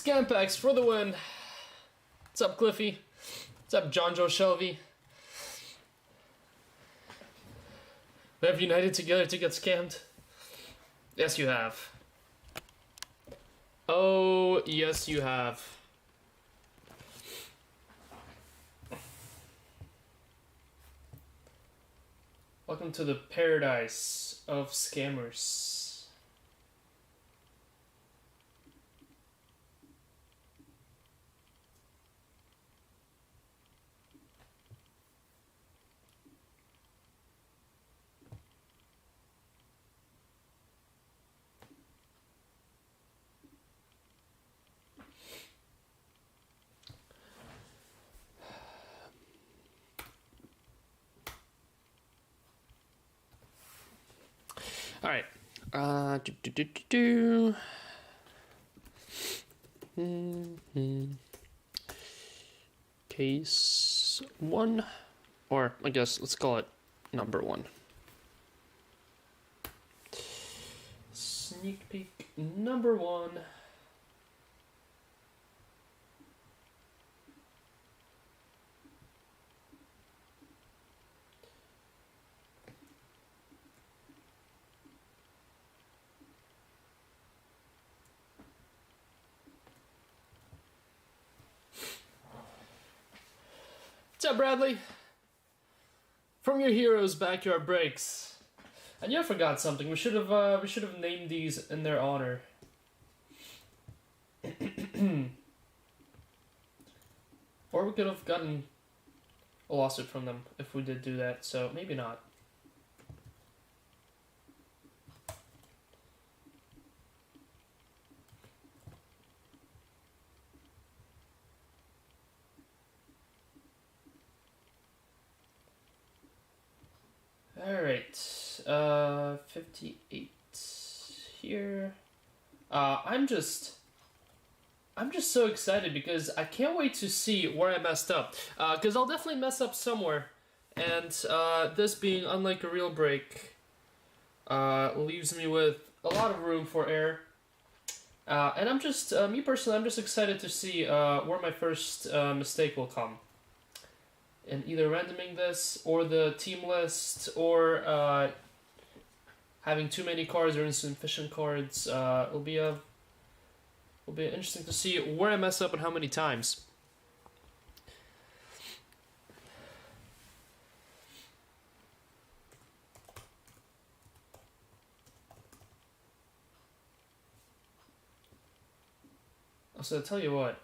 Scam packs for the win. What's up, Cliffy? What's up, John Joe Shelby? We have united together to get scammed. Yes, you have. Oh, yes, you have. Welcome to the paradise of scammers. All right. Case 1, or I guess let's call it number 1. Sneak peek number 1. What's up, Bradley? From your heroes, backyard breaks. And you forgot something. We should have named these in their honor. Or we could have gotten a lawsuit from them if we did do that. So maybe not. Alright, 58 here. I'm just so excited because I can't wait to see where I messed up. Because I'll definitely mess up somewhere. And this being unlike a real break leaves me with a lot of room for error. And I'm just, me personally, I'm just excited to see where my first mistake will come. And either randoming this, or the team list, or having too many cards or insufficient cards. It'll be interesting to see where I mess up and how many times. So I'll tell you what.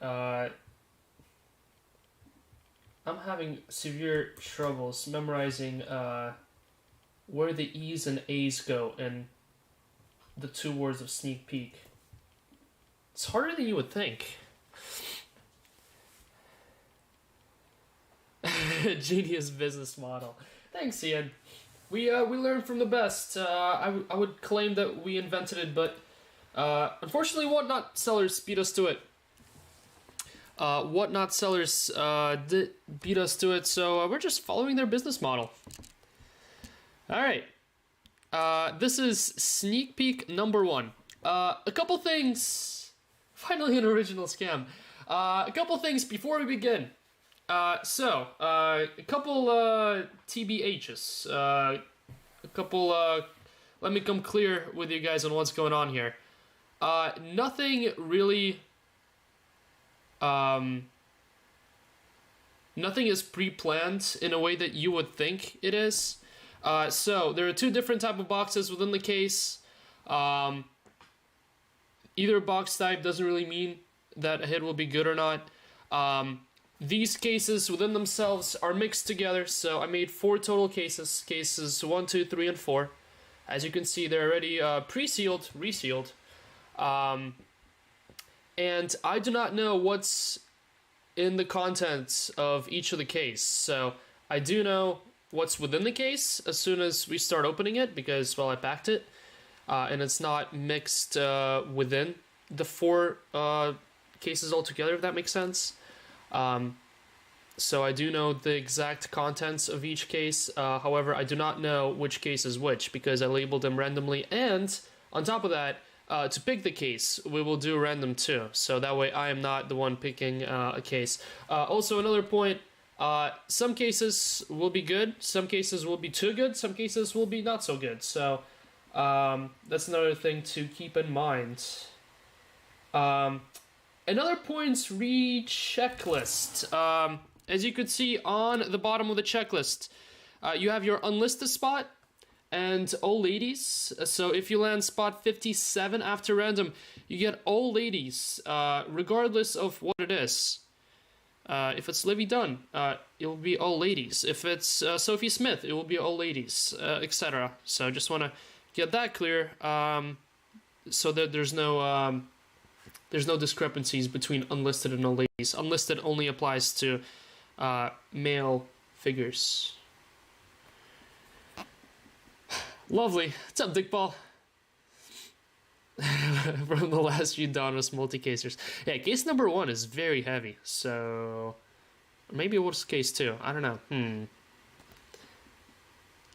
I'm having severe troubles memorizing where the E's and A's go in the 2 words of sneak peek. It's harder than you would think. Genius business model. Thanks, Ian. We learned from the best. I would claim that we invented it, but unfortunately, whatnot sellers beat us to it. Whatnot sellers did beat us to it, so we're just following their business model. Alright. This is sneak peek number 1. A couple things. Finally, an original scam. A couple things before we begin. A couple TBHs. A couple. Let me come clear with you guys on what's going on here. Nothing really. Nothing is pre-planned in a way that you would think it is. So there are 2 different type of boxes within the case. Either box type doesn't really mean that a hit will be good or not. These cases within themselves are mixed together, so I made 4 total cases. Cases 1, 2, 3, and 4. As you can see, they're already pre-sealed, resealed. And I do not know what's in the contents of each of the case. So I do know what's within the case as soon as we start opening it, because, well, I packed it. And it's not mixed within the 4 cases altogether, if that makes sense. So I do know the exact contents of each case. However, I do not know which case is which, because I labeled them randomly. And on top of that, to pick the case, we will do random too. So that way I am not the one picking a case. Also, another point, some cases will be good, some cases will be too good, some cases will be not so good. So that's another thing to keep in mind. Another points read checklist. As you could see on the bottom of the checklist, you have your unlisted spot and all ladies. So if you land spot 57 after random, you get all ladies, regardless of what it is. If it's Livy Dunn, it will be all ladies. If it's Sophie Smith, it will be all ladies, etc. So just want to get that clear, so that there's no discrepancies between unlisted and all ladies. Unlisted only applies to male figures. Lovely. What's up, Dickball? From the last few Donruss multi-casers. Yeah, case number 1 is very heavy, so maybe it was case 2. I don't know.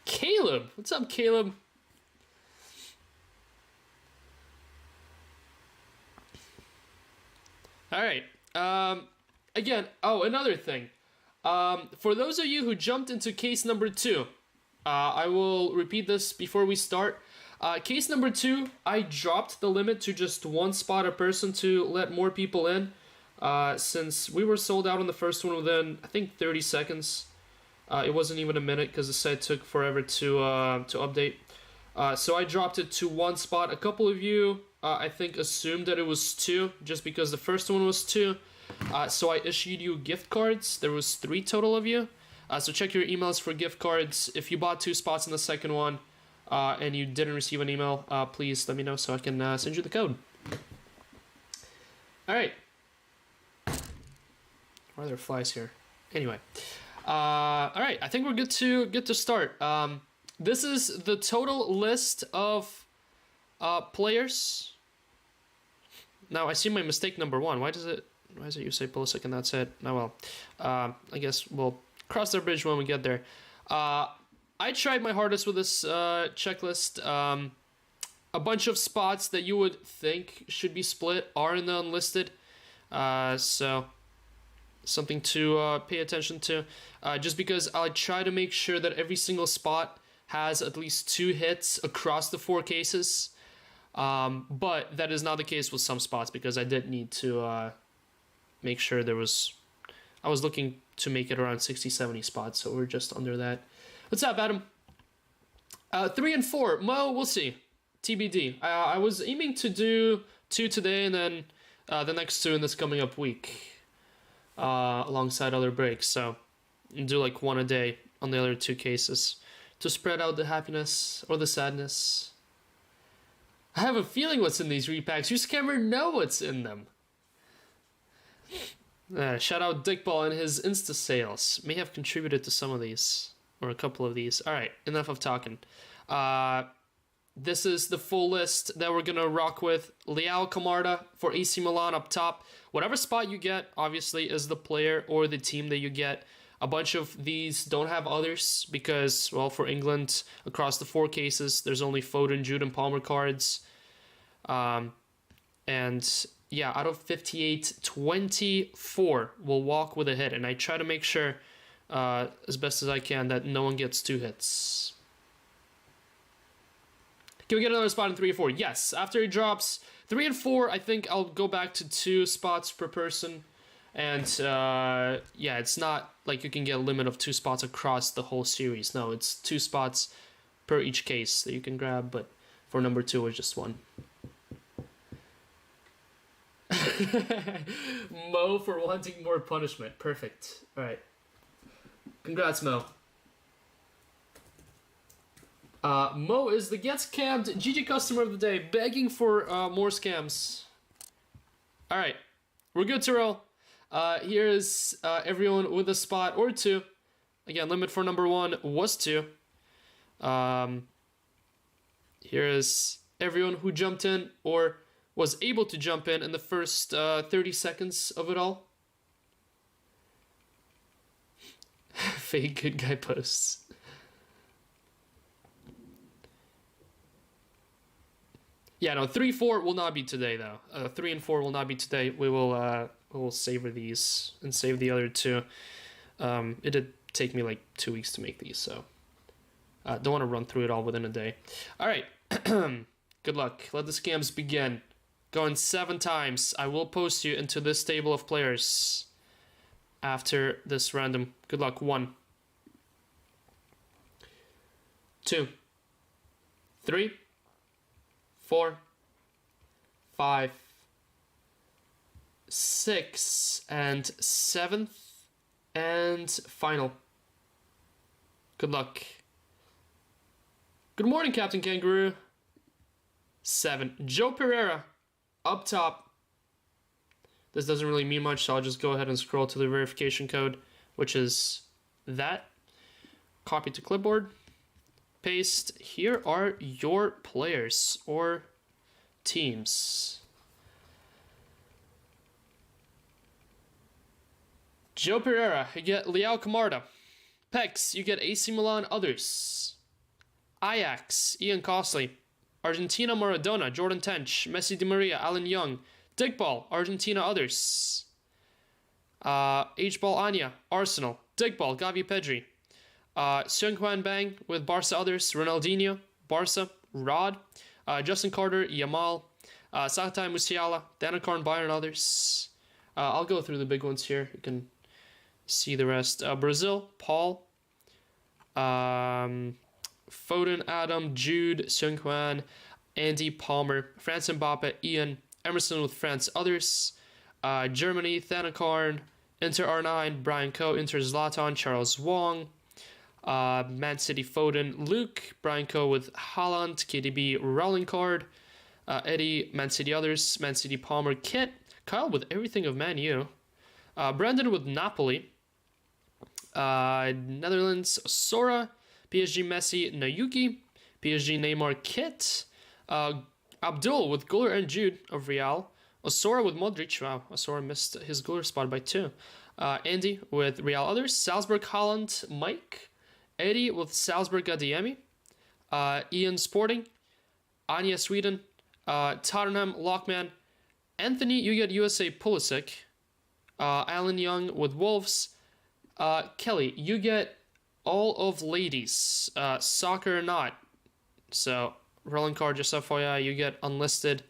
Caleb! What's up, Caleb? Alright. Again, another thing. For those of you who jumped into case number 2, I will repeat this before we start. Case number 2, I dropped the limit to just 1 spot a person to let more people in, since we were sold out on the first one within, I think, 30 seconds. It wasn't even a minute because the site took forever to update. So I dropped it to 1 spot. A couple of you, I think, assumed that it was 2, just because the first one was 2. So I issued you gift cards. There was 3 total of you. So check your emails for gift cards. If you bought 2 spots in the second one, and you didn't receive an email, please let me know so I can send you the code. Alright. Why are there flies here? Anyway. Alright, I think we're good to start. This is the total list of players. Now, I see my mistake number 1. Why does it you say Pulisic and that's it? Oh well. I guess we'll cross that bridge when we get there. I tried my hardest with this checklist. A bunch of spots that you would think should be split are in the unlisted. So something to pay attention to. Just because I try to make sure that every single spot has at least 2 hits across the 4 cases. But that is not the case with some spots because I did need to make sure there was... I was looking to make it around 60-70 spots, so we're just under that. What's up, Adam? 3 and 4. Mo, we'll see. TBD. I was aiming to do 2 today and then the next 2 in this coming up week. Alongside other breaks. So do like 1 a day on the other 2 cases. To spread out the happiness or the sadness. I have a feeling what's in these repacks. You just never know what's in them. Shout out Dickball and his Insta sales. May have contributed to some of these. Or a couple of these. Alright, enough of talking. This is the full list that we're going to rock with. Leao Camarda for AC Milan up top. Whatever spot you get, obviously, is the player or the team that you get. A bunch of these don't have others because, well, for England, across the 4 cases, there's only Foden, Jude, and Palmer cards. And yeah, out of 58, 24 will walk with a hit. And I try to make sure, as best as I can, that no one gets 2 hits. Can we get another spot in 3 and 4? Yes. After he drops 3 and 4, I think I'll go back to 2 spots per person. And yeah, it's not like you can get a limit of 2 spots across the whole series. No, it's 2 spots per each case that you can grab. But for number 2, it's just 1. Mo for wanting more punishment. Perfect. All right. Congrats, Mo. Mo is the gets scammed GG customer of the day, begging for more scams. All right, we're good to roll. Here is everyone with a spot or 2. Again, limit for number 1 was 2. Here is everyone who jumped in or was able to jump in the first 30 seconds of it all. Fake good guy posts. Yeah, no, 3, 4 will not be today though. 3 and 4 will not be today. We will savor these and save the other two. It did take me like 2 weeks to make these, so don't want to run through it all within a day. All right, good luck. Let the scams begin. Going 7 times. I will post you into this table of players after this random. Good luck. 1, 2, 3, 4, 5, 6, and 7th and final. Good luck. Good morning, Captain Kangaroo. 7. Joe Pereira, up top. This doesn't really mean much, so I'll just go ahead and scroll to the verification code, which is that. Copy to clipboard. Paste. Here are your players or teams. Joe Pereira, you get Leao Camarda. Pex, you get AC Milan others. Ajax, Ian Costley. Argentina Maradona, Jordan Tench. Messi Di Maria, Alan Young. Digball, Argentina others. H-Ball Anya, Arsenal. Digball, Gavi Pedri. Seung-Hwan Bang with Barca others. Ronaldinho, Barca. Rod. Justin Carter, Yamal. Saktai Musiala, Danakarn, Bayern others. I'll go through the big ones here. You can see the rest. Brazil, Paul. Foden, Adam, Jude, Seung-Hwan, Andy, Palmer. France, Mbappe, Ian. Emerson with France others. Germany, Thanakarn. Inter R9, Brian Coe. Inter Zlatan, Charles Wong. Man City, Foden, Luke. Brian Coe with Haaland, KDB, Rowling Card. Eddie, Man City others. Man City, Palmer, Kit. Kyle with everything of Man U. Brandon with Napoli. Netherlands, Sora. PSG, Messi, Nayuki. PSG, Neymar, Kit. Abdul with Guller and Jude of Real. Osora with Modric. Wow, Osora missed his Guller spot by 2. Andy with Real others. Salzburg, Holland, Mike. Eddie with Salzburg, Adiemi. Ian Sporting. Anya, Sweden. Tottenham, Lockman. Anthony, you get USA, Pulisic. Alan Young with Wolves. Kelly, you get all of ladies. Soccer or not. So, rolling card, just FYI, you get unlisted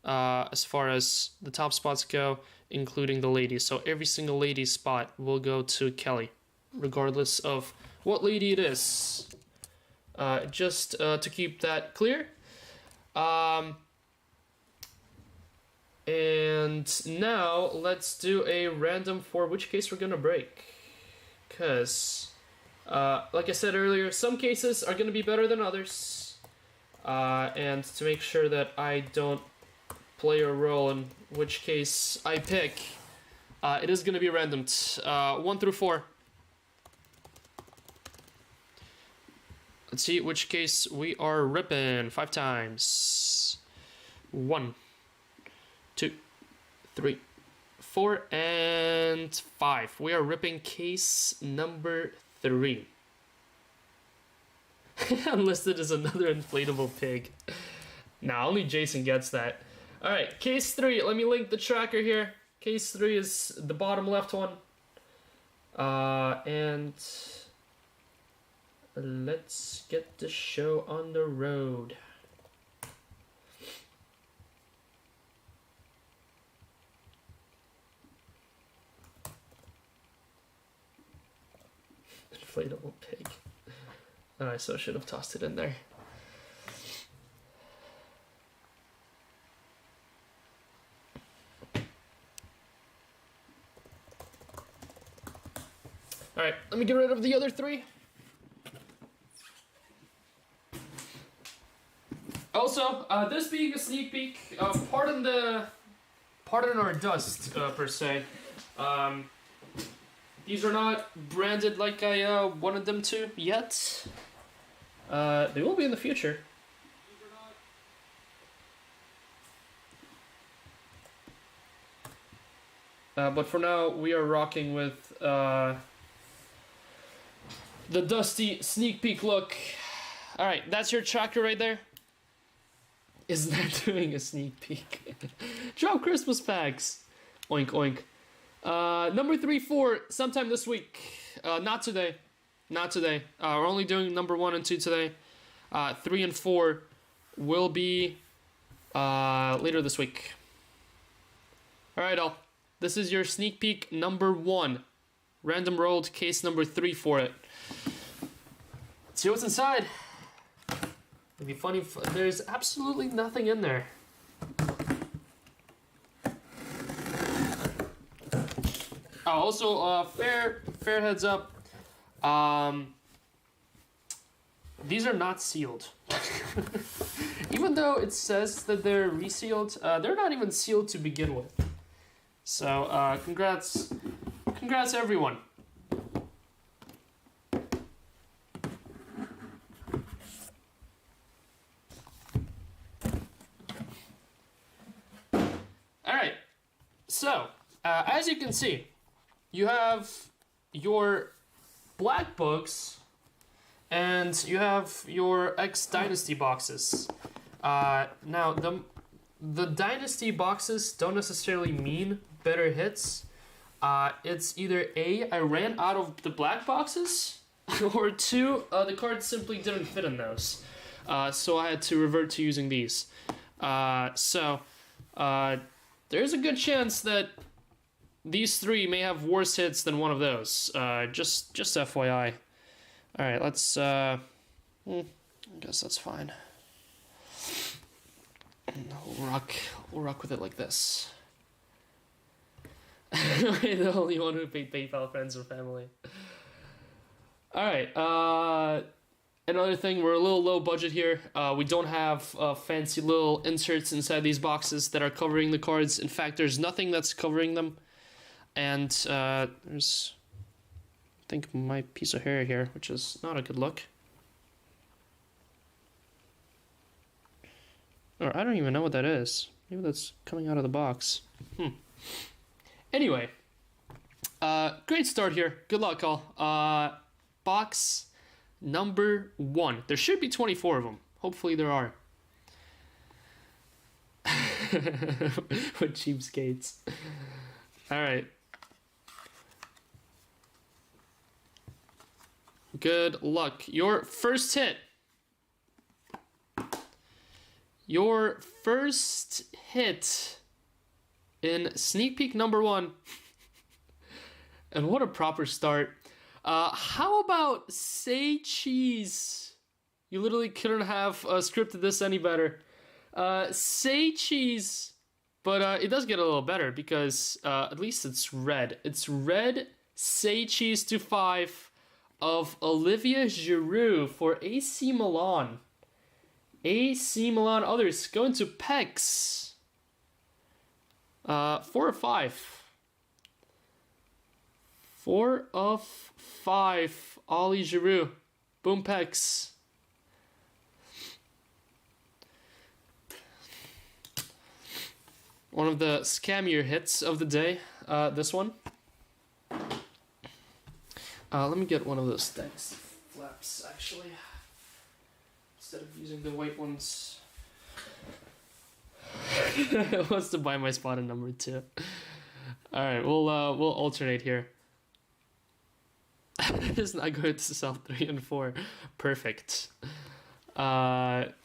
as far as the top spots go, including the ladies. So every single lady spot will go to Kelly, regardless of what lady it is. Just to keep that clear. And now let's do a random for which case we're gonna break. Because, like I said earlier, some cases are gonna be better than others. And to make sure that I don't play a role in which case I pick, it is gonna be random. 1 through 4. Let's see which case we are ripping. 5 times. 1, 2, 3, 4, and 5. We are ripping case number 3. Unlisted is another inflatable pig. Nah, only Jason gets that. Alright, case 3. Let me link the tracker here. Case 3 is the bottom left one. And let's get the show on the road. Inflatable pig. Alright, so I should have tossed it in there. Alright, let me get rid of the other 3. Also, this being a sneak peek, pardon our dust, per se. These are not branded like I wanted them to yet. They will be in the future. But for now, we are rocking with the dusty sneak peek look. Alright, that's your tracker right there. is not doing a sneak peek. Drop Christmas packs. Oink, oink. Number 3, 4, sometime this week. Not today. Not today. We're only doing number 1 and 2 today. 3 and 4 will be later this week. Alright, all. This is your sneak peek number 1. Random rolled case number 3 for it. Let's see what's inside. It'd be funny if there's absolutely nothing in there. Also, fair heads up. These are not sealed. Even though it says that they're resealed, they're not even sealed to begin with. So, congrats everyone. Alright, so, as you can see, you have your black books and you have your X Dynasty boxes. Now, the Dynasty boxes don't necessarily mean better hits. It's either A, I ran out of the black boxes, or 2, the cards simply didn't fit in those. So I had to revert to using these. There's a good chance that these 3 may have worse hits than one of those. Just FYI. Alright, let's, I guess that's fine. We'll rock with it like this. The only one who paid PayPal, friends and family. Alright, another thing, we're a little low budget here. We don't have fancy little inserts inside these boxes that are covering the cards. In fact, there's nothing that's covering them. And there's, I think, my piece of hair here, which is not a good look. Or I don't even know what that is. Maybe that's coming out of the box. Anyway, great start here. Good luck, all. Box number 1. There should be 24 of them. Hopefully there are. What cheapskates. Alright. Good luck. Your first hit. Your first hit in sneak peek number 1. And what a proper start. How about Say Cheese? You literally couldn't have scripted this any better. Say Cheese. But it does get a little better because at least it's red. It's red Say Cheese to 5 of Olivier Giroud for AC Milan. AC Milan others going to Pex. 4 of 5. 4 of 5. Ollie Giroud. Boom Pex. One of the scammier hits of the day. This one. Let me get one of those stacks flaps actually. Instead of using the white ones. Wants to buy my spot in number 2. Alright, we'll alternate here. It's not going to sell 3 and 4. Perfect. Box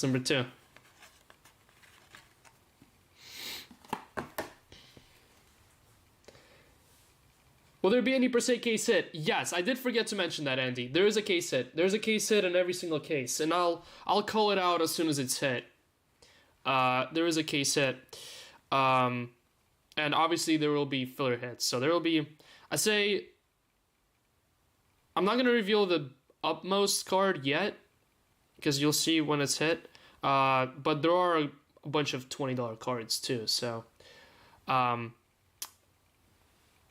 number 2. Will there be any per se case hit? Yes, I did forget to mention that, Andy. There is a case hit. There's a case hit in every single case, and I'll call it out as soon as it's hit. There is a case hit, and obviously there will be filler hits. So there will be. I say. I'm not gonna reveal the upmost card yet, because you'll see when it's hit. But there are a bunch of $20 cards too. So.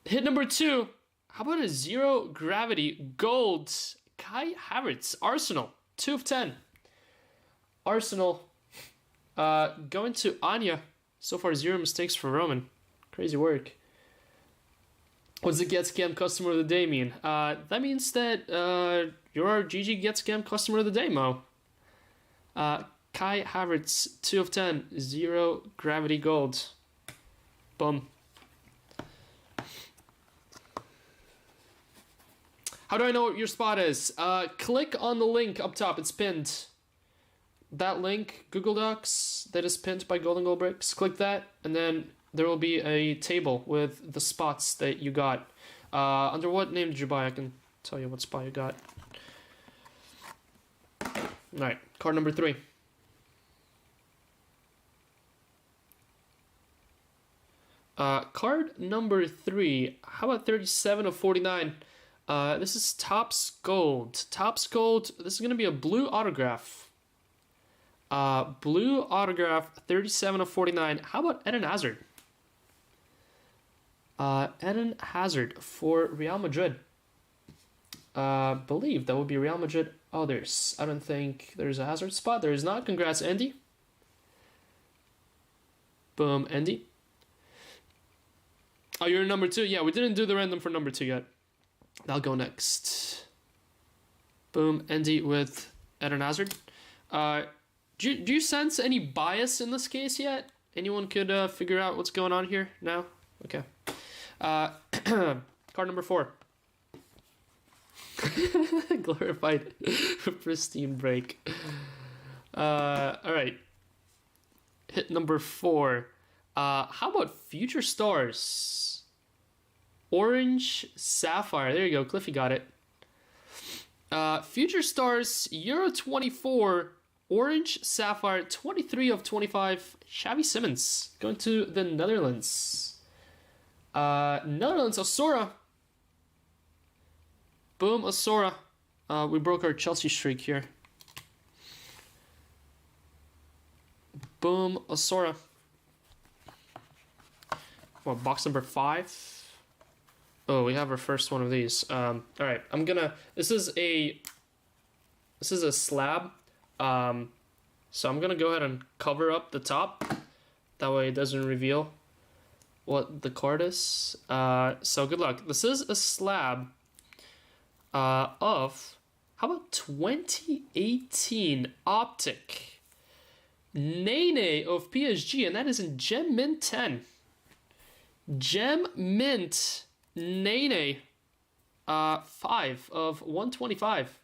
Hit number 2. How about a 0 gravity gold Kai Havertz Arsenal 2 of 10. Arsenal going to Anya. So far 0 mistakes for Roman. Crazy work. What's the Get Scam Customer of the Day mean? That means that you're our GG Get Scam Customer of the Day, Mo. Kai Havertz, 2 of 10, 0 gravity gold. Boom. How do I know what your spot is? Click on the link up top. It's pinned. That link, Google Docs, that is pinned by Golden Gold Bricks. Click that, and then there will be a table with the spots that you got. Under what name did you buy? I can tell you what spot you got. Alright, card number 3. Card number 3. How about 37 of 49? This is Topps Gold. Topps Gold, this is going to be a blue autograph. Blue autograph, 37 of 49. How about Eden Hazard? Eden Hazard for Real Madrid. Believe that would be Real Madrid others. I don't think there's a Hazard spot. There is not. Congrats, Andy. Boom, Andy. Oh, you're number 2? Yeah, we didn't do the random for number 2 yet. I'll go next. Boom, Andy with Eden Hazard. Do you sense any bias in this case yet? Anyone could figure out what's going on here now? Okay. Card number 4. Glorified pristine break. Alright. Hit number 4. How about Future Stars? Orange Sapphire. There you go. Cliffy got it. Future Stars, Euro 24. Orange Sapphire, 23 of 25. Xavi Simons going to the Netherlands. Netherlands, Osora. Boom, Osora. We broke our Chelsea streak here. Boom, Osora. What, box number 5? Oh, we have our first one of these. All right, I'm gonna. This is a slab. So I'm gonna go ahead and cover up the top. That way it doesn't reveal what the card is. So good luck. This is a slab of, how about 2018 Optic Nene of PSG, and that is in Gem Mint 10. Gem Mint Nene, 5 of 125.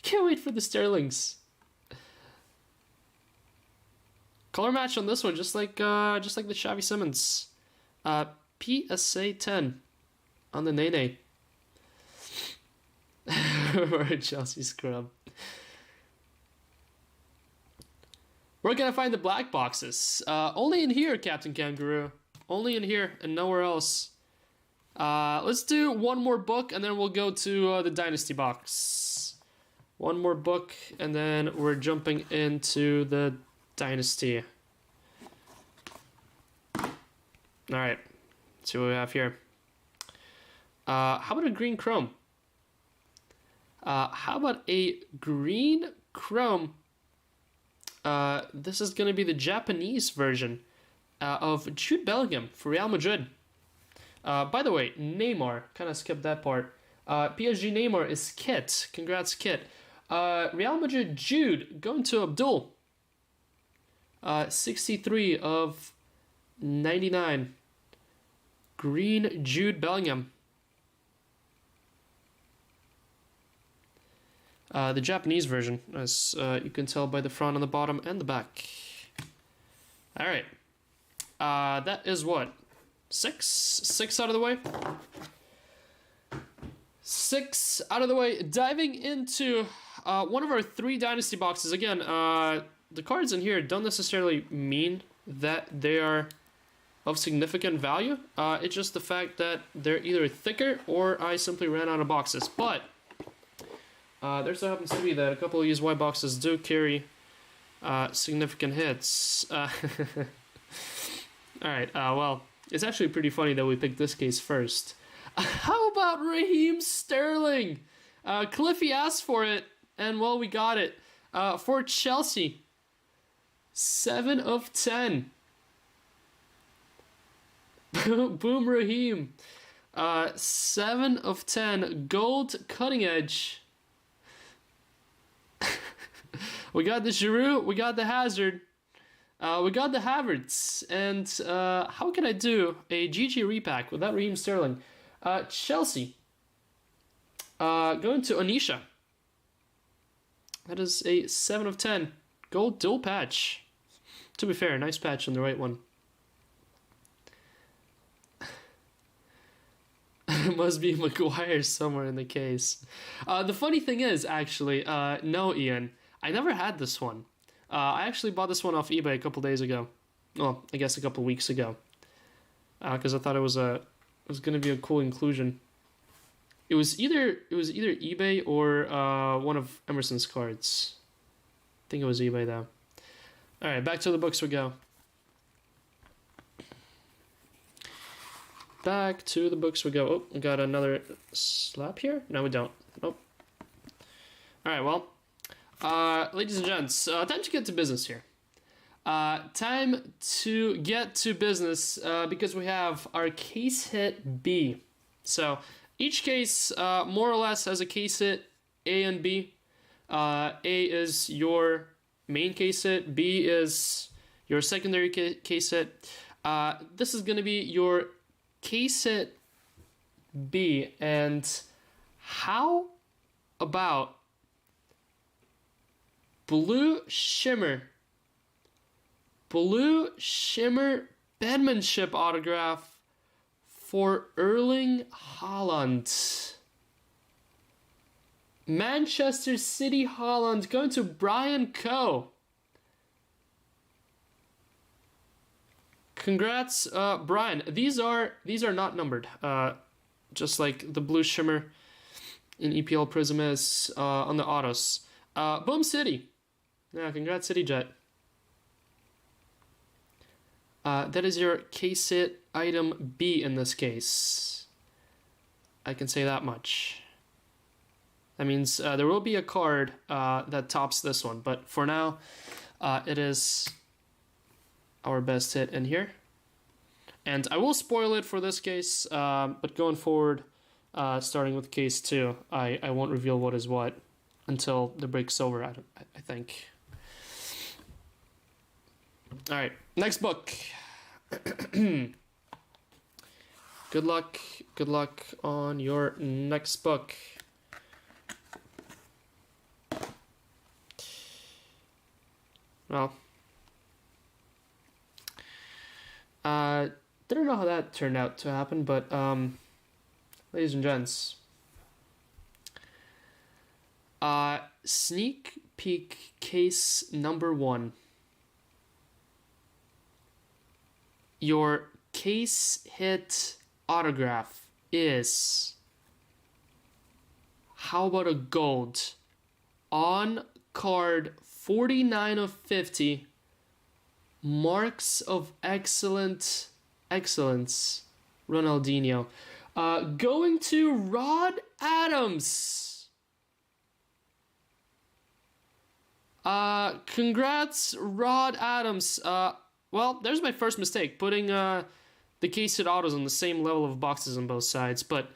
Can't wait for the Sterlings. Color match on this one, just like the Xavi Simons. PSA 10 on the Nene. Or a Chelsea scrub. We're gonna find the black boxes. Only in here, Captain Kangaroo. Only in here and nowhere else. Let's do one more book and then we'll go to the Dynasty box. One more book and then we're jumping into the Dynasty. Alright, let's see what we have here. How about a green chrome? How about a green chrome? This is going to be the Japanese version of Jude Bellingham for Real Madrid. By the way, Neymar, kind of skipped that part. PSG Neymar is Kit. Congrats, Kit. Real Madrid Jude going to Abdul. 63 of 99. Green Jude Bellingham. The Japanese version, as you can tell by the front and the bottom and the back. Alright. That is what? 6? 6 out of the way? 6 out of the way. Diving into one of our 3 Dynasty boxes. Again, the cards in here don't necessarily mean that they are of significant value. It's just the fact that they're either thicker or I simply ran out of boxes. But there so happens to be that a couple of these white boxes do carry significant hits. Alright, well, it's actually pretty funny that we picked this case first. How about Raheem Sterling? Cliffy asked for it, and well, we got it. For Chelsea, 7 of 10. Boom, Raheem. 7 of 10. Gold cutting edge. We got the Giroud, we got the Hazard, we got the Havertz, and how can I do a GG repack without Raheem Sterling? Chelsea. Going to Onisha. That is a 7 of 10. Gold dual patch. To be fair, nice patch on the right one. It must be Maguire somewhere in the case. The funny thing is, actually, no, Ian, I never had this one. I actually bought this one off eBay a couple days ago. Well, I guess a couple weeks ago. Because I thought it was gonna be a cool inclusion. It was either eBay or one of Emerson's cards. I think it was eBay though. All right, back to the books we go. Back to the books we go. Oh, we got another slap here? No, we don't. Nope. All right, well, ladies and gents, time to get to business here. Time to get to business because we have our case hit B. So each case more or less has a case hit A and B. A is your main case hit. B is your secondary case hit. This is going to be your case hit B. And how about Blue Shimmer penmanship autograph for Erling Haaland. Manchester City Haaland going to Brian Coe. Congrats, Brian. These are not numbered. Just like the Blue Shimmer in EPL Prism is on the autos. Boom City. Yeah, congrats, City Jet. That is your case hit item B in this case. I can say that much. That means there will be a card that tops this one, but for now, it is our best hit in here. And I will spoil it for this case, but going forward, starting with case 2, I won't reveal what is what until the break's over, I think. All right, next book. Good luck on your next book. Well, didn't know how that turned out to happen, but ladies and gents, sneak peek case number 1. Your case hit autograph is, how about a gold on card 49 of 50, marks of excellence, Ronaldinho, going to Rod Adams. Congrats, Rod Adams. Well, there's my first mistake, putting the case hit autos on the same level of boxes on both sides, but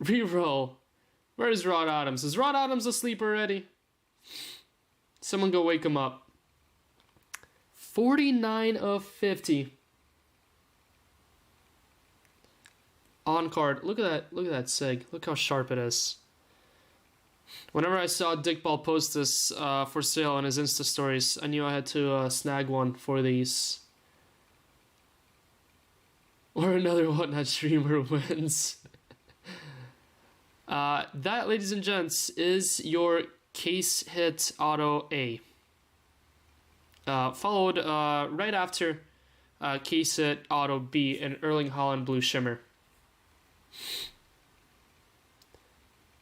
reroll. Where is Rod Adams? Is Rod Adams asleep already? Someone go wake him up. 49 of 50. On card. Look at that sig. Look how sharp it is. Whenever I saw Dick Ball post this for sale on his Insta stories, I knew I had to snag one for these. Or another Whatnot streamer wins. That, ladies and gents, is your case hit auto A. Followed right after case hit auto B and Erling Haaland Blue Shimmer.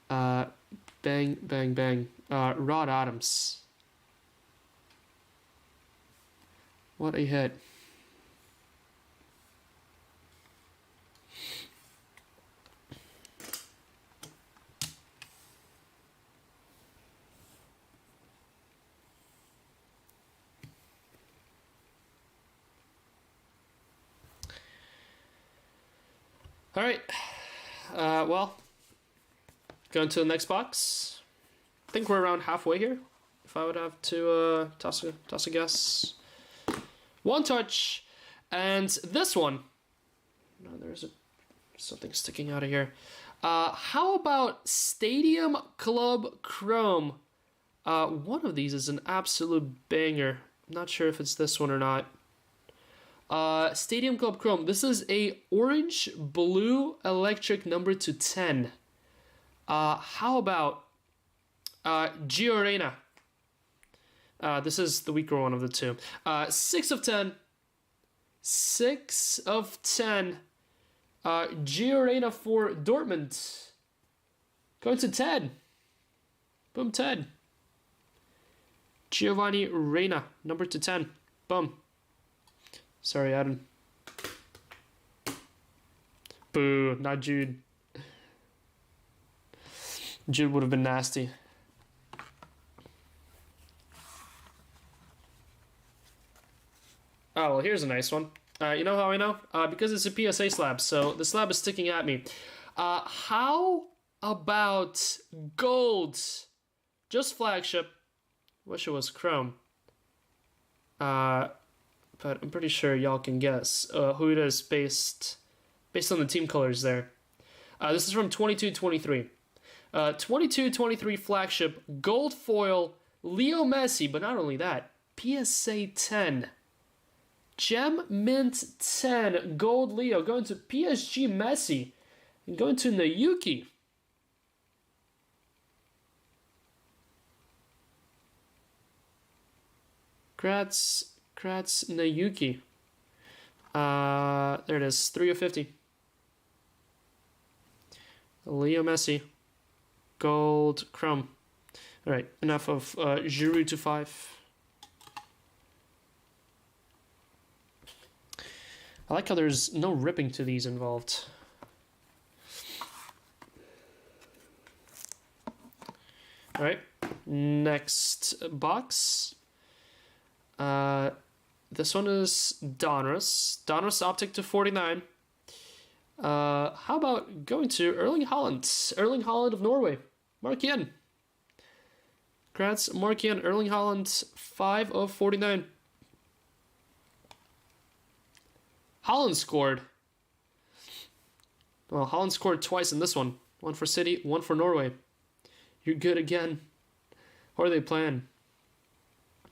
Bang, bang, bang. Rod Adams. What a hit. All right. Well, going to the next box. I think we're around halfway here. If I would have to toss a guess. One touch, and this one. No, there's something sticking out of here. How about Stadium Club Chrome? One of these is an absolute banger. I'm not sure if it's this one or not. Stadium Club Chrome. This is a orange blue electric number to 10. How about Giorena? This is the weaker one of the two. 6 of 10. 6 of 10. Giorena for Dortmund. Going to 10. Boom, 10. Giovanni Reina, number to 10. Boom. Sorry, Adam. Boo, not Jude. Jude would have been nasty. Oh, well, here's a nice one. You know how I know? Because it's a PSA slab, so the slab is sticking at me. How about gold? Just flagship. Wish it was chrome. But I'm pretty sure y'all can guess who it is based on the team colors there. This is from 22-23. 22-23 flagship, gold foil, Leo Messi, but not only that, PSA 10. Gem Mint 10, gold Leo, going to PSG Messi, and going to Nayuki. Kratz Nayuki. There it is, 3 of 50. Leo Messi, gold chrome. All right, enough of Giroud to 5. I like how there's no ripping to these involved. All right, next box. This one is Donruss. Donruss Optic to 49. How about going to Erling Haaland? Erling Haaland of Norway. Markien. Congrats, Markien. Erling Haaland, 5 of 49. Haaland scored. Well, Haaland scored twice in this one. One for City, one for Norway. You're good again. What are they playing?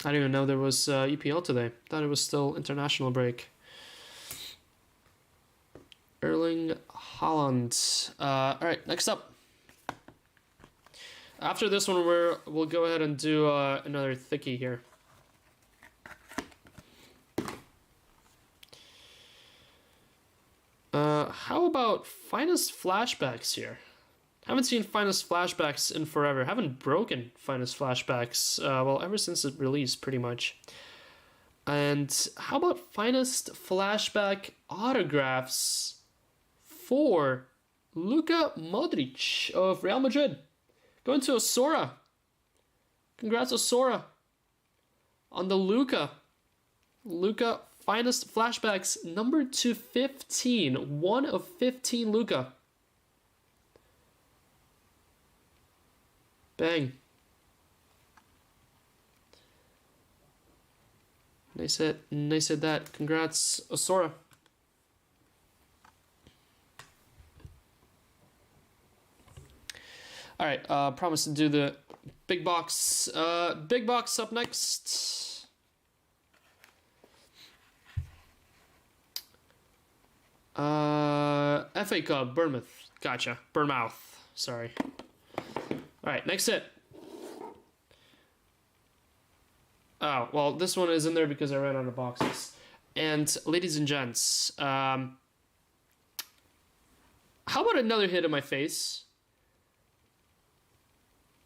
I didn't even know there was EPL today. Thought it was still international break. Erling Haaland. All right, next up. After this one, we'll go ahead and do another thickie here. How about Finest Flashbacks here? Haven't seen Finest Flashbacks in forever. Haven't broken Finest Flashbacks, well, ever since it released, pretty much. And how about Finest Flashback Autographs for Luka Modric of Real Madrid? Going to Osora. Congrats, Osora, on the Luka. Luka Finest Flashbacks, number 215. 1 of 15 Luka. Bang. Nice hit that. Congrats, Osora. All right, promise to do the big box. Big box up next. FA Cup, Bournemouth. Gotcha. Bournemouth. Sorry. All right, next hit. Oh, well, this one is in there because I ran out of boxes. And ladies and gents, how about another hit in my face?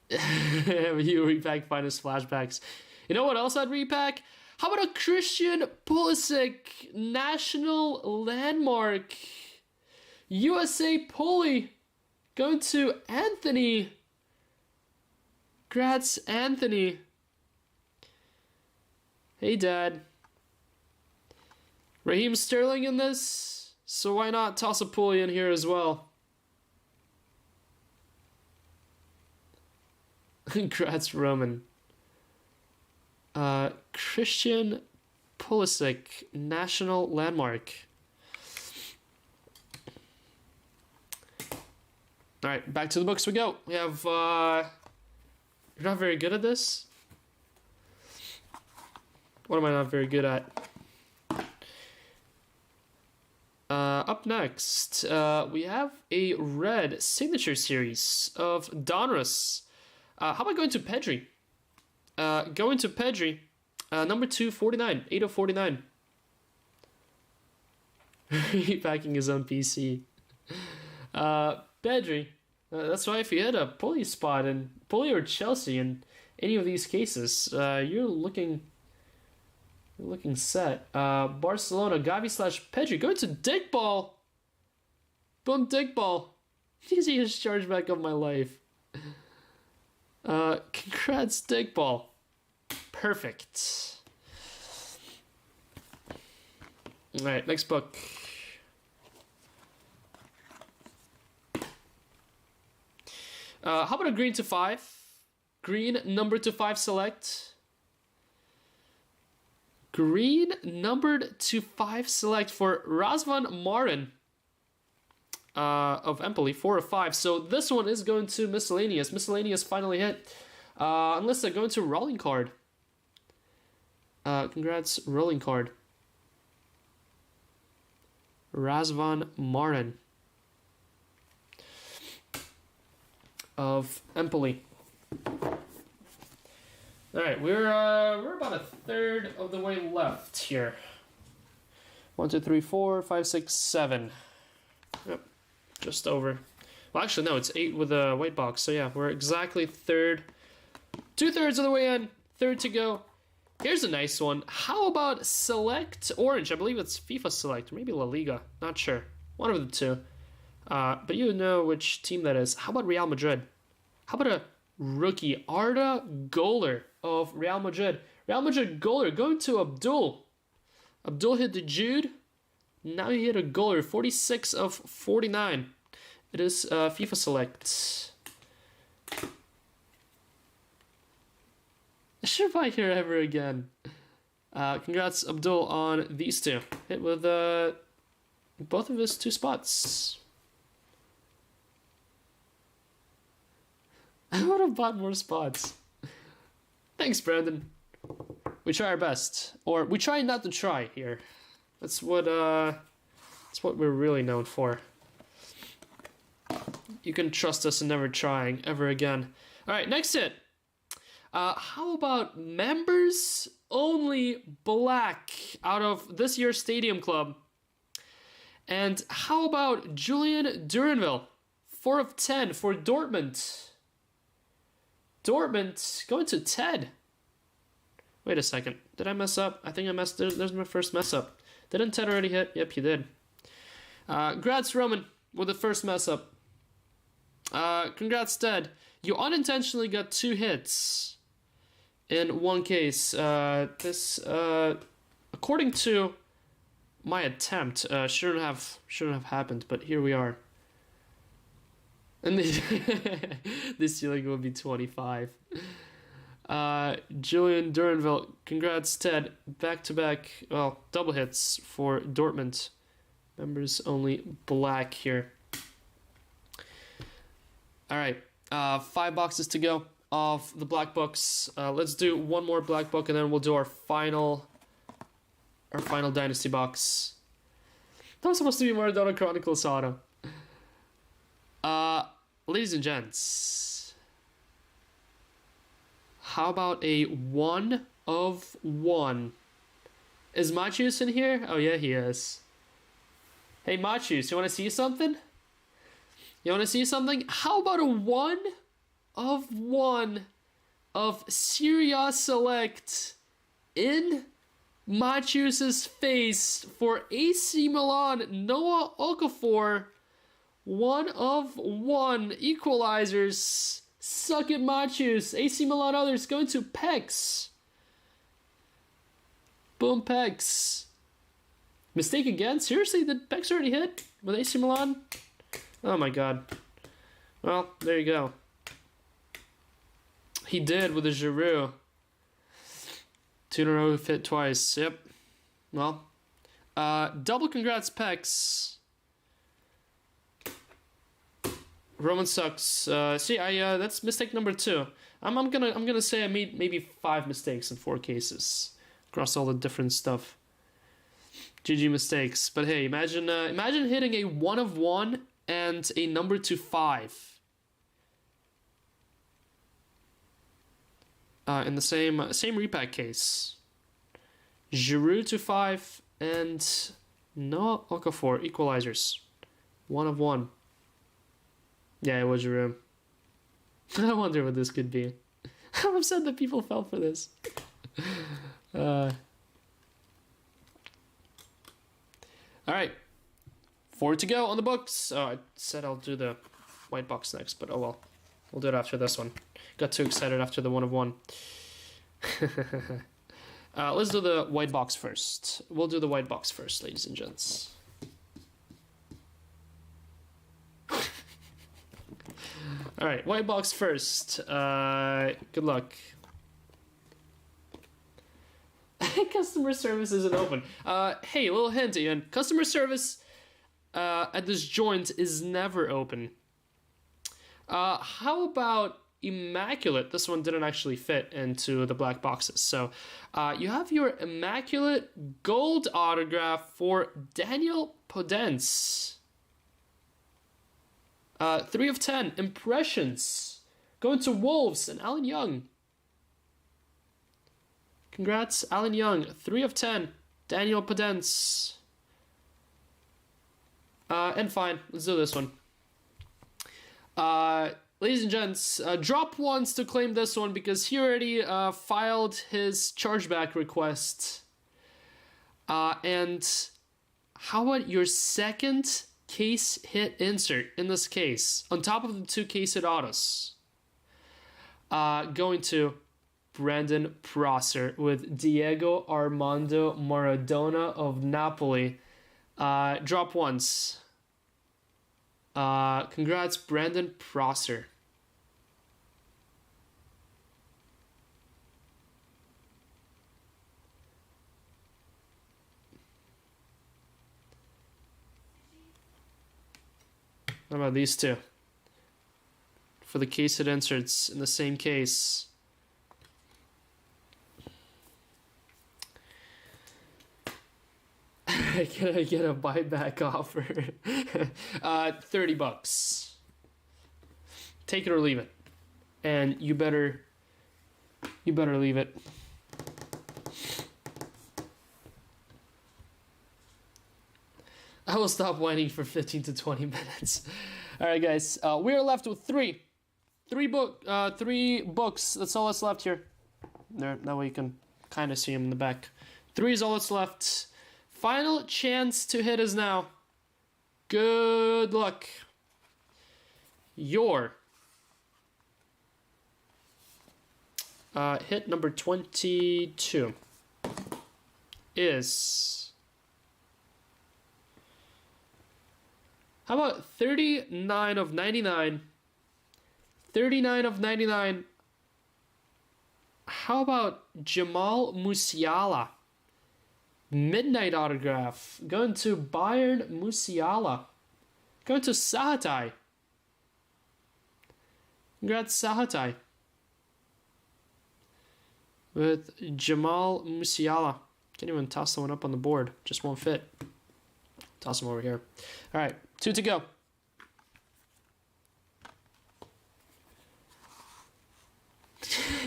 You Repack Finest Flashbacks. You know what else I'd repack? How about a Christian Pulisic National Landmark? USA Pulley. Going to Anthony. Congrats, Anthony. Hey, Dad. Raheem Sterling in this? So why not toss a pulley in here as well? Congrats, Roman. Christian Pulisic, National Landmark. Alright, back to the books we go. We have, you're not very good at this? What am I not very good at? Up next, we have a red signature series of Donruss. How about going to Pedri? Going to Pedri, number 249, 8 of 49. Repacking his own PC. Pedri, that's why if you hit a pulley spot in pulley or Chelsea in any of these cases, you're looking set. Barcelona, Gavi / Pedri, going to Dick Ball. Boom, Dick Ball. Easiest chargeback of my life. Congrats, Dick Ball. Perfect. Alright, next book. How about a green to 5? Green number to 5 select. Green numbered to 5 select for Razvan Marin of Empoli, 4 of 5. So this one is going to miscellaneous. Miscellaneous finally hit. Unless they're going to rolling card. Congrats, rolling card. Razvan Marin of Empoli. Alright, we're about a third of the way left here. 1, 2, 3, 4, 5, 6, 7. Yep, just over. Well, actually, no, it's 8 with a white box. So yeah, we're exactly third. 2/3 of the way in, third to go. Here's a nice one. How about Select Orange? I believe it's FIFA Select, or maybe La Liga. Not sure. One of the two. But you know which team that is. How about Real Madrid? How about a rookie, Arda Güler of Real Madrid? Real Madrid Güler going to Abdul. Abdul hit the Jude. Now he hit a Güler, 46 of 49. It is FIFA Select. I should buy here ever again. Congrats, Abdul, on these two. Hit with both of his 2 spots. I would have bought more spots. Thanks, Brandon. We try our best, or we try not to try here. That's what we're really known for. You can trust us in never trying ever again. All right, next hit. How about members only black out of this year's Stadium Club? And how about Julian Duranville, 4 of 10 for Dortmund? Dortmund going to Ted. Wait a second. Did I mess up? I think I messed. There's my first mess up. Didn't Ted already hit? Yep, he did. Congrats, Roman, with the first mess up. Congrats, Ted. You unintentionally got 2 hits in one case. This, according to my attempt, shouldn't have happened, but here we are. And this ceiling will be 25. Julian Duranville, congrats, Ted. Back-to-back, well, double hits for Dortmund. Members only black here. All right, 5 boxes to go of the black books. Let's do one more black book, and then we'll do our final Dynasty box. That was supposed to be Maradona Chronicles auto. Ladies and gents, how about a 1 of 1? Is Machius in here? Oh yeah, he is. Hey Machius, you want to see something? You want to see something? How about a 1 of 1 of Syria Select in Machius's face for AC Milan, Noah Okafor? 1 of 1 equalizers. Suck it, Machius. AC Milan others going to Pex. Boom, Pex. Mistake again? Seriously? Did Bex already hit with AC Milan? Oh my god. Well, there you go. He did with a Giroud. 2 in a row fit twice. Yep. Well. Double congrats, Pex. Roman sucks. See, that's mistake number 2. I'm gonna say I made maybe 5 mistakes in 4 cases across all the different stuff. GG mistakes. But hey, imagine hitting a 1 of 1 and a number to 5. In the same repack case. Giroud to 5 and no Okafor equalizers. 1 of 1. Yeah, it was Giroud. I wonder what this could be. I'm upset that people fell for this. Alright. 4 to go on the books. Oh, I said I'll do the white box next, but oh well. We'll do it after this one. Got too excited after the 1 of 1. Let's do the white box first. We'll do the white box first, ladies and gents. Alright, white box first. Good luck. Customer service isn't open. Hey, little hint, Ian. Customer service at this joint is never open. How about Immaculate? This one didn't actually fit into the black boxes. So you have your Immaculate gold autograph for Daniel Podence. 3 of 10 impressions. Going to Wolves and Alan Young. Congrats, Alan Young. 3 of 10. Daniel Podence. And fine, let's do this one. Ladies and gents, drop once to claim this one because he already filed his chargeback request. And how about your second case hit insert in this case on top of the 2 case hit autos? Going to Brandon Prosser with Diego Armando Maradona of Napoli. Drop once. Congrats, Brandon Prosser. How about these 2? For the case hit inserts in the same case. Can I get a buyback offer? $30. Take it or leave it. And you better leave it. I will stop whining for 15 to 20 minutes. All right, guys. We are left with 3 books. That's all that's left here. There, that way you can kind of see them in the back. 3 is all that's left. Final chance to hit is now. Good luck. Your hit number 22 is... How about 39 of 99? 39 of 99. How about Jamal Musiala? Midnight autograph. Going to Bayern Musiala. Going to Sahatai. Congrats, Sahatai. With Jamal Musiala. Can't even toss that one up on the board. Just won't fit. Toss him over here. All right, 2 to go.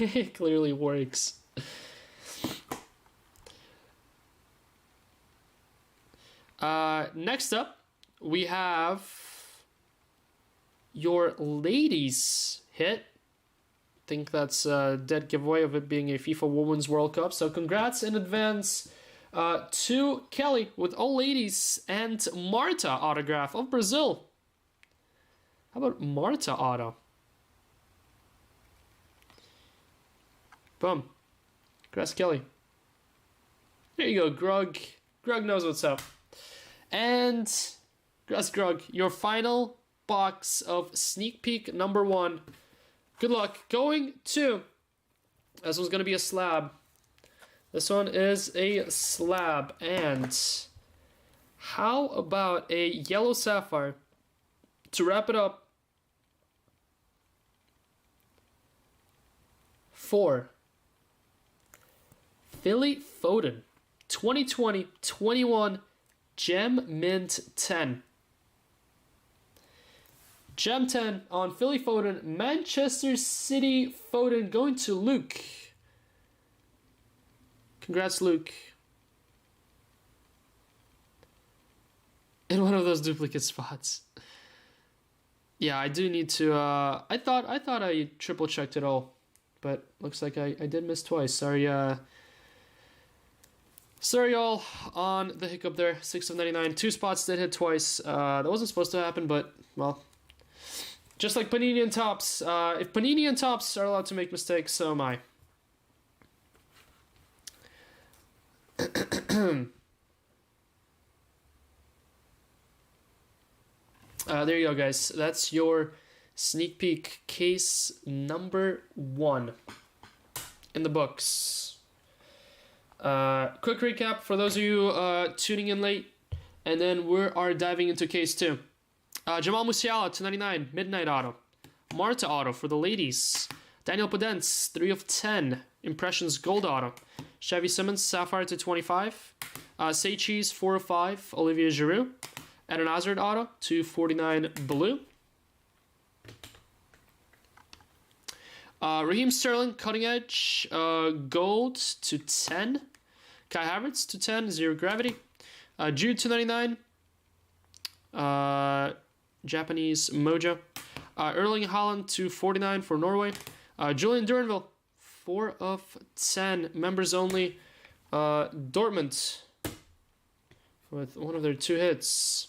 It clearly works. Next up, we have your ladies hit. I think that's a dead giveaway of it being a FIFA Women's World Cup. So congrats in advance to Kelly with all ladies and Marta autograph of Brazil. How about Marta auto? Boom. Congrats, Kelly. There you go, Grug. Grug knows what's up. And Gus Grug, your final box of sneak peek number 1. Good luck. Going to... This one's going to be a slab. This one is a slab. And how about a yellow sapphire? To wrap it up, 4. Philly Foden, 2020-21 Gem Mint 10. Gem 10 on Philly Foden. Manchester City Foden going to Luke. Congrats, Luke. In one of those duplicate spots. Yeah, I do need to... I thought I triple checked it all, but looks like I did miss twice. Sorry, sorry all on the hiccup there. 6 of 99. 2 spots did hit twice. That wasn't supposed to happen, but, well, just like Panini and Topps. If Panini and Topps are allowed to make mistakes, so am I. There you go, guys. That's your sneak peek case number 1 in the books. Quick recap for those of you tuning in late, and then we are diving into case 2. Jamal Musiala, 299, Midnight Auto. Marta Auto for the ladies. Daniel Podence, 3 of 10, Impressions Gold Auto. Chevy Simmons, Sapphire to 25. Say Cheese, 4 of 5, Olivier Giroud. Eden Hazard Auto, 249 Blue. Raheem Sterling, Cutting Edge, Gold to 10. Kai Havertz to 10, Zero Gravity. Jude, 299. Japanese Mojo. Erling Haaland, 249 for Norway. Julian Duranville, 4 of 10. Members only. Dortmund with one of their 2 hits.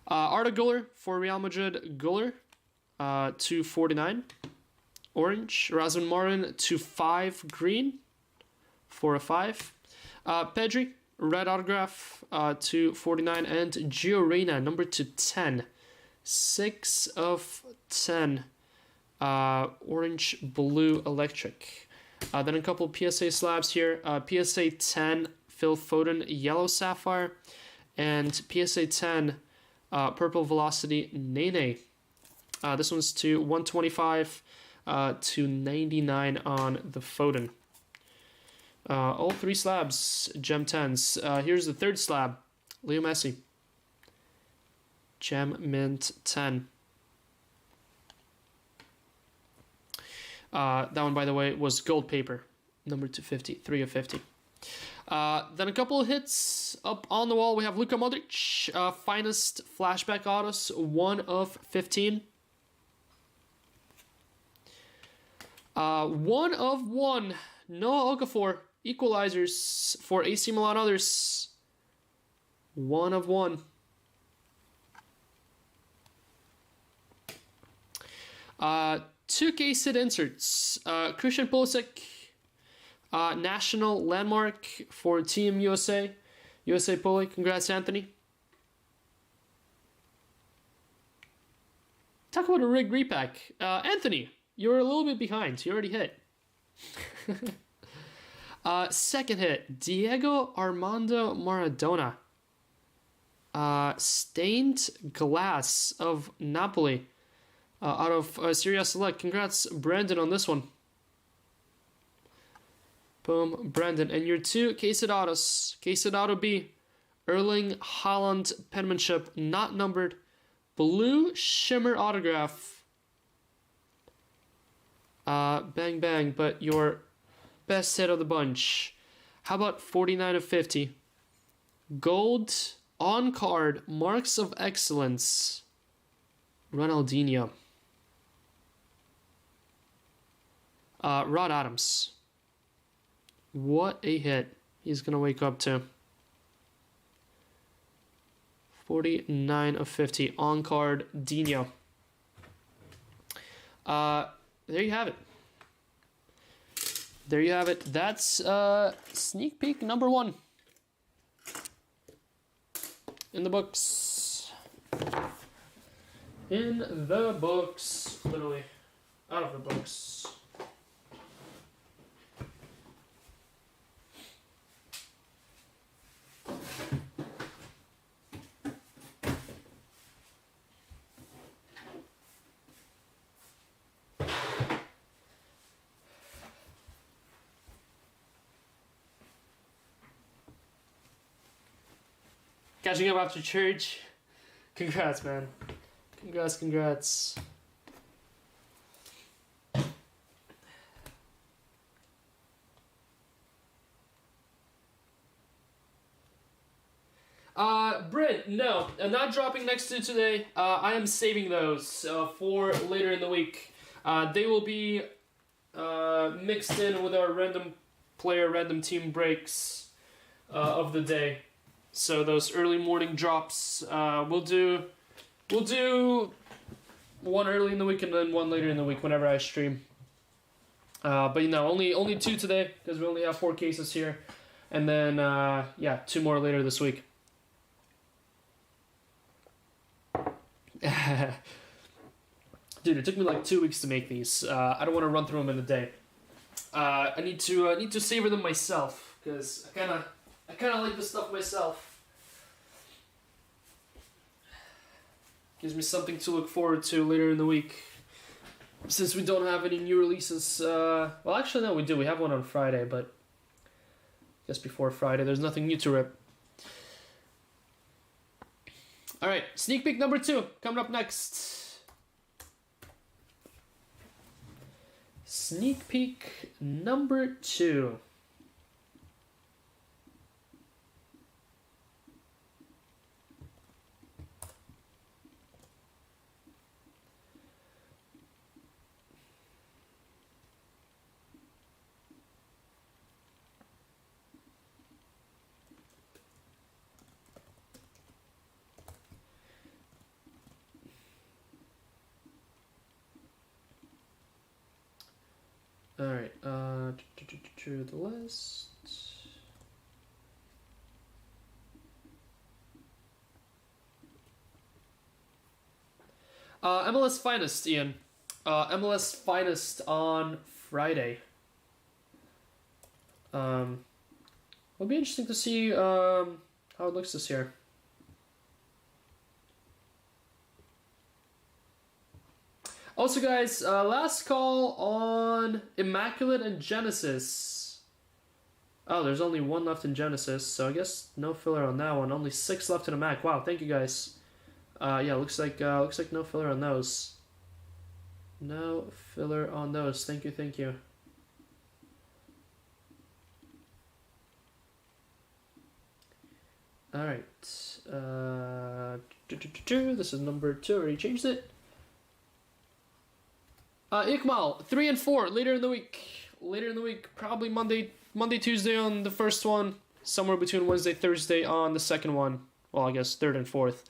Arda Güler for Real Madrid. Güler, 249. Orange. Razvan Morin, 2-5 green. 4 of 5. Pedri, red autograph, 249. And Gio Reyna, number 210. 6 of 10. Orange, blue, electric. Then a couple PSA slabs here. PSA 10, Phil Foden, yellow sapphire. And PSA 10, purple velocity, Nene. This one's to 125 to 99 on the Foden. All 3 slabs, Gem 10s. Here's the 3rd slab, Leo Messi. Gem Mint 10. That one, by the way, was gold paper, number 250, 3 of 50. Then a couple of hits up on the wall. We have Luka Modric, finest flashback autos, 1 of 15. 1 of 1, Noah Okafor, equalizers for AC Milan others. 1 of 1. Two case hit inserts. Christian Pulisic, national landmark for Team USA. USA Poli. Congrats, Anthony. Talk about a rigged repack. Anthony, you're a little bit behind. You already hit. Second hit, Diego Armando Maradona. Stained glass of Napoli. Out of Serie A Select. Congrats, Brandon, on this one. Boom, Brandon. And your 2 case hit autos. Case hit auto B, Erling Haaland penmanship, not numbered. Blue shimmer autograph. Bang, bang. But your best hit of the bunch. How about 49 of 50? Gold on card, marks of excellence, Ronaldinho. Rod Adams. What a hit he's going to wake up to. 49 of 50 on card, Dino. There you have it. There you have it. That's sneak peek number 1. In the books. In the books. Literally. Out of the books. Catching up after church. Congrats, man. Congrats. Brent, no, I'm not dropping next to today. I am saving those for later in the week. They will be mixed in with our random team breaks of the day. So those early morning drops, we'll do one early in the week and then one later in the week whenever I stream. But you know, only 2 today because we only have 4 cases here, and then 2 more later this week. Dude, it took me like 2 weeks to make these. I don't want to run through them in a day. I need to savor them myself because I kind of like this stuff myself. Gives me something to look forward to later in the week. Since we don't have any new releases, well, actually no, we do. We have one on Friday, but I guess before Friday, there's nothing new to rip. All right, sneak peek number 2 coming up next. Sneak peek number 2. All right, to the list. MLS Finest, Ian. MLS Finest on Friday. It'll be interesting to see how it looks this year. Also, guys, last call on Immaculate and Genesis. Oh, there's only 1 left in Genesis, so I guess no filler on that one. Only 6 left in a Mac. Wow, thank you guys. Yeah, looks like no filler on those. No filler on those. Thank you. All right. This is number 2. Already changed it. Ikmal, 3 and 4 later in the week. Probably Monday, Tuesday on the first one. Somewhere between Wednesday, Thursday on the second one. Well, I guess 3rd and 4th.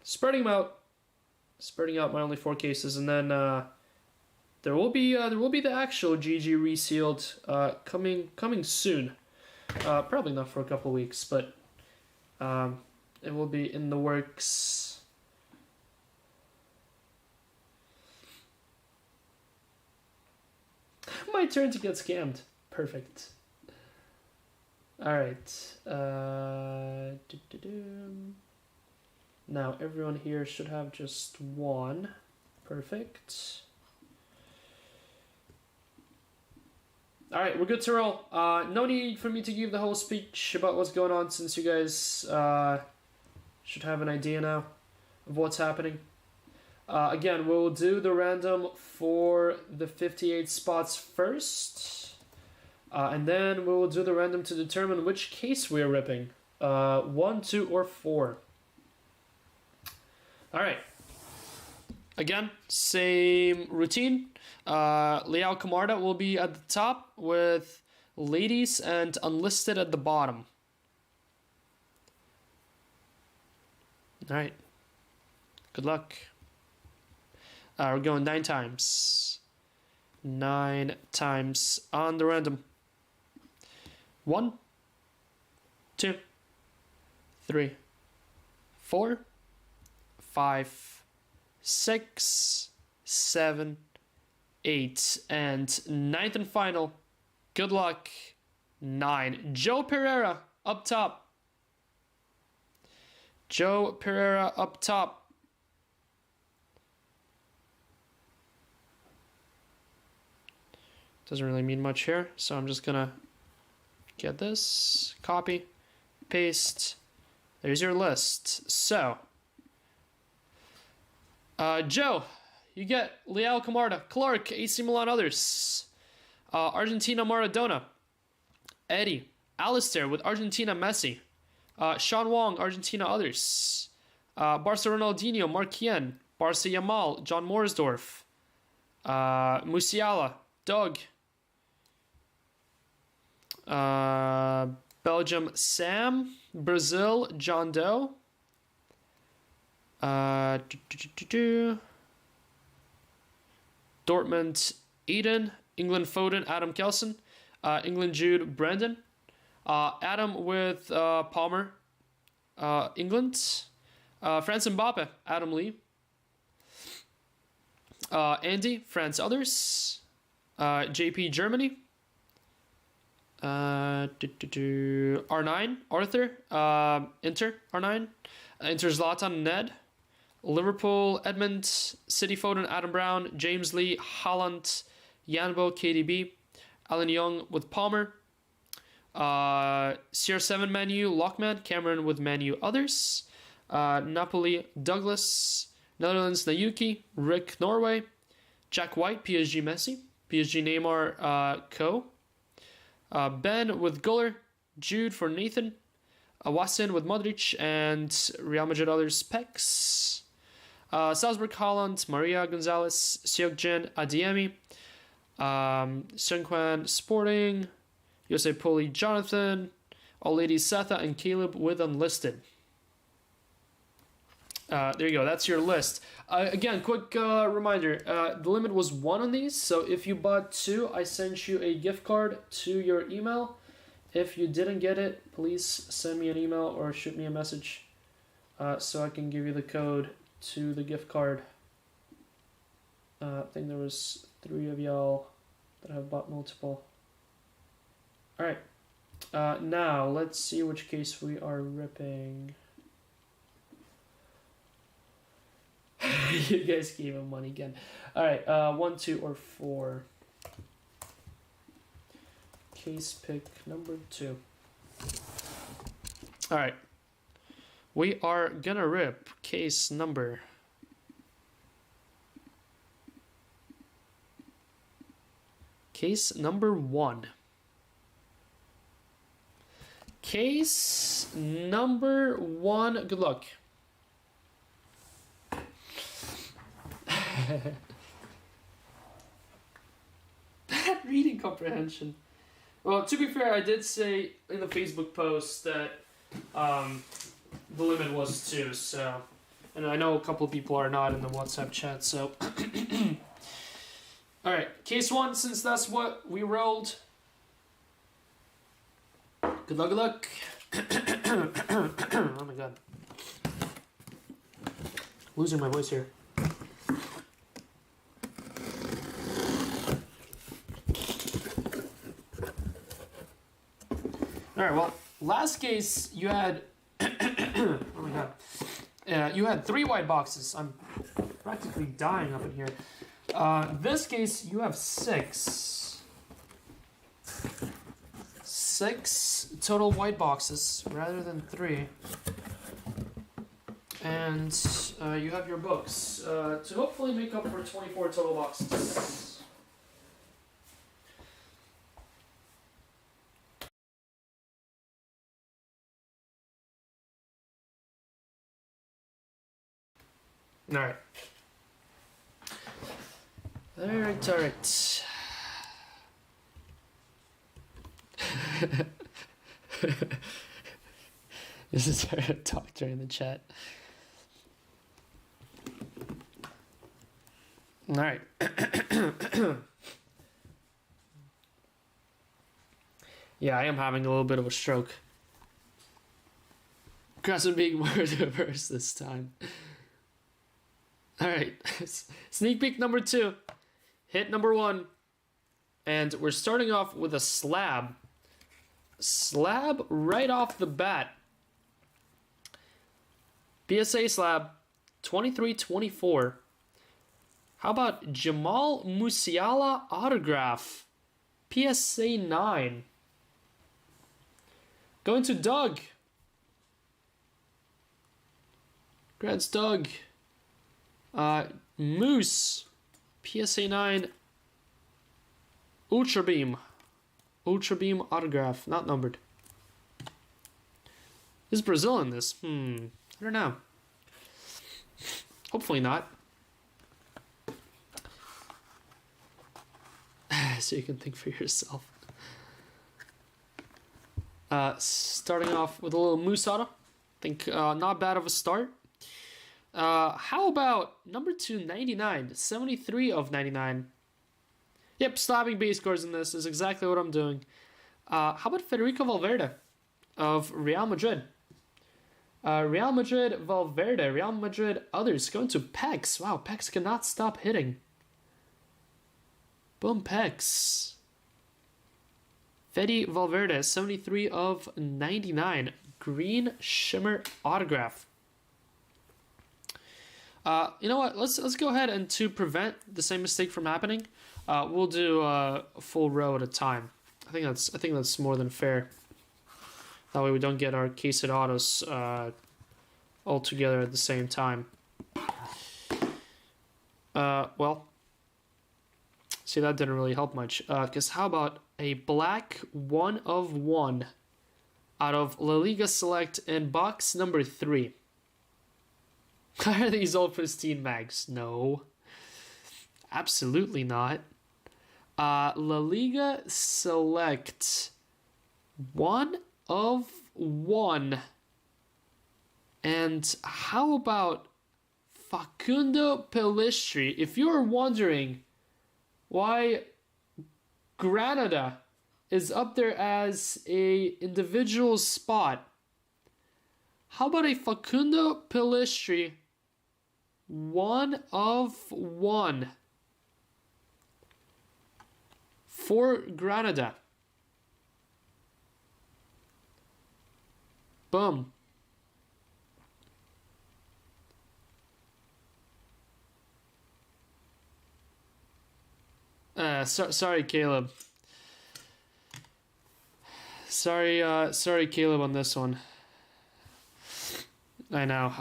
Spreading out my only 4 cases, and then there will be the actual GG resealed coming soon. Probably not for a couple weeks, but it will be in the works. My turn to get scammed. Perfect. Alright. Now everyone here should have just 1. Perfect. Alright, we're good to roll. No need for me to give the whole speech about what's going on, since you guys should have an idea now of what's happening. Again, we'll do the random for the 58 spots first, and then we'll do the random to determine which case we're ripping, 1, 2, or 4. Alright, again, same routine. Leao Camarda will be at the top with ladies and unlisted at the bottom. Alright, good luck. We're going 9 times. 9 times on the random. 1, 2, 3, 4, 5, 6, 7, 8, and ninth and final. Good luck. 9. Joe Pereira up top. Joe Pereira up top. Doesn't really mean much here, so I'm just gonna get this, copy, paste. There's your list. So, Joe, you get Leal Camarda, Clark, AC Milan others, Argentina Maradona, Eddie, Alistair with Argentina Messi, Sean Wong, Argentina others, Barca Ronaldinho, Marquien, Barca Yamal, John Morsdorf, Musiala, Doug, Belgium Sam, Brazil John Doe, Dortmund Eden, England Foden, Adam Kelson, England Jude Brendan, Adam with Palmer, England, France Mbappe, Adam Lee, Andy, France others, JP Germany, R9 Arthur, Inter R9, Inter Zlatan Ned, Liverpool Edmund, City Foden Adam Brown, James Lee, Holland, Yanbo KDB, Alan Young with Palmer, CR7 Manu, Lockman, Cameron with Manu others, Napoli Douglas, Netherlands Nayuki, Rick Norway, Jack White PSG Messi, PSG Neymar Co, Ben with Guller, Jude for Nathan, Wasin with Modric, and Real Madrid others Pex, Salzburg Holland, Maria Gonzalez, Seokjin Adiemi, Sunquan Sporting, Jose Poli Jonathan, All Ladies Setha, and Caleb with Unlisted. There you go, that's your list. Again, quick reminder, the limit was 1 on these, so if you bought 2, I sent you a gift card to your email. If you didn't get it, please send me an email or shoot me a message so I can give you the code to the gift card. I think there was 3 of y'all that have bought multiple. Alright, now let's see which case we are ripping. You guys gave him money again. Alright, 1, 2, or 4. Case pick number 2. Alright. We are gonna rip case number 1. Case number 1. Good luck. Bad reading comprehension. Well, to be fair, I did say in the Facebook post that the limit was 2, so... And I know a couple of people are not in the WhatsApp chat, so... Alright, case 1, since that's what we rolled. Good luck, good luck. Oh my god. Losing my voice here. Alright, well, last case you had... oh my god. You had 3 white boxes. I'm practically dying up in here. This case, you have 6. 6 total white boxes, rather than 3. And you have your books to hopefully make up for 24 total boxes. Alright. Alright. This is how to talk during the chat. Alright. Yeah, I am having a little bit of a stroke. Congrats on being more diverse this time. Alright, sneak peek number 2. Hit number 1. And we're starting off with a slab. Slab right off the bat. PSA slab, 23-24. How about Jamal Musiala autograph? PSA 9. Going to Doug. Congrats, Doug. Moose. PSA 9. Ultra Beam. Ultra Beam autograph. Not numbered. Is Brazil in this? I don't know. Hopefully not. So you can think for yourself. Starting off with a little Moose auto. Think not bad of a start. How about number 299, 73 of 99. Yep, slabbing base cards in this is exactly what I'm doing. How about Federico Valverde of Real Madrid? Real Madrid, Valverde, Real Madrid, others. Going to Pex. Wow, Pex cannot stop hitting. Boom, Pex. Fede Valverde, 73 of 99. Green Shimmer autograph. You know what? Let's go ahead and to prevent the same mistake from happening, we'll do a full row at a time. I think that's more than fair. That way we don't get our case of autos all together at the same time. Well, see, that didn't really help much. Because how about a black 1 of 1 out of La Liga Select in box number 3? Are these all pristine mags? No. Absolutely not. La Liga Select 1 of 1. And how about Facundo Pellistri? If you're wondering why Granada is up there as a individual spot, how about a Facundo Pellistri 1 of 1 for Granada? Boom. Sorry, Caleb. Sorry, Caleb, on this one. I know.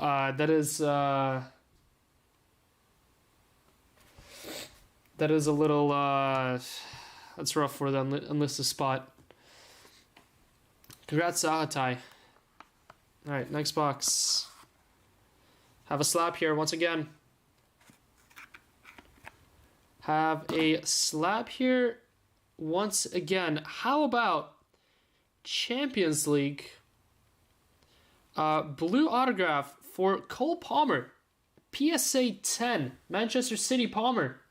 That is a little that's rough for the unlisted spot. Congrats, Ahatai. All right, next box. Have a slap here once again. Have a slap here once again. How about Champions League blue autograph for Cole Palmer, PSA 10, Manchester City Palmer.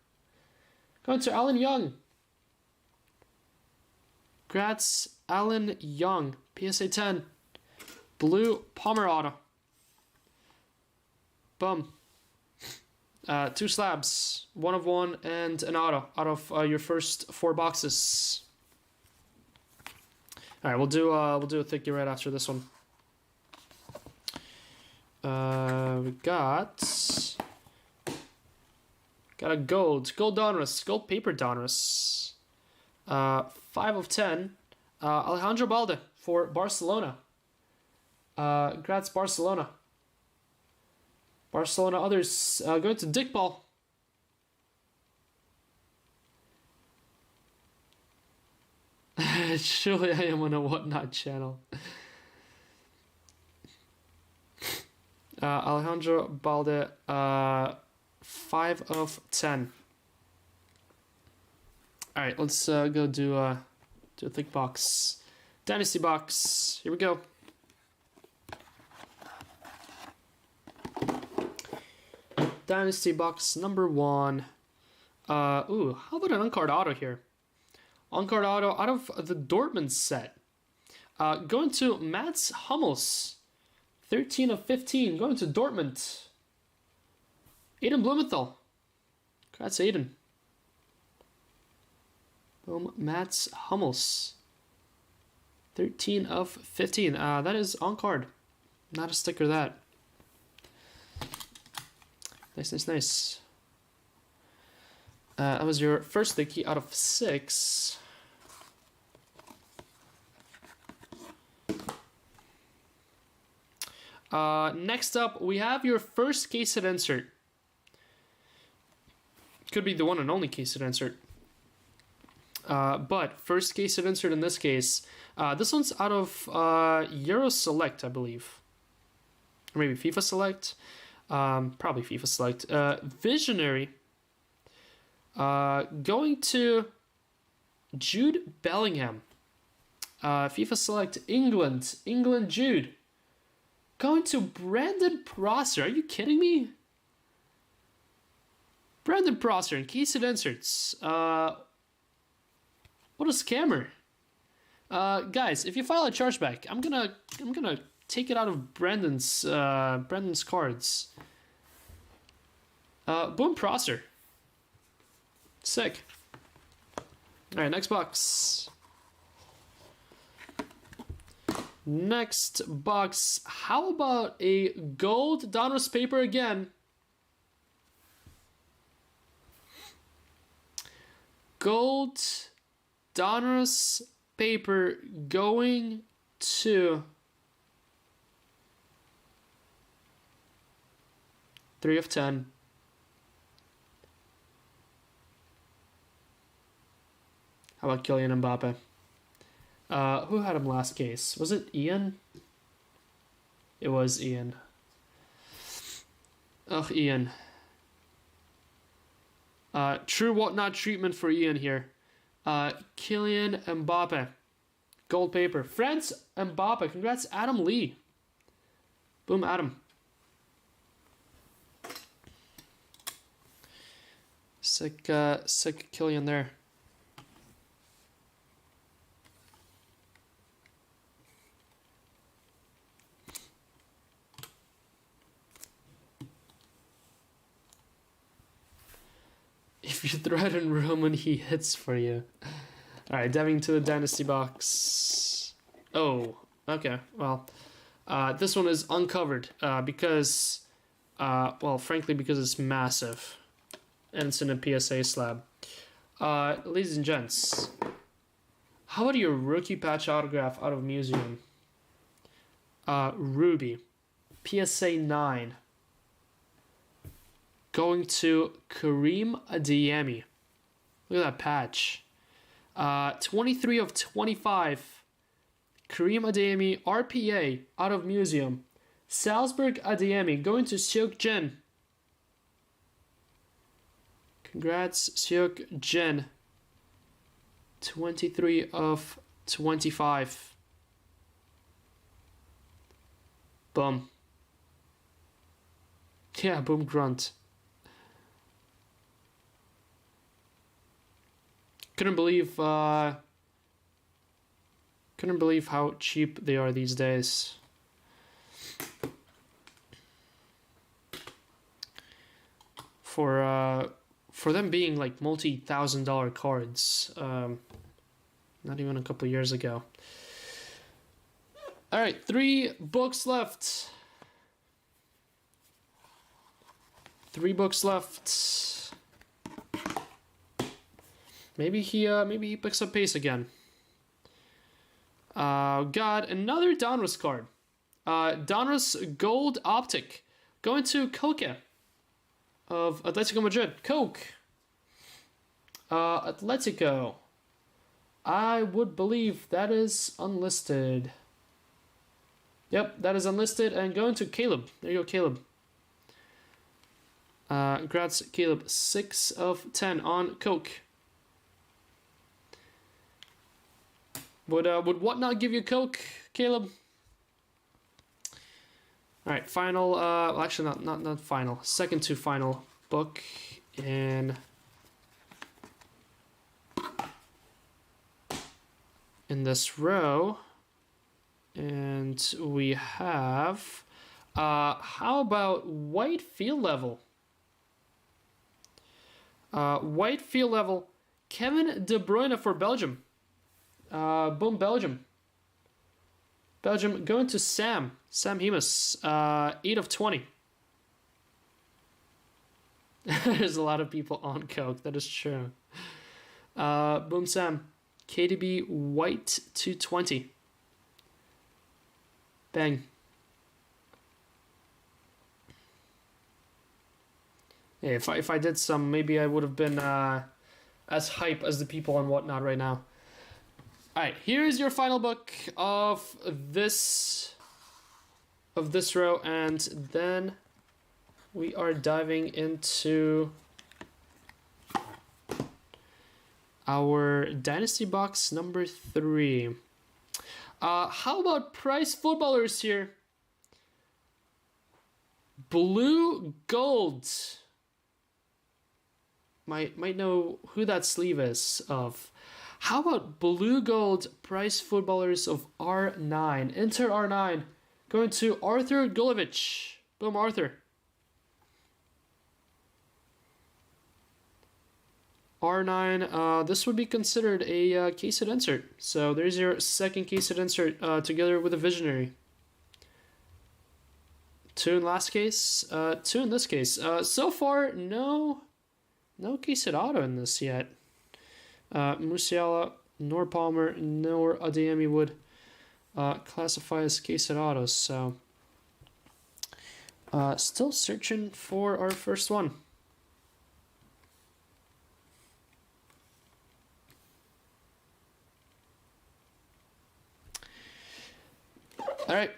Going to Alan Young. Congrats, Alan Young, PSA 10, blue Palmer auto. Boom. 2 slabs, 1 of 1, and an auto out of your first 4 boxes. All right, we'll do a thickie right after this one. We got a gold Donruss, gold paper Donruss. 5 of 10. Alejandro Balde for Barcelona. Congrats, Barcelona. Barcelona others. Going to Dick Ball. Surely I am on a Whatnot channel. Alejandro Balde, 5 of 10. Alright, let's go do a thick box. Dynasty box. Here we go. Dynasty box number 1. Ooh, how about an on-card auto here? On-card auto out of the Dortmund set. Going to Mats Hummels 13 of 15, going to Dortmund. Aiden Blumenthal. Congrats, Aiden. Boom, Mats Hummels. 13 of 15. That is on card. Not a sticker, that. Nice, nice, nice. That was your first sticky out of 6. Next up, we have your first case hit insert. Could be the one and only case hit insert. But first case hit insert in this case. This one's out of Euro Select, I believe. Or maybe FIFA Select. Probably FIFA Select. Visionary. Going to Jude Bellingham. FIFA Select England. England Jude. Going to Brandon Prosser. Are you kidding me? Brandon Prosser in case it inserts. What a scammer. Guys, if you file a chargeback, I'm gonna take it out of Brandon's cards. Boom, Prosser. Sick. Alright, next box. Next box. How about a gold Donruss paper again? Gold Donruss paper going to 3 of 10. How about Kylian Mbappe? Who had him last case? Was it Ian? It was Ian. Ugh, Ian. True whatnot treatment for Ian here. Kylian Mbappe. Gold paper. France Mbappe. Congrats, Adam Lee. Boom, Adam. Sick Kylian there. If you threaten Roman, he hits for you. Alright, diving to the Dynasty box. Oh, okay. Well, this one is uncovered because, well, frankly, because it's massive. And it's in a PSA slab. Ladies and gents, how about your rookie patch autograph out of Museum? Ruby. PSA 9. Going to Kareem Adeyemi. Look at that patch. 23 of 25. Kareem Adeyemi, RPA, out of Museum. Salzburg Adeyemi, going to Seok Jin. Congrats, Seok Jin. 23 of 25. Boom. Yeah, boom grunt. Couldn't believe how cheap they are these days. For them being like multi-$1,000 cards, not even a couple years ago. All right, 3 books left. 3 books left. Maybe he picks up pace again. Got another Donruss card. Donruss Gold Optic. Going to Koke of Atletico Madrid. Coke. Atletico. I would believe that is unlisted. Yep, that is unlisted. And going to Caleb. There you go, Caleb. Congrats, Caleb. 6 of 10 on Coke. Would Whatnot give you Coke, Caleb? All right, final. Well, actually, not final. Second to final book in this row, and we have How about white field level? White field level. Kevin De Bruyne for Belgium. Boom, Belgium. Belgium going to Sam. Sam Hemus. 8 of 20. There's a lot of people on coke. That is true. Boom, Sam. KDB white 220. Bang. Yeah, if I did some, maybe I would have been as hype as the people and whatnot right now. All right, here's your final book of this row, and then we are diving into our Dynasty box number 3. How about prize footballers here? Blue gold. Might know who that sleeve is of. How about blue gold prize footballers of R9? Inter R9 going to Arthur Gulovich. Boom, Arthur. R9, this would be considered a case-it insert. So there's your second case-it insert together with a visionary. 2 in last case, 2 in this case. So far, no case-it auto in this yet. Musiala, nor Palmer, nor Adeyemi would classify as case-it autos. So still searching for our first one. All right.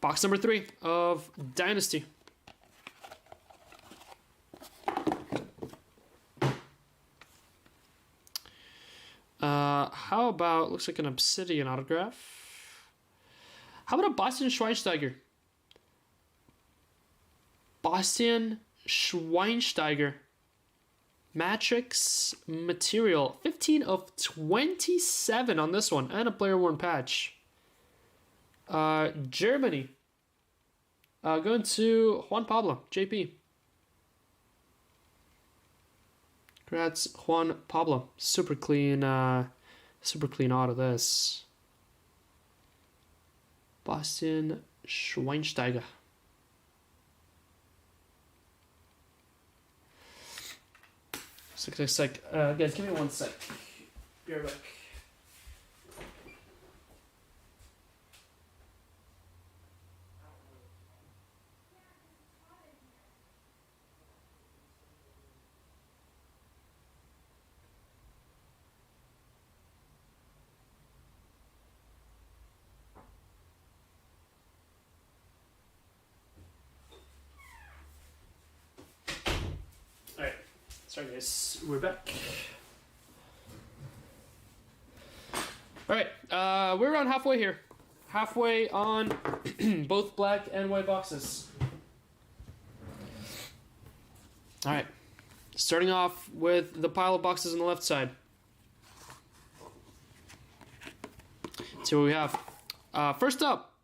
Box number 3 of Dynasty. How about, looks like an Obsidian autograph. How about a Bastian Schweinsteiger? Bastian Schweinsteiger. Matrix material. 15 of 27 on this one. And a player worn patch. Germany. Going to Juan Pablo. JP. Congrats, Juan Pablo. Super clean out of this. Bastian Schweinsteiger. Sec. Guys, give me 1 sec. Be right back. Alright. Sorry guys, we're back. Alright, we're around halfway here. Halfway on both black and white boxes. Alright, starting off with the pile of boxes on the left side. Let's see what we have. First up.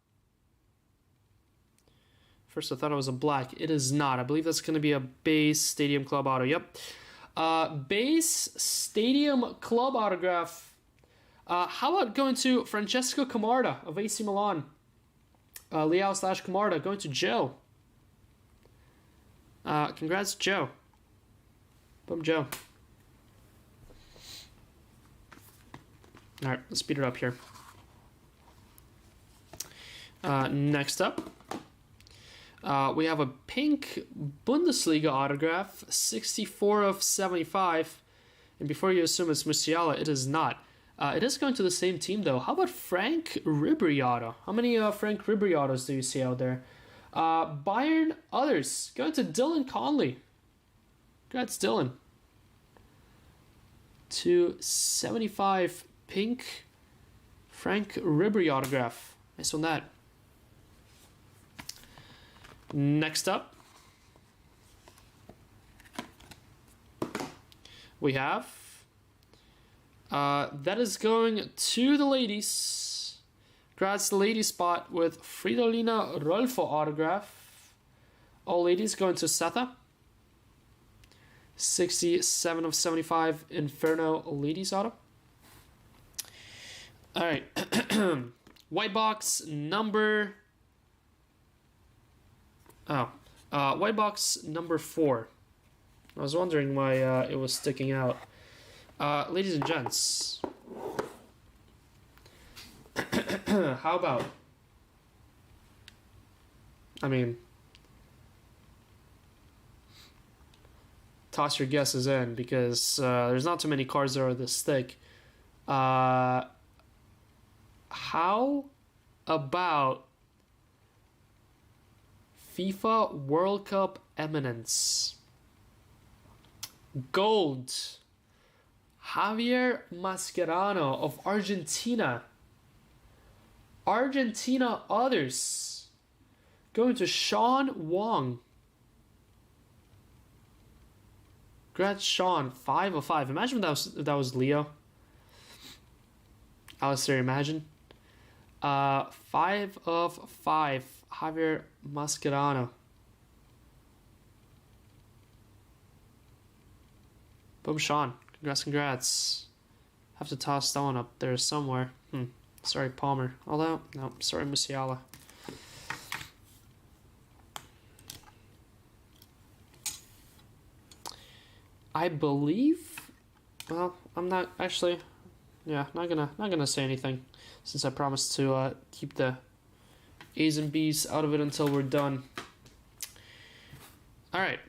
First I thought it was a black. It is not. I believe that's going to be a base Stadium Club auto. Yep. Base Stadium Club autograph. How about going to Francesco Camarda of AC Milan? Leao/Camarda going to Joe. Congrats, Joe. Boom, Joe. All right, let's speed it up here. Next up, we have a pink Bundesliga autograph, 64 of 75. And before you assume it's Musiala, it is not. It is going to the same team, though. How about Frank Ribery auto? How many Frank Ribery autos do you see out there? Bayern others. Going to Dylan Conley. Congrats, Dylan. 275 pink Frank Ribery autograph. Nice on that. Next up, we have that is going to the ladies. Congrats, the lady spot with Fridolina Rolfo autograph. All ladies going to Setha. 67 of 75 Inferno ladies auto. All right. White box number... white box number 4. I was wondering why it was sticking out. Ladies and gents. How about... I mean... toss your guesses in, because there's not too many cards that are this thick. How about FIFA World Cup Eminence? Gold. Javier Mascherano of Argentina. Argentina others. Going to Sean Wong. Congrats, Sean. 5 of 5. Imagine if that was Leo. Alistair, imagine. 5 of 5. Javier Mascherano. Boom, Sean. Congrats. Have to toss that one up there somewhere. Sorry, Palmer. Although, no, sorry, Musiala. I believe... well, I'm not actually... yeah, not gonna say anything, since I promised to keep the A's and B's out of it until we're done. Alright.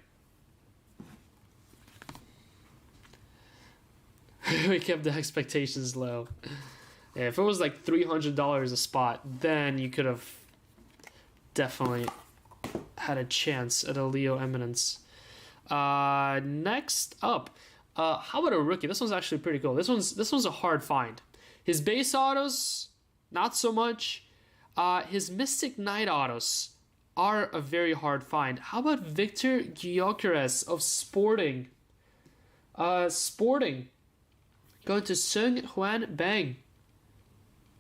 We kept the expectations low. Yeah, if it was like $300 a spot, then you could have definitely had a chance at a Leo Eminence. Next up, how about a rookie? This one's actually pretty cool. This one's a hard find. His base autos, not so much. His Mystic Knight autos are a very hard find. How about Victor Gyökeres of Sporting? Sporting. Going to Sung Huan Bang.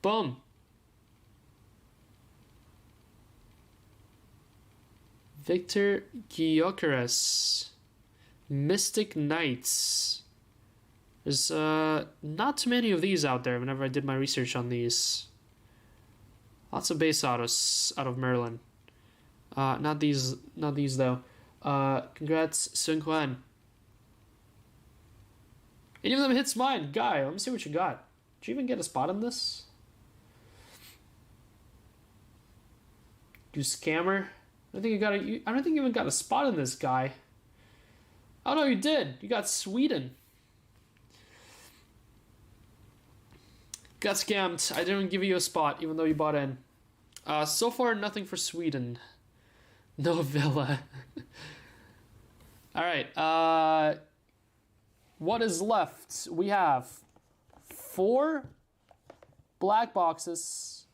Boom. Victor Gyökeres. Mystic Knights. There's not too many of these out there whenever I did my research on these. Lots of base autos out of Merlin. Not these though. Congrats, Sung Hwan. Any of them hits mine. Guy, let me see what you got. Did you even get a spot on this? You scammer. I don't think you even got a spot on this guy. Oh no, you did. You got Sweden. Got scammed. I didn't give you a spot, even though you bought in. So far, nothing for Sweden. No Villa. Alright, what is left? We have 4 black boxes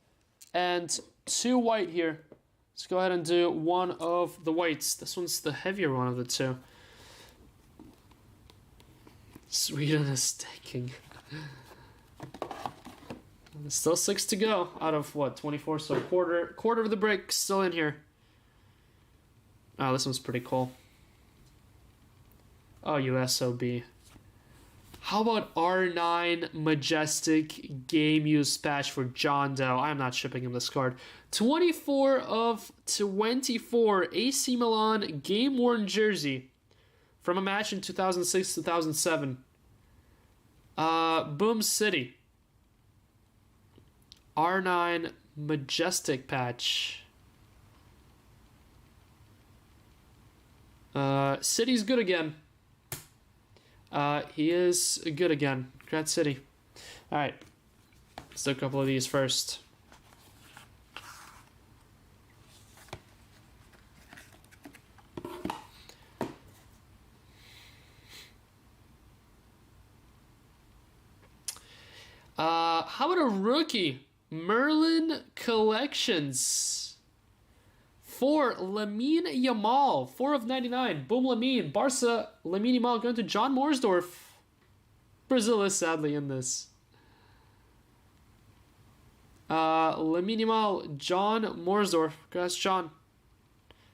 and 2 white here. Let's go ahead and do one of the whites. This one's the heavier one of the 2. Sweden is taking. There's still 6 to go out of what, 24? So quarter of the break still in here. Oh, this one's pretty cool. Oh, USOB. How about R9 Majestic Game Use patch for John Doe? I'm not shipping him this card. 24 of 24 AC Milan game worn jersey from a match in 2006-2007. Boom City. R9 Majestic patch. City's good again. He is good again. Congrats, City. Alright. Let's do a couple of these first. How about a rookie? Merlin Collections. For Lamine Yamal. 4 of 99. Boom Lamine. Barca. Lamine Yamal going to John Morsdorf. Brazil is sadly in this. Minimal John Morsdorf. Congrats, John.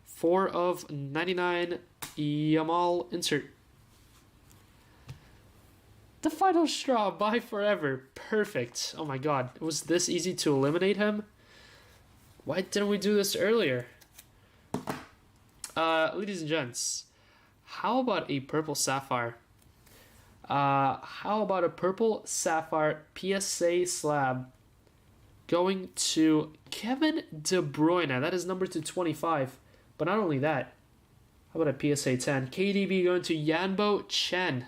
4 of 99. Yamal insert. The final straw. Bye forever. Perfect. Oh my god. It was this easy to eliminate him? Why didn't we do this earlier? Ladies and gents, how about a purple sapphire? How about a purple sapphire PSA slab going to Kevin De Bruyne? That is number 225. But not only that, how about a PSA 10? KDB going to Yanbo Chen.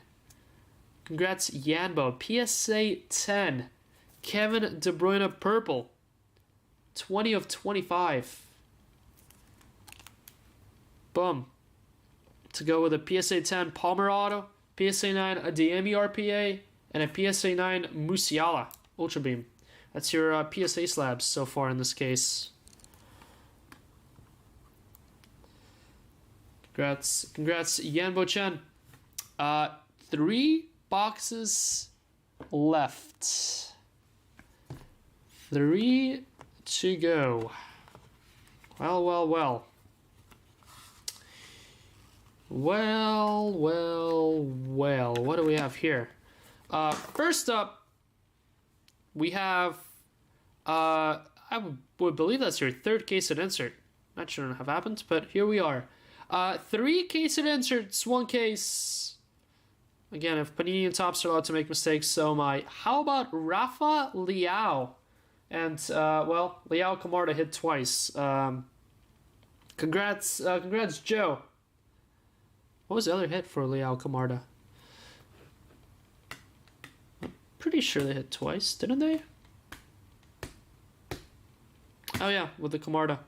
Congrats, Yanbo. PSA 10. Kevin De Bruyne purple. 20 of 25. Boom. To go with a PSA 10 Palmer Auto, PSA 9 Adeyemi RPA, and a PSA 9 Musiala Ultra Beam. That's your PSA slabs so far in this case. Congrats, Yanbo Chen. 3 boxes left. 3 to go. Well. What do we have here? First up, we have, I would believe that's your 3rd case at insert. That shouldn't have happened, but here we are. 3 case at inserts, 1 case. Again, if Panini and Topps are allowed to make mistakes, so am I. How about Rafa Leao? And, Leao Camarda hit twice. Congrats, Joe. What was the other hit for Leao Camarda? I'm pretty sure they hit twice, didn't they? Oh yeah, with the Camarda.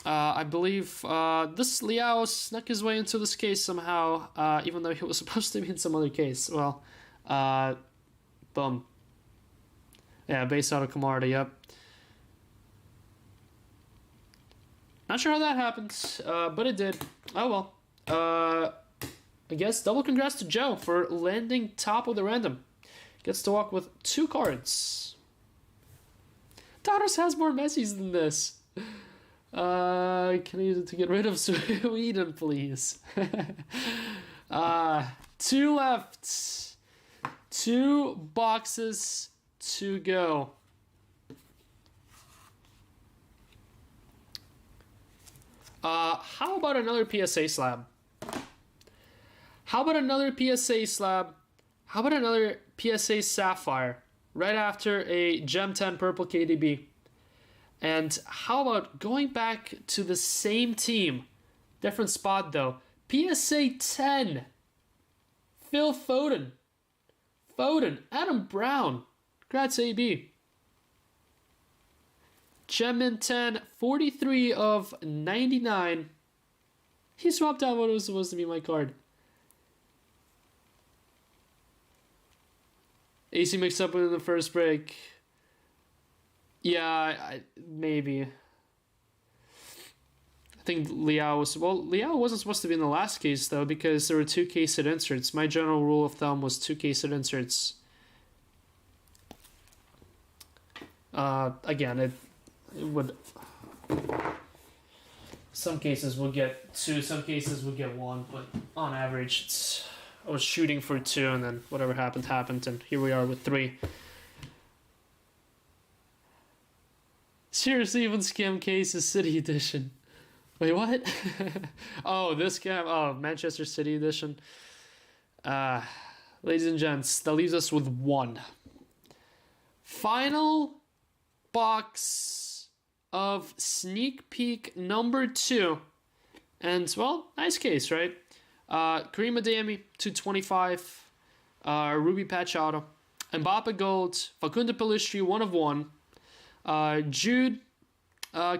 I believe this Leao snuck his way into this case somehow, even though he was supposed to be in some other case. Well, boom. Yeah, base out of Camarda, yep. Not sure how that happened, but it did. Oh well. I guess double congrats to Joe for landing top of the random. Gets to walk with 2 cards. Taros has more Messis than this. Can I use it to get rid of Sweden, please? 2 left. 2 boxes to go. How about another PSA slab? How about another PSA slab? How about another PSA sapphire right after a Gem 10 purple KDB? And how about going back to the same team? Different spot though. PSA 10. Phil Foden. Adam Brown. Congrats, AB. Gem 10, 43 of 99. He swapped out what was supposed to be my card. AC mixed up in the first break. Yeah, maybe. I think Leao was... Well, Leao wasn't supposed to be in the last case, though, because there were 2 case-it inserts. My general rule of thumb was 2 case-it inserts. Again, it would... Some cases will get 2, some cases will get 1, but on average, I was shooting for 2, and then whatever happened, and here we are with 3. Seriously, even scam case is City Edition. Wait, what? Oh, this scam. Oh, Manchester City Edition. Ladies and gents, that leaves us with 1. Final box of sneak peek number 2. And, well, nice case, right? Kareem Adeyemi, 225. Ruby Patch Auto. Mbappe Gold. Facundo Pellistri, 1 of 1. Jude,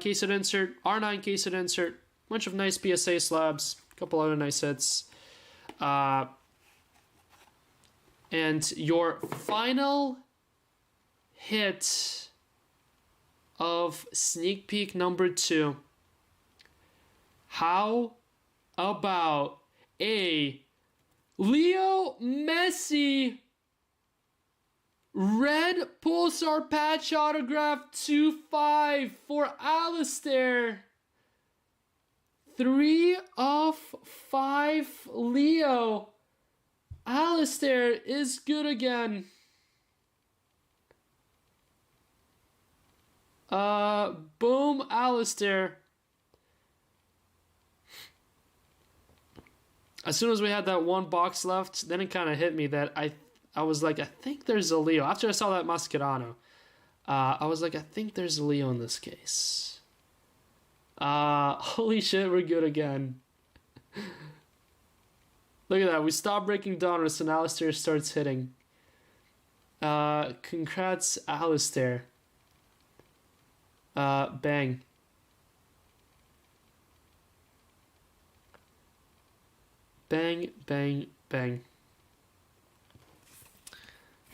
case it insert. R9 case it insert. Bunch of nice PSA slabs. Couple other nice hits. And your final hit of sneak peek number 2. How about a Leo Messi Red Pulsar patch autograph 2/5 for Alistair. 3 of 5 Leo. Alistair is good again. Boom, Alistair. As soon as we had that one box left, then it kind of hit me that I was like, I think there's a Leo. After I saw that Mascherano, I was like, I think there's a Leo in this case. Holy shit, we're good again. Look at that. We stop breaking donors and Alistair starts hitting. Congrats, Alistair. Bang. Bang, bang, bang.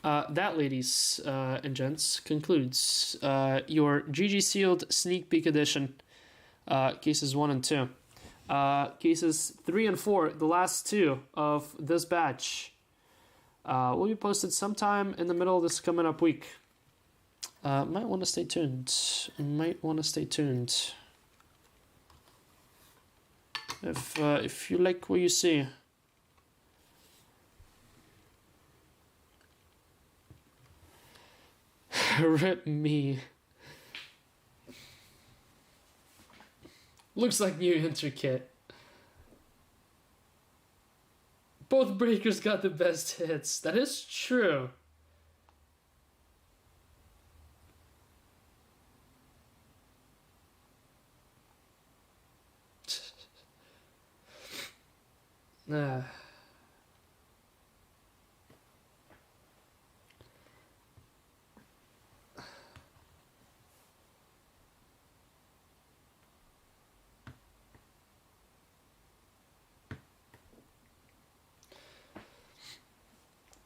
That, ladies and gents, concludes your GG Sealed Sneak Peek Edition, cases 1 and 2. Cases 3 and 4, the last two of this batch, will be posted sometime in the middle of this coming up week. Might want to stay tuned. If you like what you see. Rip me. Looks like new intricate. Both breakers got the best hits. That is true.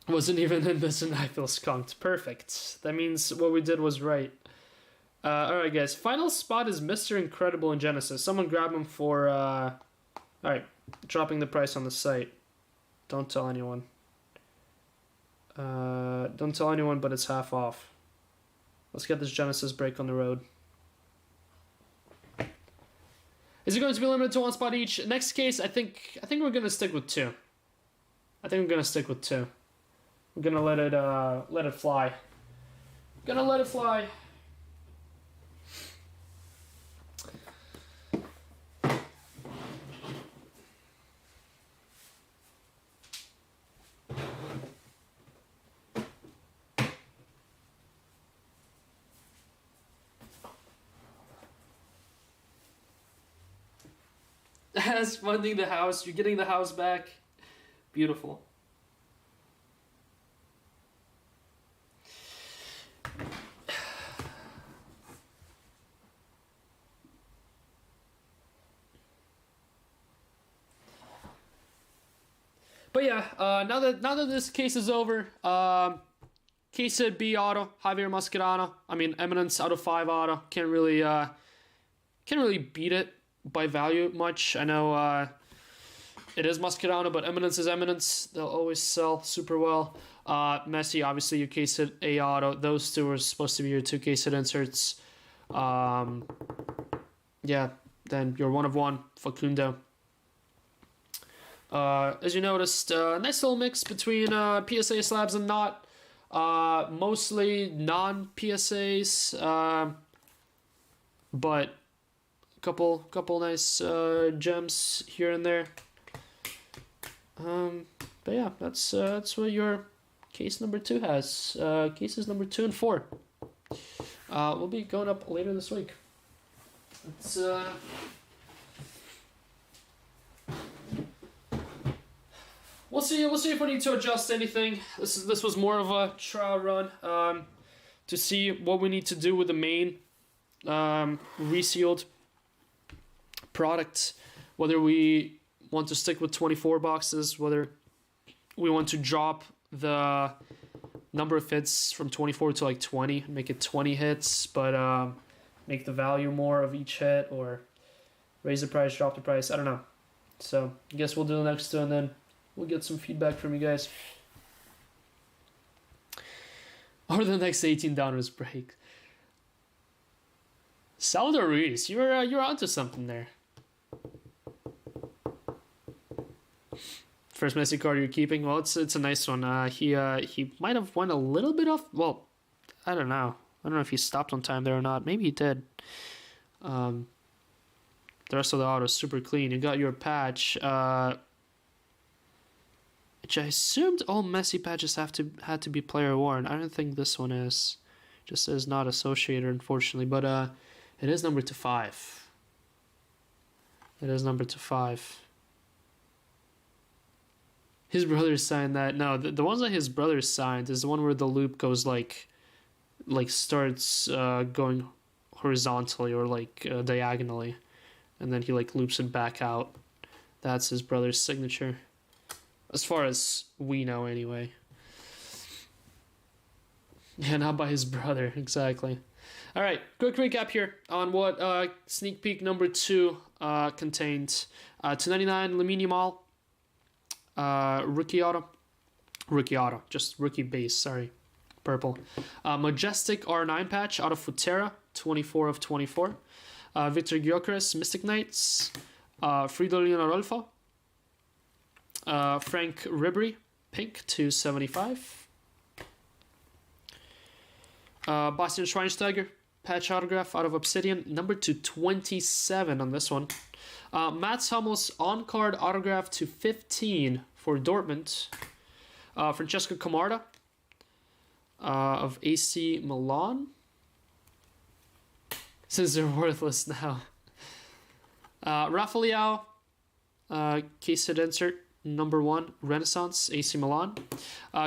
Wasn't even in this and I feel skunked. Perfect. That means what we did was right. Alright guys, final spot is Mr. Incredible in Genesis. Someone grab him for, alright, dropping the price on the site. Don't tell anyone. Don't tell anyone, but it's half off. Let's get this Genesis break on the road. Is it going to be limited to 1 spot each? Next case, I think we're gonna stick with 2. I think we're gonna stick with 2. We're gonna let it fly. Gonna let it fly. As funding the house, you're getting the house back. Beautiful. But yeah, now that this case is over, case at B auto, Javier Mascherano. I mean, Eminence out of 5 auto. Can't really beat it by value much. I know it is Mascherano, but Eminence is Eminence. They'll always sell super well. Messi, obviously, your case at A auto. Those two are supposed to be your 2 case at inserts. Yeah, then your 1 of 1, Facundo. As you noticed, nice little mix between PSA slabs and not. Mostly non-PSAs, but a couple nice gems here and there. But yeah, that's what your case number 2 has. Cases number 2 and 4 will be going up later this week. It's We'll see if we need to adjust anything. This was more of a trial run to see what we need to do with the main resealed product. Whether we want to stick with 24 boxes, whether we want to drop the number of hits from 24 to like 20, make it 20 hits, but make the value more of each hit, or raise the price, drop the price. I don't know. So I guess we'll do the next 2 and then we'll get some feedback from you guys. or the next $18 break. Salvador Ruiz, you're onto something there. First Messi card you're keeping. Well, it's a nice one. He might have went a little bit off. Well, I don't know. I don't know if he stopped on time there or not. Maybe he did. The rest of the auto is super clean. You got your patch, which I assumed all Messi patches had to be player worn. I don't think this one is. Just says not associated, unfortunately. But it is number 5. It is number 5. His brother signed that. No, the ones that his brother signed is the one where the loop goes like starts going horizontally or diagonally, and then he loops it back out. That's his brother's signature, as far as we know, anyway. Yeah, not by his brother, exactly. All right, quick recap here on what sneak peek number 2 contained. 299 Lamine Yamal. Rookie auto, just rookie base, sorry, purple. Majestic R9 patch out of Futera, 24 of 24. Victor Gyökeres, Mystic Knights. Fridolin Arolfo. Frank Ribery, pink, 275. Bastian Schweinsteiger, patch autograph out of Obsidian, number 227 on this one. Mats Hummels on-card autograph to 15 for Dortmund. Francesco Camarda of AC Milan. Since they're worthless now. Rafael case insert number 1 Renaissance AC Milan.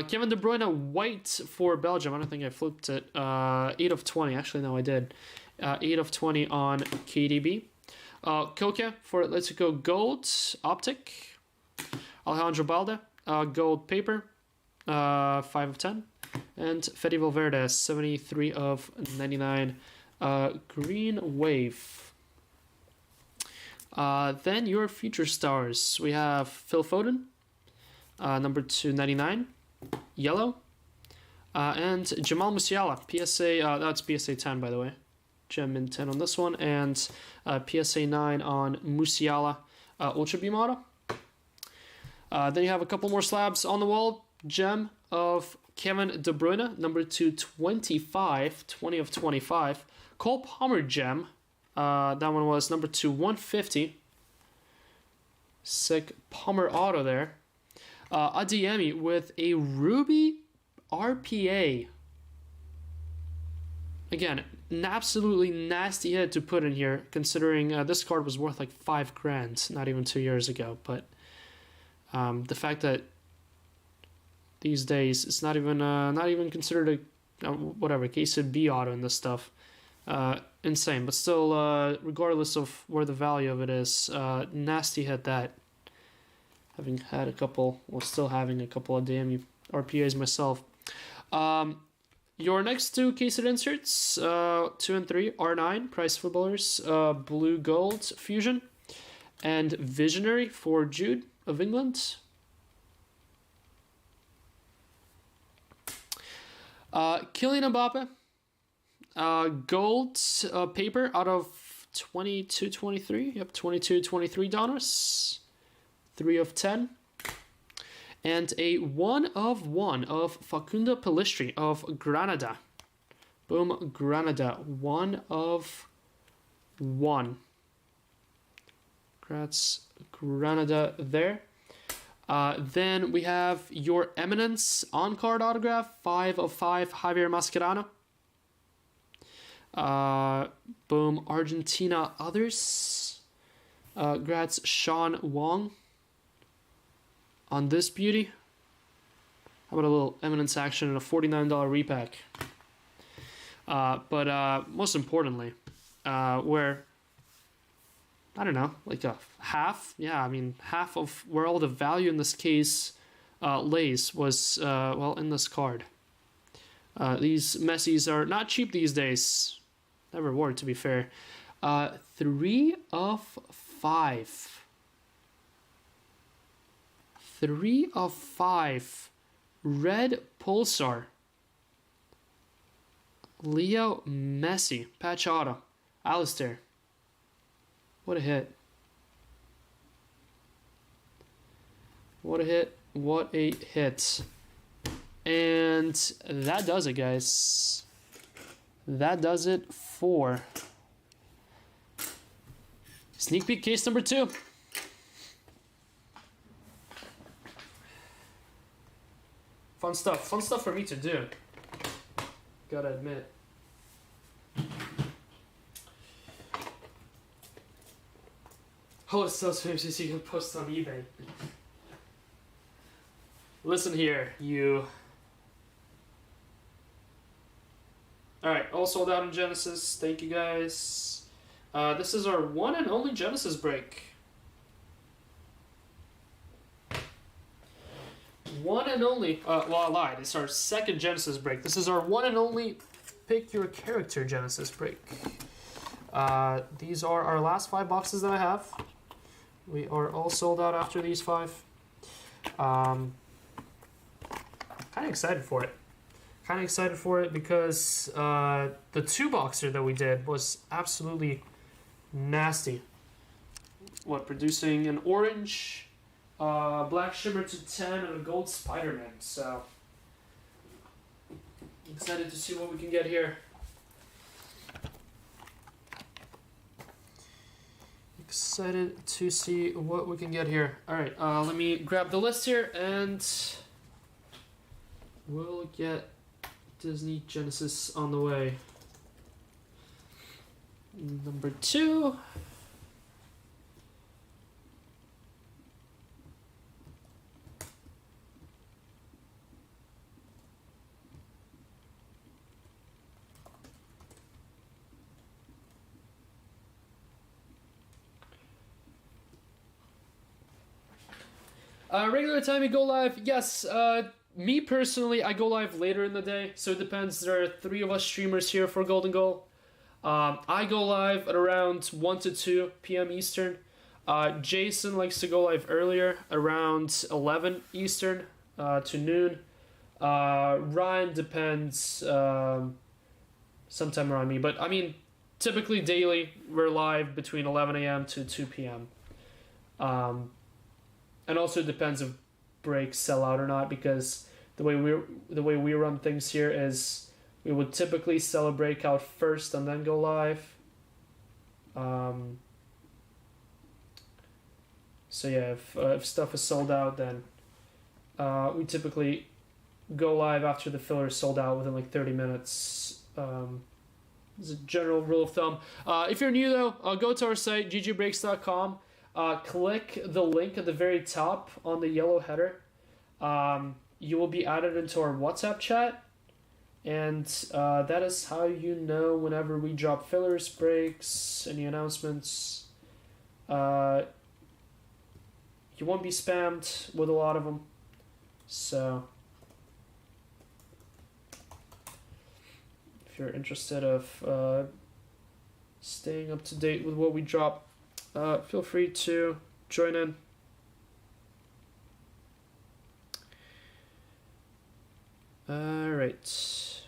Kevin De Bruyne white for Belgium. I don't think I flipped it. 8 of 20. Actually, no, I did. 8 of 20 on KDB. Koke for Atletico gold optic. Alejandro Balde gold paper, 5 of 10. And Fede Valverde 73 of 99 green wave. Then your future stars, we have Phil Foden, number 299 yellow, and Jamal Musiala PSA, that's PSA 10 by the way. Gem in 10 on this one, and PSA 9 on Musiala Ultra Beam Auto. Then you have a couple more slabs on the wall. Gem of Kevin De Bruyne, number 225, 20 of 25. Cole Palmer gem, that one was number 150. Sick Palmer auto there. Adeyemi with a ruby RPA. Again, an absolutely nasty hit to put in here, considering this card was worth like $5,000 not even 2 years ago. But the fact that these days it's not even considered a whatever case of B auto in this stuff, insane. But still, regardless of where the value of it is, nasty hit that. Having had a couple, well, still having a couple of damn RPAs myself. Your next two case of inserts, 2 and 3, R9, Price Footballers, Blue Gold Fusion, and Visionary for Jude of England. Kylian Mbappe, gold paper out of 22-23. Yep, $22-23. 3 of 10. And a 1 of 1 of Facundo Pellistri of Granada. Boom, Granada. 1 of 1. Congrats, Granada there. Then we have your Eminence on-card autograph. 5 of 5, Javier Mascherano. Boom, Argentina others. Congrats, Sean Wong. On this beauty, how about a little Eminence action and a $49 repack? But most importantly, where, I don't know, like a half, yeah, I mean, half of where all the value in this case lays was, well, in this card. These Messis are not cheap these days. Never were, to be fair. 3 of 5. 3 of 5 red Pulsar Leo Messi. Patch auto. Alistair. What a hit. What a hit. What a hit. And that does it, guys. That does it for sneak peek case number 2. Fun stuff for me to do. Gotta admit. Oh, it's so famous you can post on eBay. Listen here, you. Alright, all sold out in Genesis. Thank you guys. This is our one and only Genesis break. One and only, well, I lied. It's our second Genesis break. This is our one and only pick your character Genesis break. These are our last 5 boxes that I have. We are all sold out after these 5. Kind of excited for it. Kind of excited for it because the 2-boxer that we did was absolutely nasty. What, producing an orange, black shimmer to 10, and a gold Spider-Man. So, excited to see what we can get here. Excited to see what we can get here. Alright, let me grab the list here and we'll get Disney Genesis on the way. Number 2. Regular time you go live, yes. Me personally, I go live later in the day, so it depends. There are 3 of us streamers here for Golden Goal. I go live at around 1 to 2 p.m. Eastern. Jason likes to go live earlier, around 11 Eastern to noon. Ryan depends, sometime around me, but I mean, typically daily, we're live between 11 a.m. to 2 p.m. And also depends if breaks sell out or not, because the way we run things here is we would typically sell a breakout first and then go live. So yeah, if stuff is sold out, then we typically go live after the filler is sold out within like 30 minutes. As a general rule of thumb. If you're new though, go to our site ggbreaks.com. Click the link at the very top on the yellow header. You will be added into our WhatsApp chat, and that is how you know whenever we drop fillers, breaks, any announcements. You won't be spammed with a lot of them, so if you're interested of staying up to date with what we drop, feel free to join in. Alright.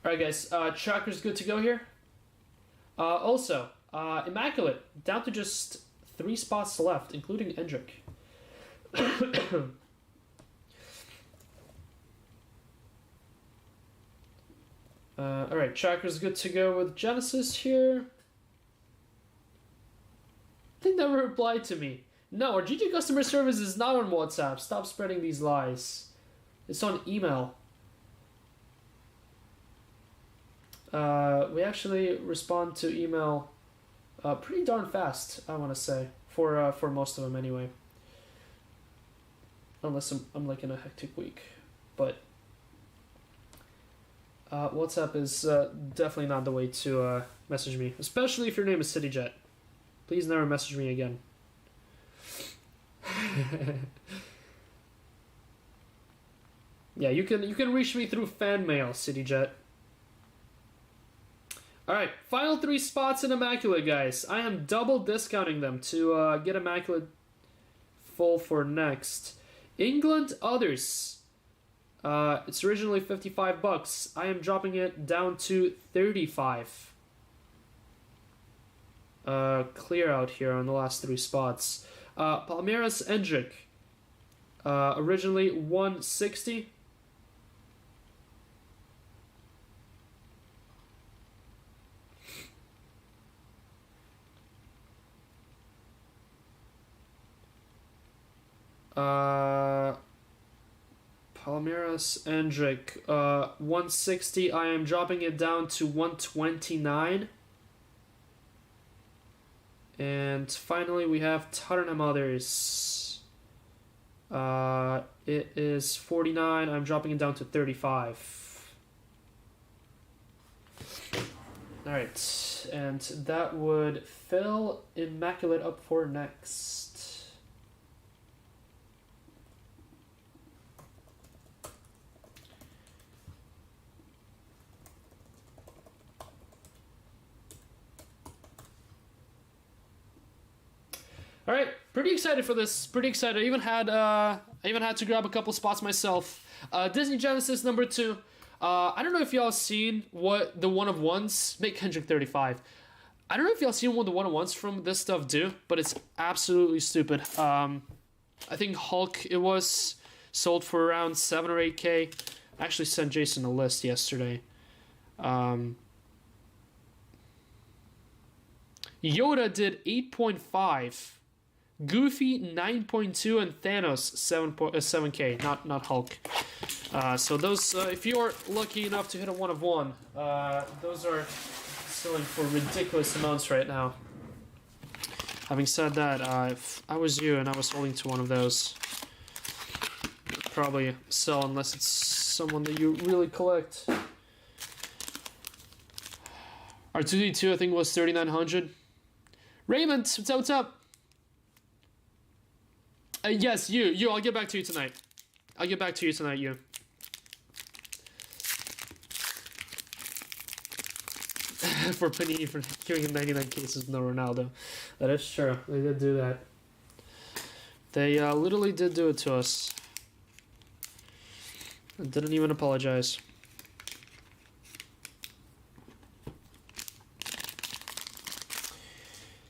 Alright guys, tracker's good to go here. Also, Immaculate, down to just 3 spots left, including Endrick. Alright, tracker's good to go with Genesis here. They never replied to me. No, our GG customer service is not on WhatsApp. Stop spreading these lies. It's on email. We actually respond to email pretty darn fast, I want to say, for most of them anyway. Unless I'm like in a hectic week, but WhatsApp is definitely not the way to message me, especially if your name is CityJet. Please never message me again. Yeah, you can reach me through fan mail, CityJet. Alright, final 3 spots in Immaculate, guys. I am double discounting them to get Immaculate full for next. England others. It's originally $55. I am dropping it down to 35. Clear out here on the last 3 spots. Palmeiras Endrick. Originally $160. Palmeiras Endrick, 160. I am dropping it down to 129. And finally, we have Tottenham others. It is 49. I'm dropping it down to 35. All right, and that would fill Immaculate up for next. All right, pretty excited for this. Pretty excited. I even had to grab a couple spots myself. Disney Genesis number 2. I don't know if y'all seen what the one-of-ones make Kendrick 35. I don't know if y'all seen what the one-of-ones from this stuff do, but it's absolutely stupid. I think Hulk, it was sold for around 7 or 8K. I actually sent Jason a list yesterday. Yoda did 8.5. Goofy 9.2 and Thanos 7K, not Hulk. So those, if you're lucky enough to hit a one-of-one, those are selling for ridiculous amounts right now. Having said that, if I was you and I was holding to one of those, I'd probably sell unless it's someone that you really collect. R2D2 I think was 3,900. Raymond, what's up? Yes, you. I'll get back to you tonight. You. For Panini for giving him 99 cases, no Ronaldo. That is true. They did do that. They literally did do it to us. I didn't even apologize.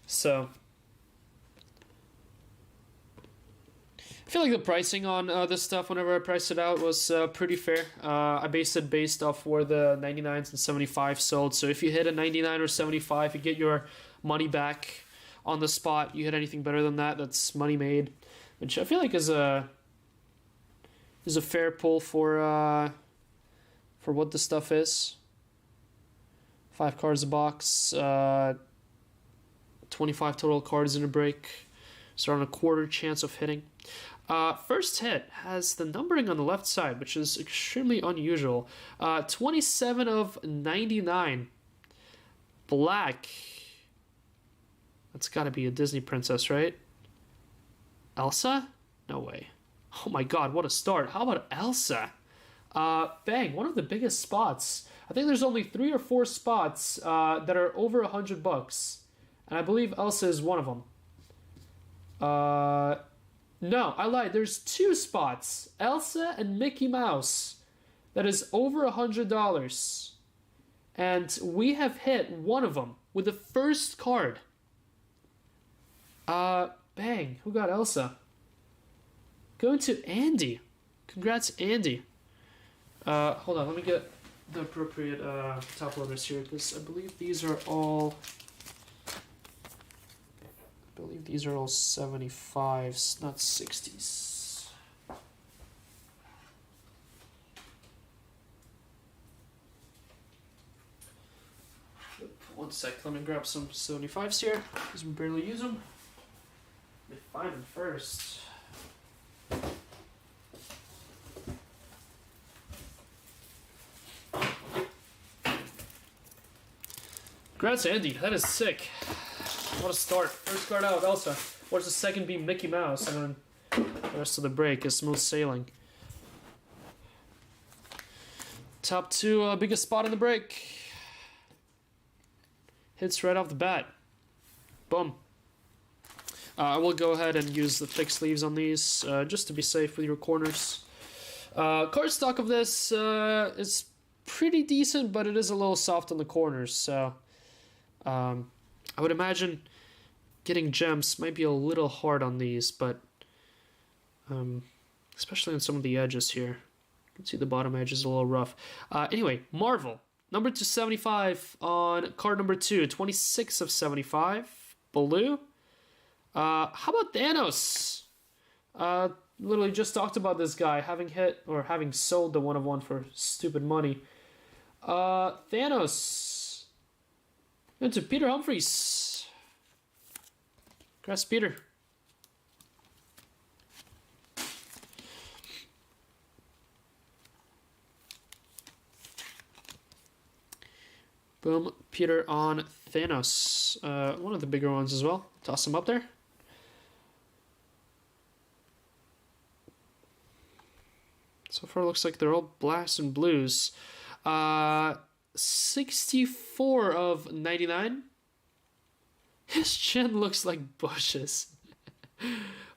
So I feel like the pricing on this stuff, whenever I priced it out, was pretty fair. I based it based off where the 99s and 75 sold. So if you hit a 99 or 75, you get your money back on the spot. You hit anything better than that, that's money made, which I feel like is a fair pull for what the stuff is. 5 cards a box, 25 total cards in a break. So on a quarter chance of hitting. First hit has the numbering on the left side, which is extremely unusual. 27 of 99. Black. That's got to be a Disney princess, right? Elsa? No way. Oh my god, what a start. How about Elsa? Bang, one of the biggest spots. I think there's only 3 or 4 spots that are over $100. And I believe Elsa is one of them. No, I lied. There's 2 spots. Elsa and Mickey Mouse. That is over $100. And we have hit one of them with the first card. Bang. Who got Elsa? Going to Andy. Congrats, Andy. Hold on. Let me get the appropriate top loaders here, because I believe these are all... 75s, not 60s. One sec, let me grab some 75s here, because we barely use them. Let me find them first. Congrats, Andy, that is sick. What a start. First card out, Elsa. What's the second be Mickey Mouse? And then the rest of the break is smooth sailing. Top 2 biggest spot in the break. Hits right off the bat. Boom. I will go ahead and use the thick sleeves on these, just to be safe with your corners. Cardstock of this is pretty decent, but it is a little soft on the corners, so I would imagine getting gems might be a little hard on these, but especially on some of the edges here. You can see the bottom edge is a little rough. Anyway, Marvel. Number 275 on card number 2. 26 of 75. Blue. How about Thanos? Literally just talked about this guy having hit or having sold the 1 of 1 for stupid money. Thanos. Into Peter Humphries. Congrats, Peter. Boom, Peter on Thanos. One of the bigger ones as well. Toss him up there. So far, it looks like they're all blacks and blues. 64 of 99. His chin looks like bushes.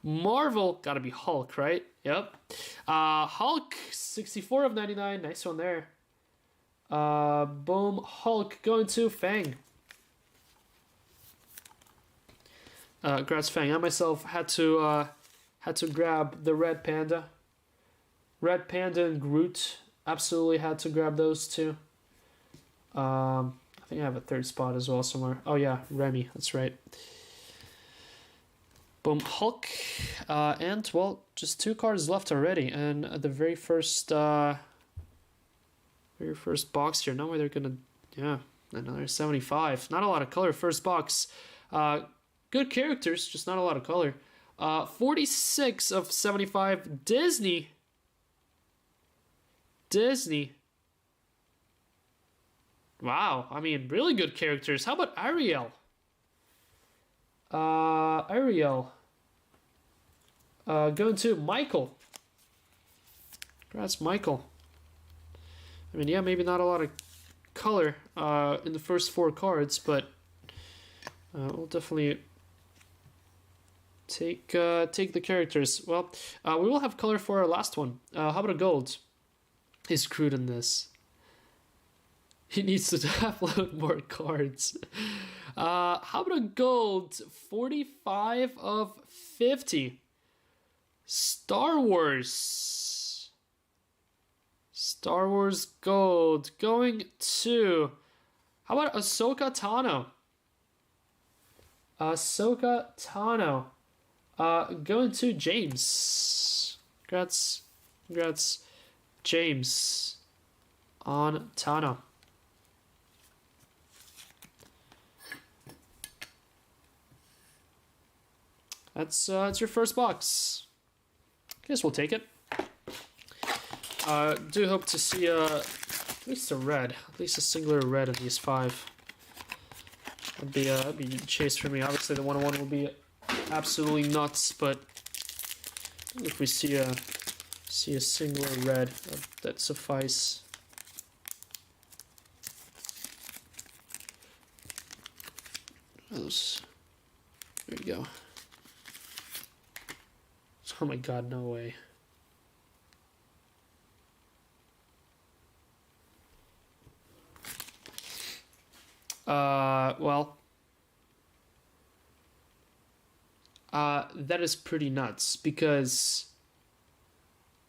Marvel, gotta be Hulk, right? Yep. Hulk, 64 of 99. Nice one there. Boom, Hulk going to Fang. Congrats, Fang. I myself had to grab the Red Panda. Red Panda and Groot. Absolutely had to grab those two. I think I have a third spot as well somewhere. Oh yeah, Remy, that's right. Boom, Hulk. And, well, just 2 cards left already. And the very first box here. Now they're gonna, yeah, another 75. Not a lot of color. First box. Good characters, just not a lot of color. 46 of 75. Disney. Wow, I mean, really good characters. How about Ariel? Going to Michael. Congrats, Michael. I mean, yeah, maybe not a lot of color in the first 4 cards, but we'll definitely take the characters. Well, we will have color for our last one. How about a gold? Is Groot in this? He needs to upload more cards. How about a gold? 45 of 50. Star Wars gold going to, how about Ahsoka Tano? Going to James. Congrats, James on Tano. That's your first box. Guess we'll take it. Do hope to see at least a red, at least a singular red of these 5. That'd be a chase for me. Obviously, the 101 will be absolutely nuts, but if we see a singular red, that suffice. Those. There you go. Oh my god, no way. Well, that is pretty nuts, because,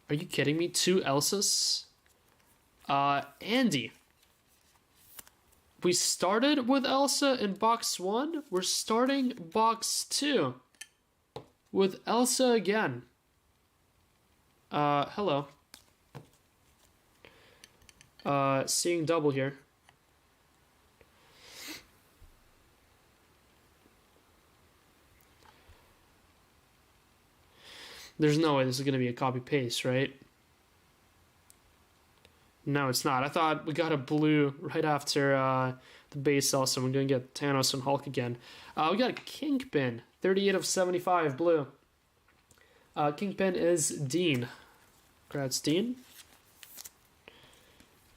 are you kidding me? 2 Elsas? Andy. We started with Elsa in box 1. We're starting box 2 with Elsa again. Hello. Seeing double here. There's no way this is going to be a copy-paste, right? No, it's not. I thought we got a blue right after the base also. We're going to get Thanos and Hulk again. We got a Kingpin. 38 of 75, blue. Kingpin is Dean. Congrats, Dean.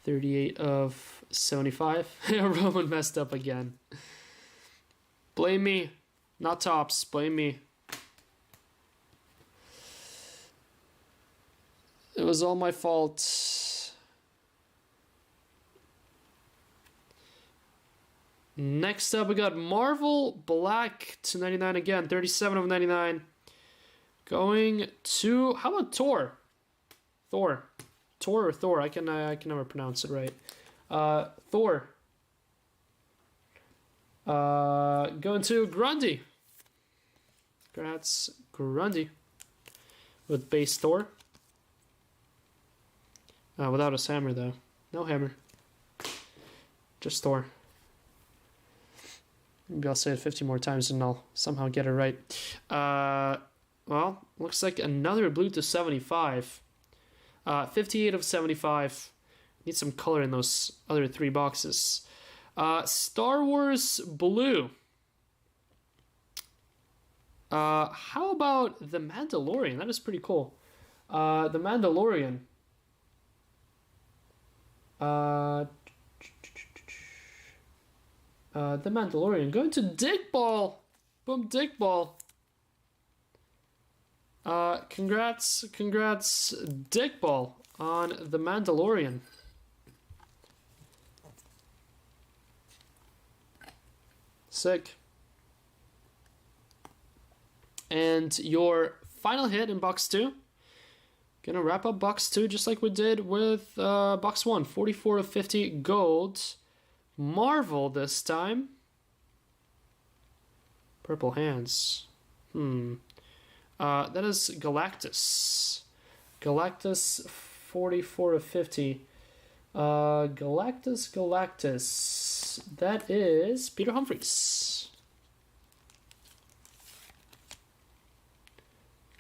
38 of 75. Roman messed up again. Blame me. Not Tops. Blame me. was all my fault. Next up, we got Marvel Black to 99 again. 37 of 99. Going to... How about Thor? Thor. Tor or Thor? I can never pronounce it right. Thor. Going to Grundy. Congrats, Grundy. With base Thor. Without his hammer, though. No hammer. Just Thor. Maybe I'll say it 50 more times and I'll somehow get it right. Well, looks like another blue to 75. 58 of 75. Need some color in those other 3 boxes. Star Wars blue. How about the Mandalorian? That is pretty cool. The Mandalorian. The Mandalorian. Going to Dick Ball. Boom, Dick Ball. Congrats, Dick Ball on the Mandalorian. Sick. And your final hit in box 2. Gonna wrap up box 2 just like we did with box 1. 44 of 50 gold. Marvel this time. Purple hands. That is Galactus. Galactus, 44 of 50. Galactus. That is Peter Humphreys.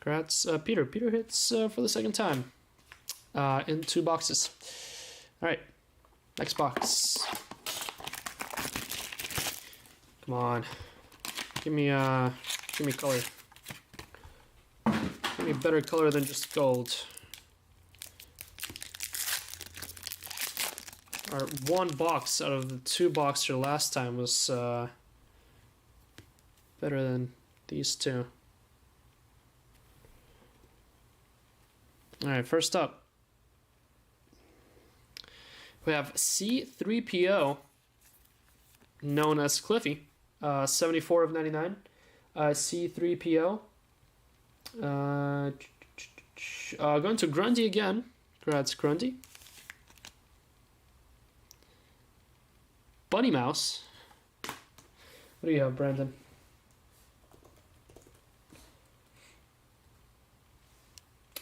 Congrats, Peter. Peter hits for the second time in 2 boxes. All right, next box. Come on, give me color. Give me a better color than just gold. Our 1 box out of the 2 boxer last time was better than these 2. All right, first up, we have C3PO, known as Cliffy, 74 of 99. C3PO. Going to Grundy again. Congrats, Grundy. Bunny Mouse. What do you have, Brandon?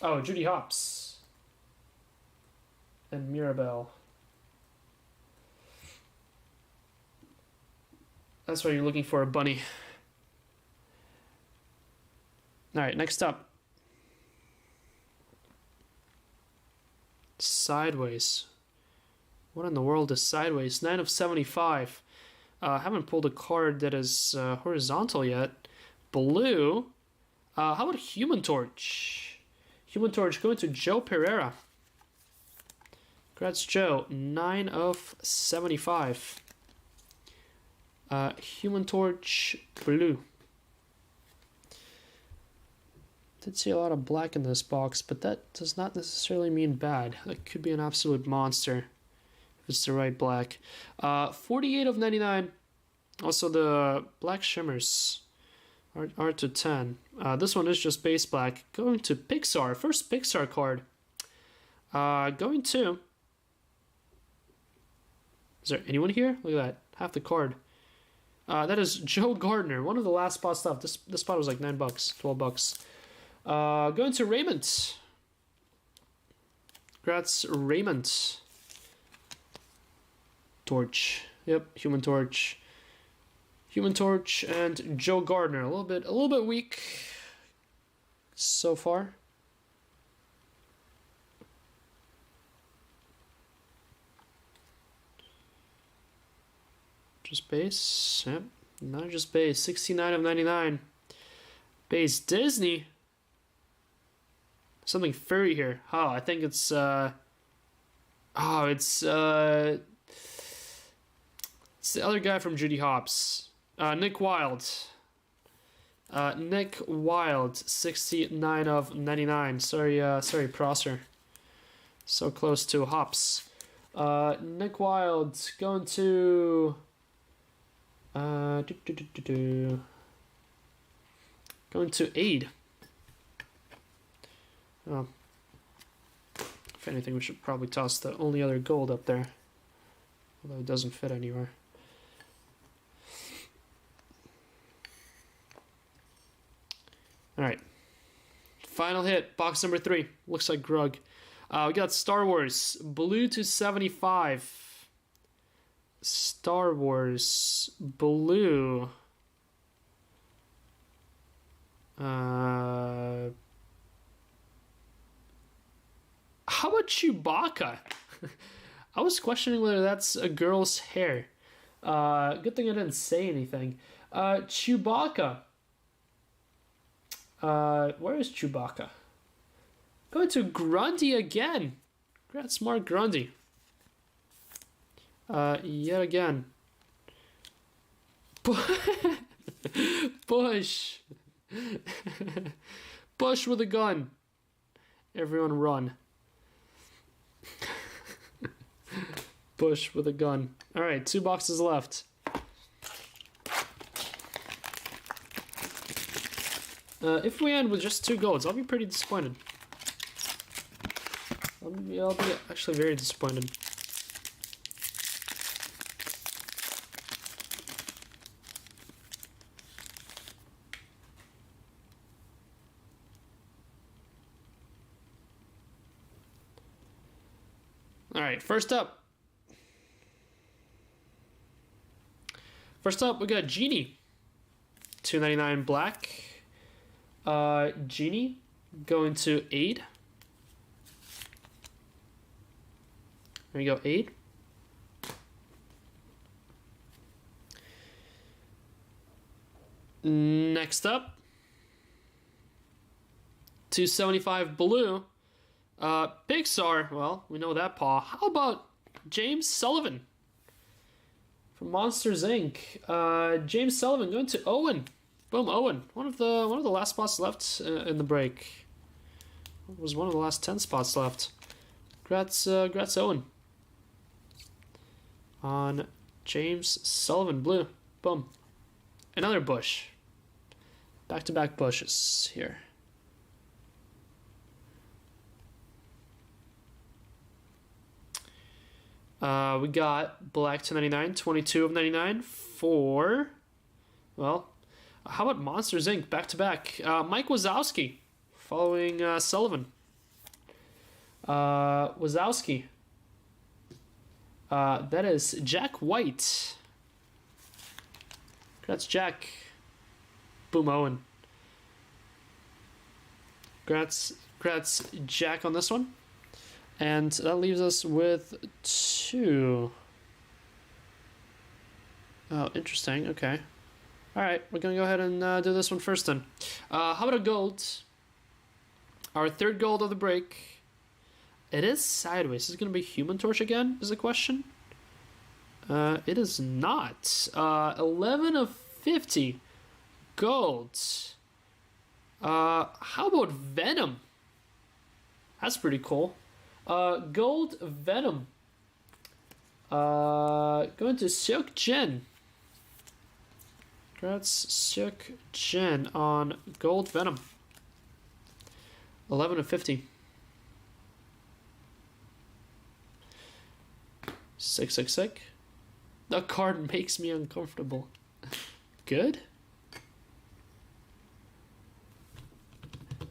Oh, Judy Hopps. And Mirabelle. That's why you're looking for a bunny. Alright, next up. Sideways. What in the world is sideways? 9 of 75. Haven't pulled a card that is horizontal yet. Blue. How about Human Torch? Human Torch going to Joe Pereira. Congrats, Joe. 9 of 75. Human Torch blue. Did see a lot of black in this box, but that does not necessarily mean bad. That could be an absolute monster if it's the right black. 48 of 99. Also the black shimmers are to 10. This one is just base black. Going to Pixar. First Pixar card. Going to... Is there anyone here? Look at that. Half the card. That is Joe Gardner. One of the last spots left. This spot was like $9, $12. Going to Raymond. Congrats, Raymond. Torch. Yep, Human Torch. Human Torch and Joe Gardner. A little bit weak so far. Just base. Yep, not just base. 69 of 99. Base Disney. Something furry here. Oh, I think it's it's the other guy from Judy Hopps. Nick Wilde. Nick Wilde, 69 of 99. Sorry, Prosser. So close to hops. Nick Wild going to going to aid. Oh. If anything, we should probably toss the only other gold up there. Although it doesn't fit anywhere. Alright. Final hit, box number 3. Looks like Grug. We got Star Wars, blue to 75. Star Wars, blue. How about Chewbacca? I was questioning whether that's a girl's hair. Good thing I didn't say anything. Chewbacca. Where is Chewbacca? Going to Grundy again. Congrats, Mark Grundy. Yet again. Bush. Bush with a gun. Everyone run. Bush with a gun. Alright, 2 boxes left. If we end with just 2 golds, I'll be pretty disappointed. I'll be actually very disappointed. Alright, first up. First up, we got Genie. $2.99 black. Genie going to aid. There you go, aid. Next up, $2.75 blue. Pixar, well, we know that paw. How about James Sullivan from Monsters Inc. James Sullivan going to Owen. Boom, Owen. One of the last spots left in the break. It was one of the last 10 spots left. Congrats, Owen. On James Sullivan, blue. Boom. Another bush. Back-to-back bushes here. We got black to 99, 22 of 99 for, well, how about Monsters Inc. back-to-back? Mike Wazowski following Sullivan. Wazowski. That is Jack White. Congrats, Jack. Boom, Owen. Congrats, Jack, on this one. And that leaves us with 2. Oh, interesting. Okay. Alright, we're going to go ahead and do this one first then. How about a gold? Our 3rd gold of the break. It is sideways. Is it going to be Human Torch again, is the question? It is not. 11 of 50 gold. How about Venom? That's pretty cool. Gold Venom. Going to Seok Jin. Congrats, Seok Jin on Gold Venom. 11 of 50. 666. The card makes me uncomfortable. Good.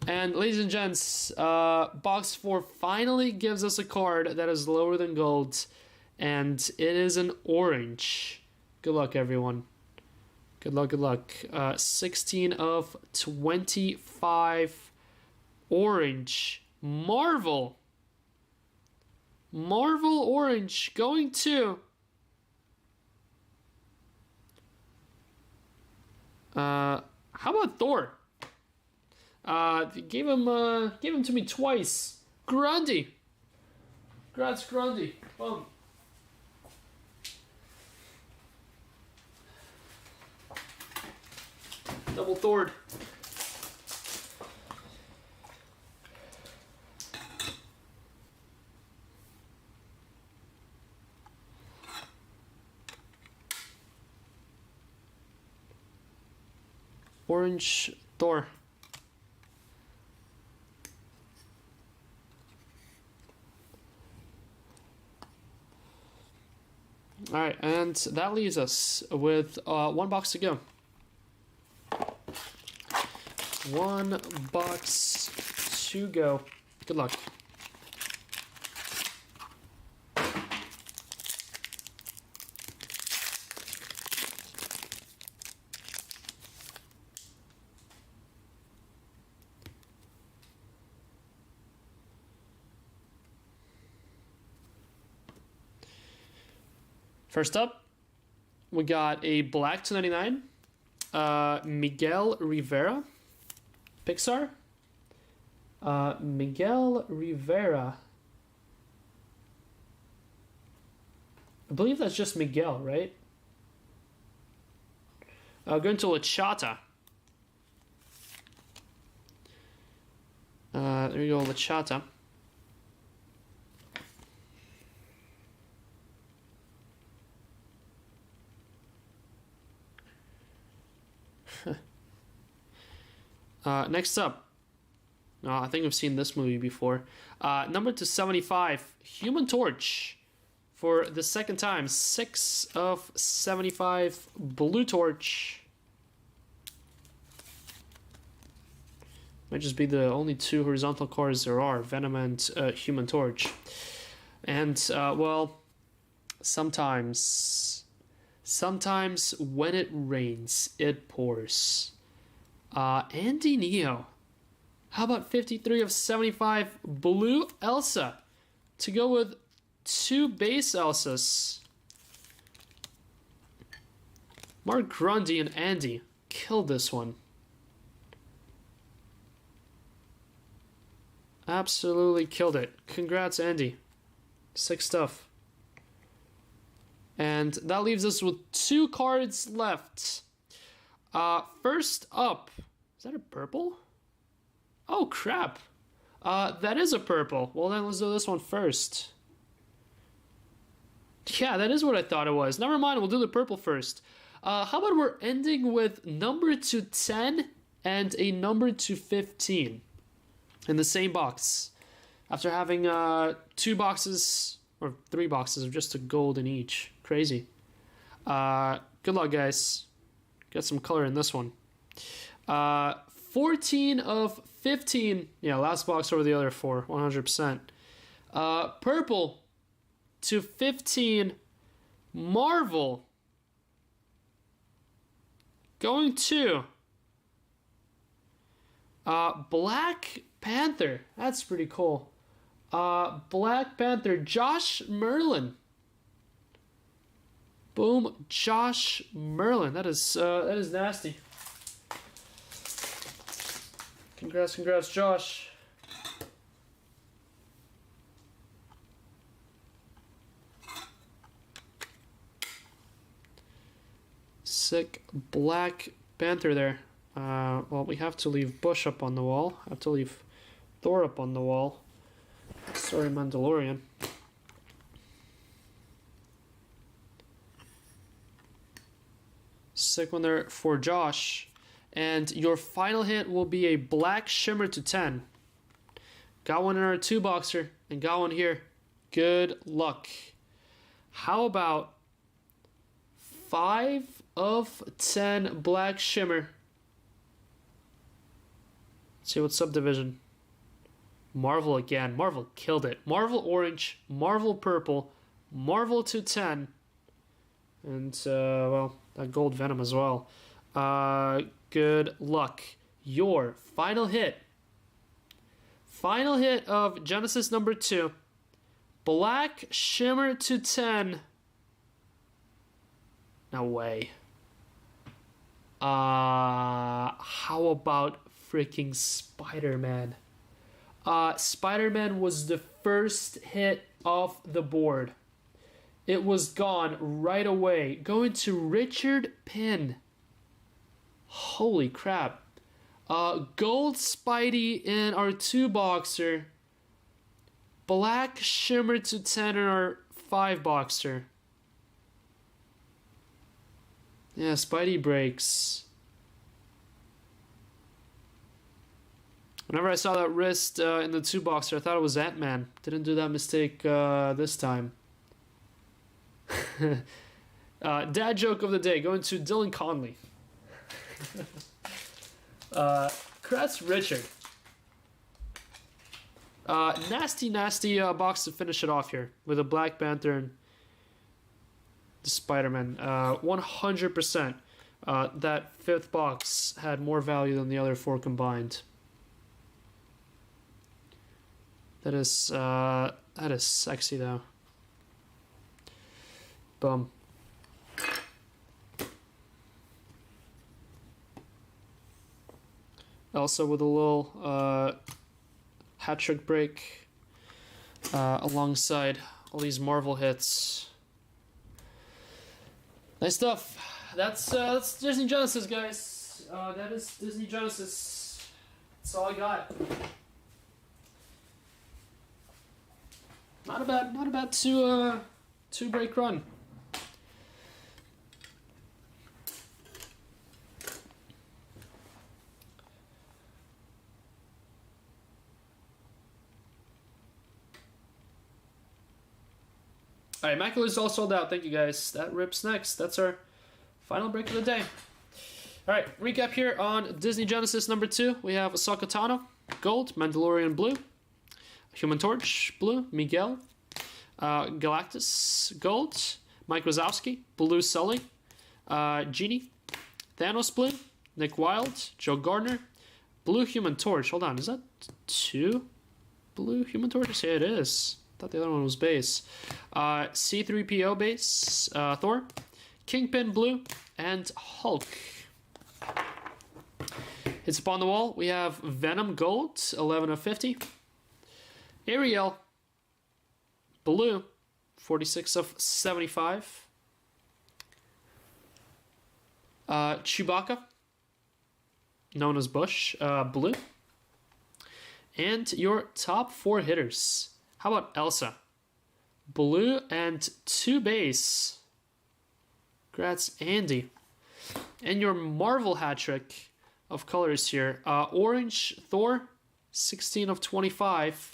And ladies and gents, box 4 finally gives us a card that is lower than gold, and it is an orange. Good luck, everyone. Good luck. 16 of 25 orange. Marvel orange going to how about Thor? Gave him to me twice. Grundy. Congrats, Grundy. Boom. Double Thord. orange Thor. Alright, and that leaves us with 1 box to go. 1 box to go. Good luck. First up, we got a black 299, Miguel Rivera, Pixar. Miguel Rivera. I believe that's just Miguel, right? Going to Lachata. There you go, Lachata. Next up, I think we've seen this movie before. Number 275, Human Torch. For the second time, 6 of 75, Blue Torch. Might just be the only 2 horizontal cards there are, Venom and Human Torch. And, well, sometimes when it rains, it pours. Andy Neo. How about 53 of 75 Blue Elsa? To go with 2 base Elsas. Mark Grundy and Andy killed this one. Absolutely killed it. Congrats, Andy. Sick stuff. And that leaves us with 2 cards left. First up, is that a purple? Oh, crap. That is a purple. Well, then let's do this one first. Yeah, that is what I thought it was. Never mind, we'll do the purple first. How about we're ending with number 210 and a number 215 in the same box. After having 2 boxes, or 3 boxes of just a gold in each. Crazy. Good luck, guys. Get some color in this one. 14 of 15. Yeah, last box over the other 4. 100%. Purple to 15. Marvel. Going to Black Panther. That's pretty cool. Black Panther. Josh Merlin. Boom, Josh Merlin. That is nasty. Congrats, Josh. Sick Black Panther there. Well, we have to leave Bush up on the wall. I have to leave Thor up on the wall. Sorry, Mandalorian. Sick one there for Josh. And your final hit will be a black shimmer to 10. Got one in our 2-boxer and got one here. Good luck. How about 5 of 10 black shimmer? Let's see what subdivision. Marvel again. Marvel killed it. Marvel orange, Marvel purple, Marvel to 10. And, well, that gold Venom as well. Good luck. Your final hit. Final hit of Genesis number 2. Black shimmer to 10. No way. How about freaking Spider-Man? Spider-Man was the first hit off the board. It was gone right away. Going to Richard Pinn. Holy crap. Gold Spidey in our 2-boxer. Black shimmer to 10 in our 5-boxer. Yeah, Spidey breaks. Whenever I saw that wrist in the 2-boxer, I thought it was Ant-Man. Didn't do that mistake this time. Dad joke of the day, going to Dylan Conley. Congrats, Richard. Nasty box to finish it off here with a Black Panther and the Spider-Man. 100%. That 5th box had more value than the other 4 combined. That is sexy though. Boom. Also with a little hat trick break alongside all these Marvel hits. Nice stuff. That's Disney Genesis, guys. That is Disney Genesis. That's all I got. Not a bad two break run. Alright, Immaculate is all sold out. Thank you, guys. That rips next. That's our final break of the day. Alright, recap here on Disney Genesis number 2. We have Ahsoka Tano, gold, Mandalorian blue, Human Torch blue, Miguel, Galactus gold, Mike Wazowski, blue Sully, Genie, Thanos blue, Nick Wilde, Joe Gardner, blue Human Torch. Hold on, is that 2 blue Human Torches? Yeah, it is. I thought the other one was base. C3PO base, Thor, Kingpin blue, and Hulk. Hits upon the wall. We have Venom gold, 11 of 50. Ariel blue, 46 of 75. Chewbacca, known as Bush, blue. And your top 4 hitters. How about Elsa? Blue and 2 base. Congrats, Andy. And your Marvel hat trick of colors here. Orange Thor, 16 of 25.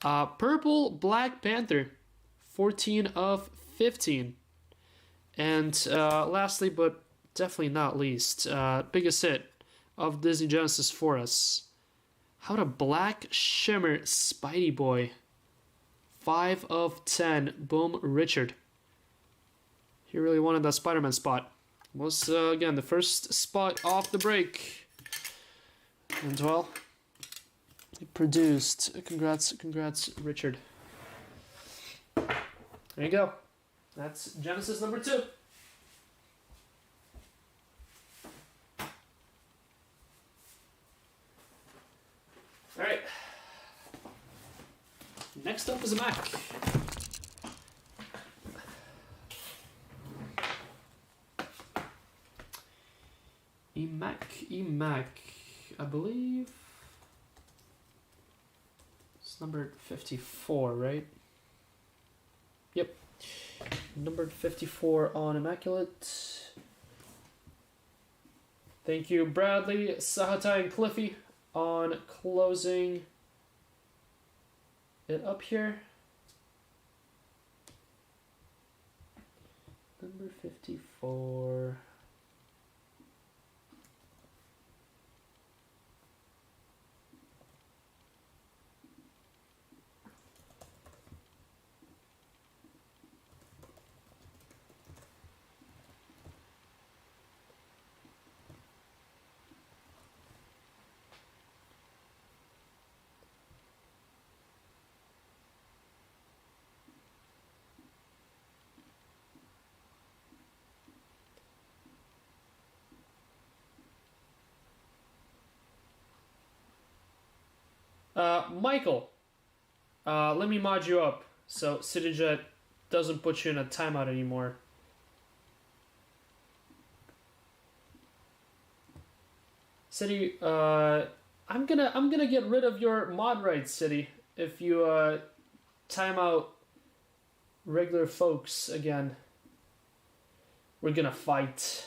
Purple Black Panther, 14 of 15. And lastly, but definitely not least, biggest hit of Disney Genesis for us. How about a Black Shimmer Spidey Boy? 5 of 10. Boom, Richard. He really wanted that Spider-Man spot. Was, again, the first spot off the break. And, well, it produced. Congrats, Richard. There you go. That's Genesis number 2. Alright. Next up is a Mac. Emac, I believe it's numbered 54, right? Yep. Numbered 54 on Immaculate. Thank you, Bradley, Sahatai, and Cliffy on closing it up here. Number 54. Michael, let me mod you up so CityJet doesn't put you in a timeout anymore. City, I'm gonna get rid of your mod rights, City, if you time out regular folks again. We're gonna fight.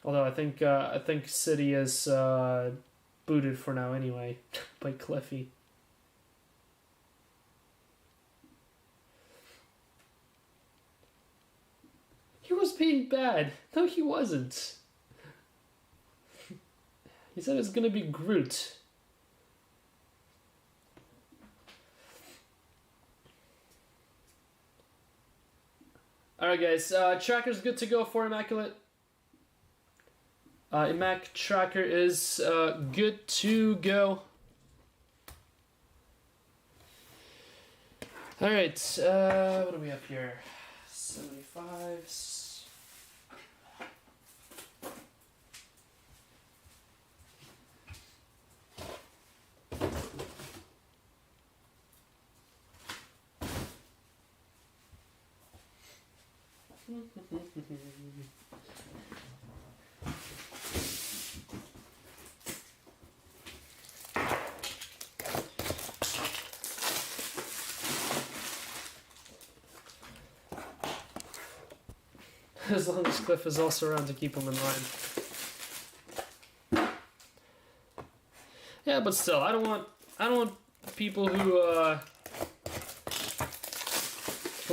Although I think City is booted for now anyway by Cliffy. He was being bad. No, he wasn't. He said it's gonna be Groot. Alright guys, tracker's good to go for Immaculate. Immac tracker is good to go. Alright, what do we have here? 75s. As long as Cliff is also around to keep him in line. Yeah, but still, I don't want people who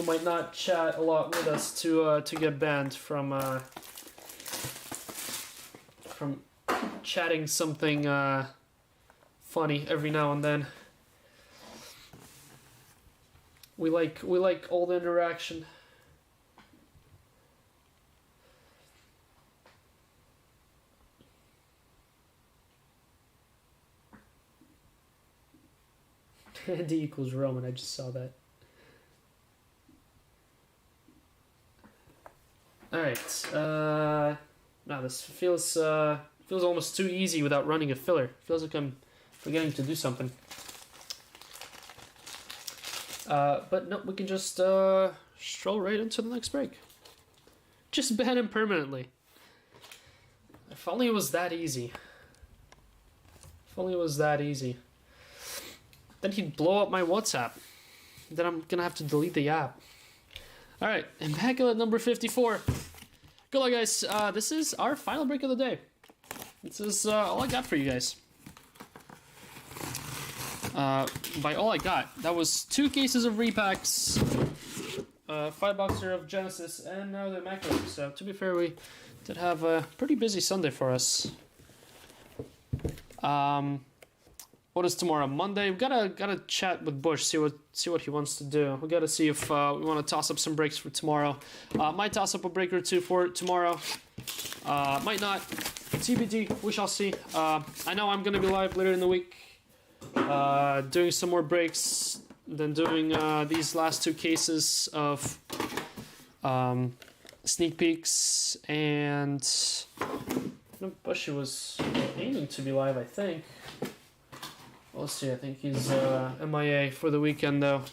might not chat a lot with us to get banned from chatting something funny every now and then. We like all the interaction. D equals Roman, I just saw that. Alright, now this feels almost too easy without running a filler. Feels like I'm forgetting to do something. But no, we can just stroll right into the next break. Just ban him permanently. If only it was that easy. If only it was that easy. Then he'd blow up my WhatsApp. Then I'm gonna have to delete the app. Alright, Immaculate number 54. Good luck, guys. This is our final break of the day. This is all I got for you guys. By all I got, that was 2 cases of repacks, 5-boxer of Genesis, and now the Immaculate. So, to be fair, we did have a pretty busy Sunday for us. What is tomorrow? Monday. We've gotta chat with Bush, see what he wants to do. We gotta see if we want to toss up some breaks for tomorrow. Might toss up a break or two for tomorrow. Might not. TBD. We shall see. I know I'm gonna be live later in the week, doing some more breaks, then doing these last 2 cases of sneak peeks, and Bushy was aiming to be live, I think. We'll see. I think he's MIA for the weekend, though.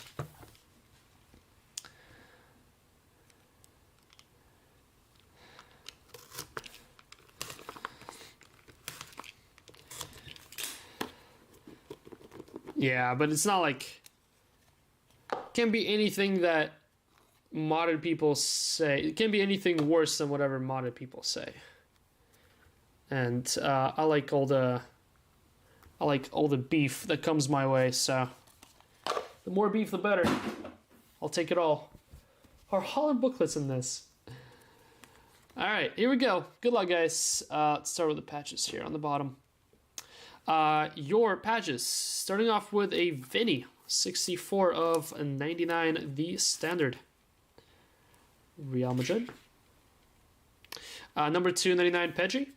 Yeah, but it's not like... Can't be anything that modded people say. It can't be anything worse than whatever modded people say. And I like all the beef that comes my way, so the more beef the better. I'll take it all. Are Holland booklets in this? Alright, here we go. Good luck, guys. Let's start with the patches here on the bottom. Your patches, starting off with a Vinny, 64 of 99, the standard. Real Madrid. Number 299, Pedri.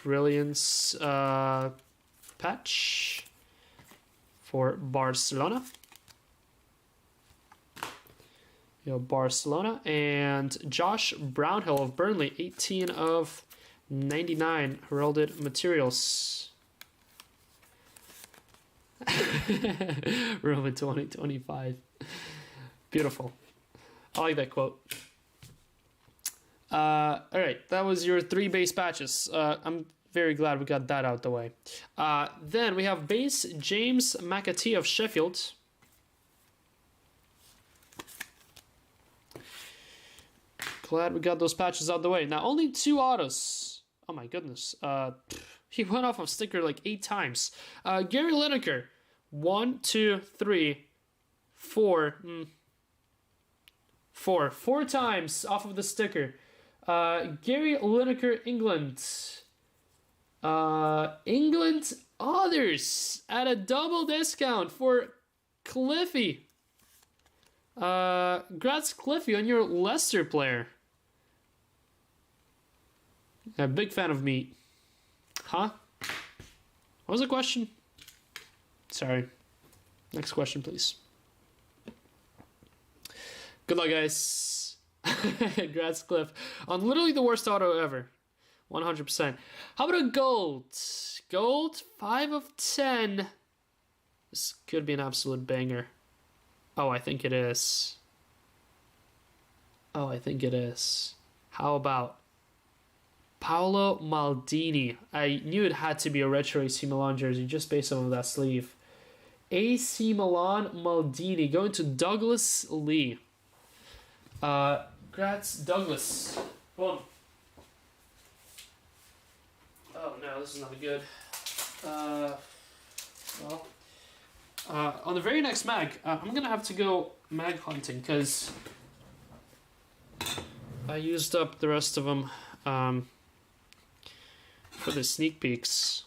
Brilliance patch for Barcelona. Barcelona. And Josh Brownhill of Burnley, 18 of 99, heralded materials. Roman 2025. Beautiful. I like that quote. Alright, that was your 3 base patches. I'm very glad we got that out the way. Then we have base James McAtee of Sheffield. Glad we got those patches out the way. Now, only 2 autos Oh my goodness. He went off of sticker like 8 times. Gary Lineker. 1, 2, 3, 4. 4 times off of the sticker. Gary Lineker, England. England others at a double discount for Cliffy. Congrats, Cliffy, on your Leicester player. A big fan of meat. Huh? What was the question? Sorry. Next question, please. Good luck, guys. Congrats, Cliff. On literally the worst auto ever. 100%. How about a gold? Gold, 5 of 10. This could be an absolute banger. Oh, I think it is. Oh, I think it is. How about Paolo Maldini? I knew it had to be a retro AC Milan jersey just based on that sleeve. AC Milan Maldini going to Douglas Lee. Congrats, Douglas. Boom. Oh no, this is not good. On the very next mag, I'm gonna have to go mag hunting because I used up the rest of them for the sneak peeks.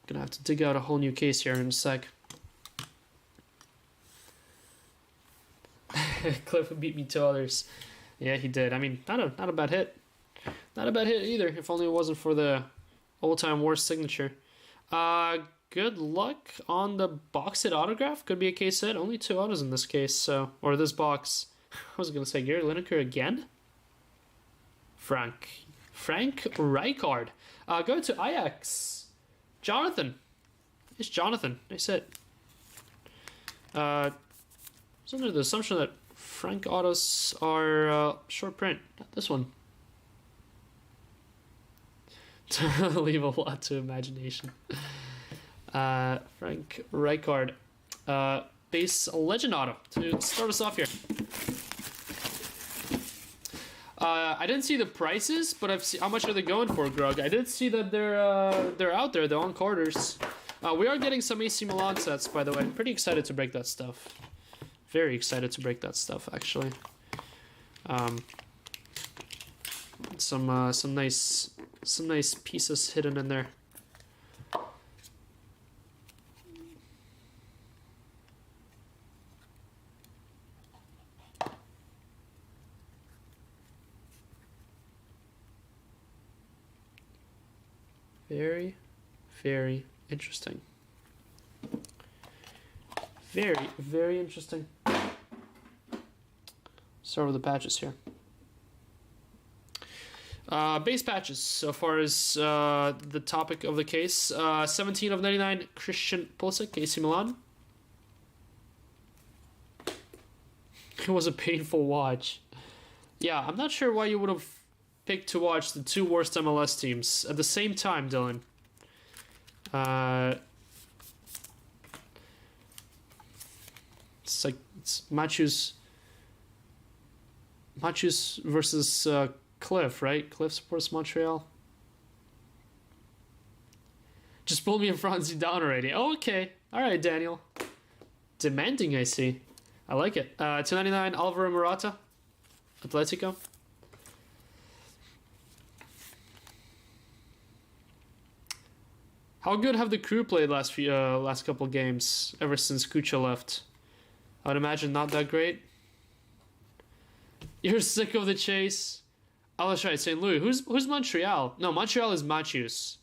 Gonna have to dig out a whole new case here in a sec. Cliff beat me to others. Yeah, he did. I mean, not a bad hit. Not a bad hit either, if only it wasn't for the all-time worst signature. Good luck on the box hit autograph. Could be a case hit. Only 2 autos in this case, so or this box. I was gonna say Gary Lineker again. Frank Rijkaard. Go to Ajax. Jonathan. It's Jonathan. Nice hit. I was under the assumption that Frank autos are short print. Not this one. Leave a lot to imagination. Frank Rijkaard. Base legend auto to start us off here. I didn't see the prices, but I've seen how much are they going for, Grug. I did see that they're out there. They're on quarters. We are getting some AC Milan sets, by the way. I'm pretty excited to break that stuff. Very excited to break that stuff, actually. Some nice pieces hidden in there. Very, very interesting. Very, very interesting. Start with the patches here. Base patches, so far as the topic of the case. 17 of 99, Christian Pulisic, AC Milan. It was a painful watch. Yeah, I'm not sure why you would have picked to watch the 2 worst MLS teams at the same time, Dylan. It's Matthews versus Cliff, right? Cliff supports Montreal. Just pull me and Franzi down already. Oh, okay. All right, Daniel. Demanding, I see. I like it. 299, Alvaro Morata, Atletico. How good have the crew played last couple games ever since Kucha left? I would imagine not that great. You're sick of the chase. Oh, that's right, St. Louis. Who's Montreal? No, Montreal is Matthews.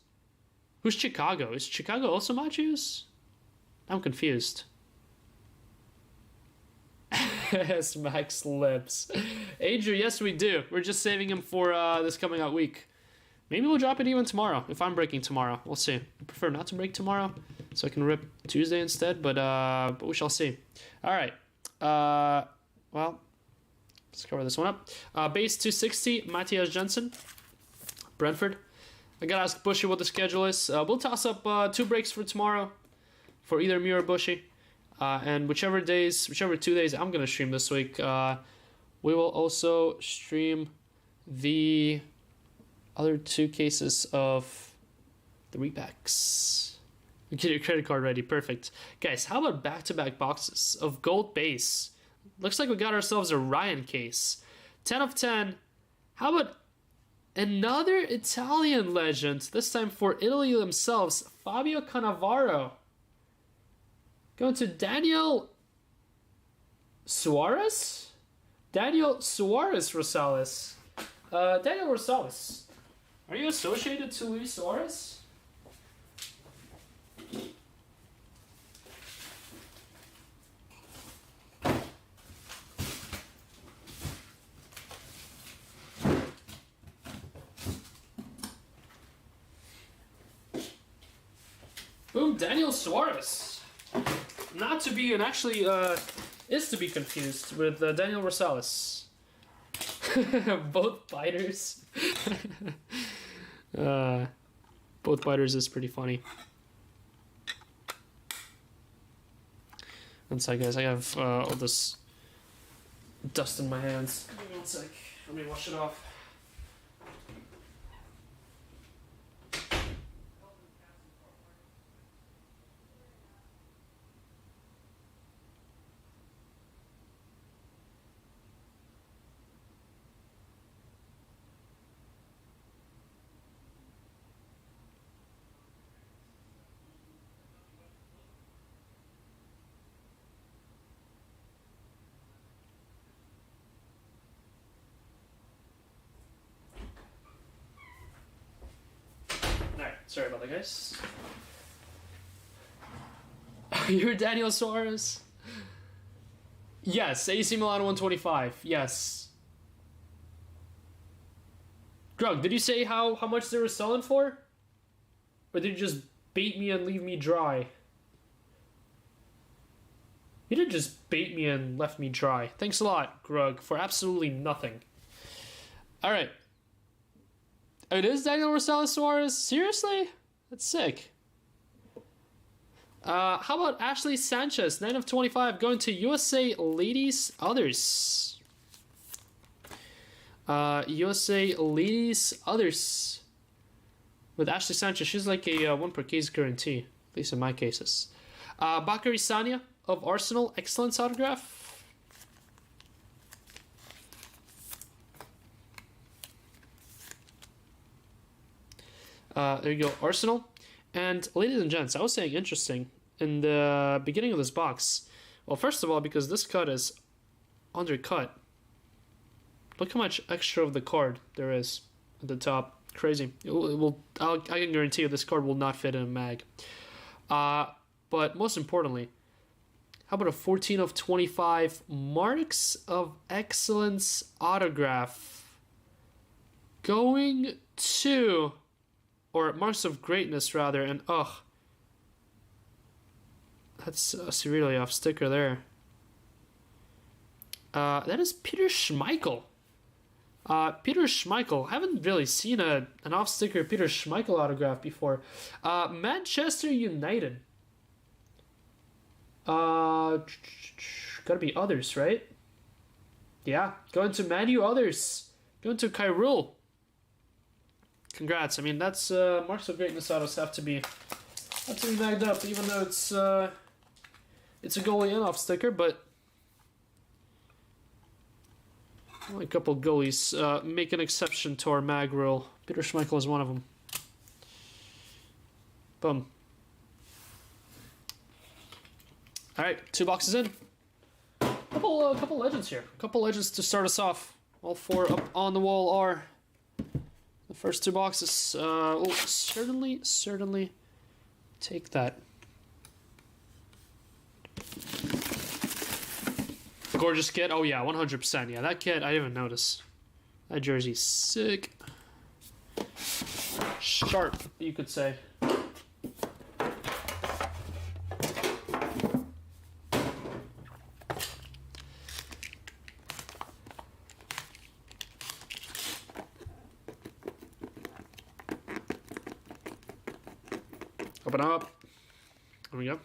Who's Chicago? Is Chicago also Matthews? I'm confused. Smack slips. Adrian, yes we do. We're just saving him for this coming out week. Maybe we'll drop it even tomorrow, if I'm breaking tomorrow. We'll see. I prefer not to break tomorrow, so I can rip Tuesday instead, but we shall see. All right. Well, let's cover this one up. Base 260, Matthias Jensen, Brentford. I gotta ask Bushy what the schedule is. We'll toss up 2 breaks for tomorrow for either me or Bushy. And whichever 2 days I'm gonna stream this week, we will also stream the other 2 cases of the repacks. Get your credit card ready. Perfect. Guys, how about back-to-back boxes of gold base? Looks like we got ourselves a Ryan case. 10 of 10. How about another Italian legend, this time for Italy themselves, Fabio Cannavaro. Going to Daniel Suarez? Daniel Suarez Rosales. Daniel Rosales. Are you associated to Luis Suarez? Boom, Daniel Suarez. Not to be, and actually is to be confused with Daniel Rosales. Both fighters. Both fighters is pretty funny. One sec, guys. I have all this dust in my hands. Give me one sec. Let me wash it off. Alright, sorry about that, guys. You're Daniel Suarez? Yes, AC Milan 125. Yes. Grug, did you say how much they were selling for? Or did you just bait me and leave me dry? You didn't just bait me and left me dry. Thanks a lot, Grug, for absolutely nothing. Alright. It is Daniel Rosales Suarez? Seriously? That's sick. How about Ashley Sanchez, 9 of 25, going to USA Ladies Others. USA Ladies Others. With Ashley Sanchez, she's like a 1 per case guarantee, at least in my cases. Bakary Sagna of Arsenal, excellence autograph. There you go, Arsenal. And ladies and gents, I was saying interesting in the beginning of this box. Well, first of all, because this cut is undercut. Look how much extra of the card there is at the top. Crazy. I can guarantee you this card will not fit in a mag. But most importantly, how about a 14 of 25 Marks of Excellence autograph going to... or Marks of Greatness, rather, and that's a severely off sticker there. That is Peter Schmeichel. Peter Schmeichel. I haven't really seen an off sticker Peter Schmeichel autograph before. Manchester United. Gotta be Others, right? Yeah, going to Man U Others. Going to Kyril. Congrats. I mean, that's Marks of Greatness autos have to be bagged up, even though it's a goalie and off sticker, but only a couple goalies make an exception to our mag rule. Peter Schmeichel is one of them. Boom. All right, 2 boxes in. Couple legends here. Couple legends to start us off. All 4 up on the wall are the first 2 boxes. We'll certainly take that. Gorgeous kit. Oh yeah, 100%. Yeah, that kit I didn't even notice. That jersey's sick. Sharp, you could say. Open up. There we go.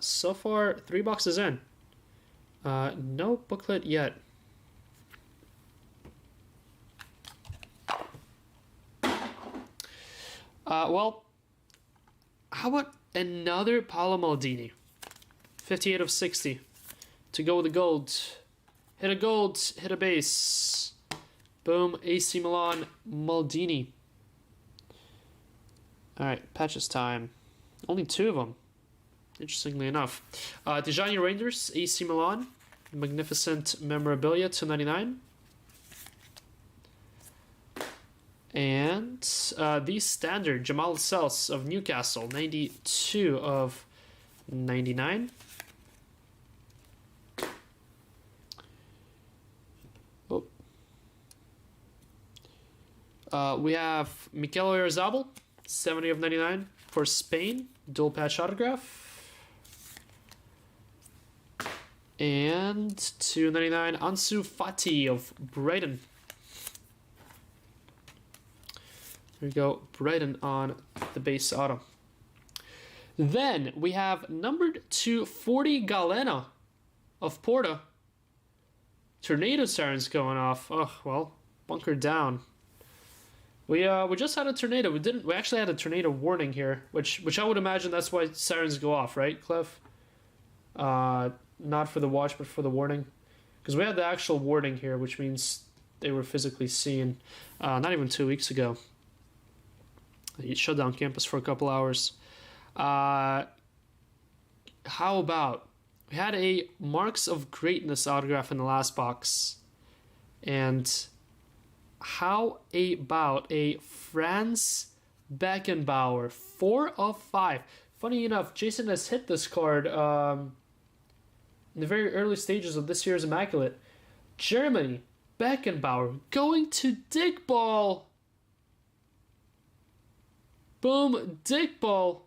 So far, 3 boxes in. No booklet yet. Well, how about another Paolo Maldini? 58 of 60 to go with the gold. Hit a gold, hit a base. Boom, AC Milan, Maldini. Alright, patches time. Only 2 of them, interestingly enough. Dejani Rangers, AC Milan. Magnificent memorabilia, 299. And the standard, Jamal Sells of Newcastle, 92 of 99. We have Mikel Oyarzabal, 70 of 99 for Spain, dual patch autograph. And 299 Ansu Fati of Brighton. There we go, Brighton on the base auto. Then we have numbered 240 Galena of Porta. Tornado sirens going off. Oh, well, bunkered down. We just had a tornado. We actually had a tornado warning here, which I would imagine that's why sirens go off, right, Cliff? Not for the watch, but for the warning. Because we had the actual warning here, which means they were physically seen not even 2 weeks ago. He shut down campus for a couple hours. How about, we had a Marks of Greatness autograph in the last box. And how about a Franz Beckenbauer, 4 of 5. Funny enough, Jason has hit this card in the very early stages of this year's Immaculate. Germany, Beckenbauer, going to Dick Ball. Boom, Dick Ball.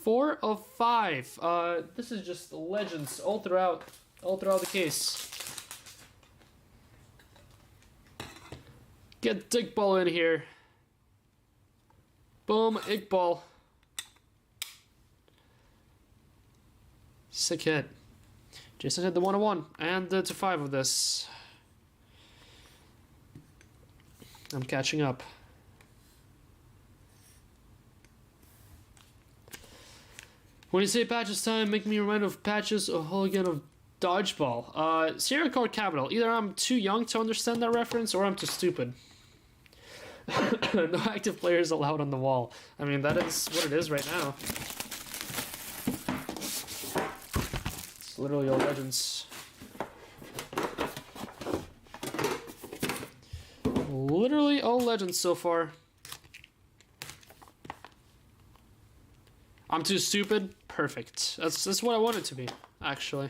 4 of 5. This is just legends all throughout the case. Get Dick Ball in here. Boom, Iqbal. Sick hit. Jason hit the 101 and the 2-5 of this. I'm catching up. When you say patches time, make me remind of Patches, a hooligan of dodgeball. Sierra Card Capital. Either I'm too young to understand that reference or I'm too stupid. No active players allowed on the wall. I mean, that is what it is right now. It's literally all legends. Literally all legends so far. I'm too stupid? Perfect. That's what I want it to be, actually.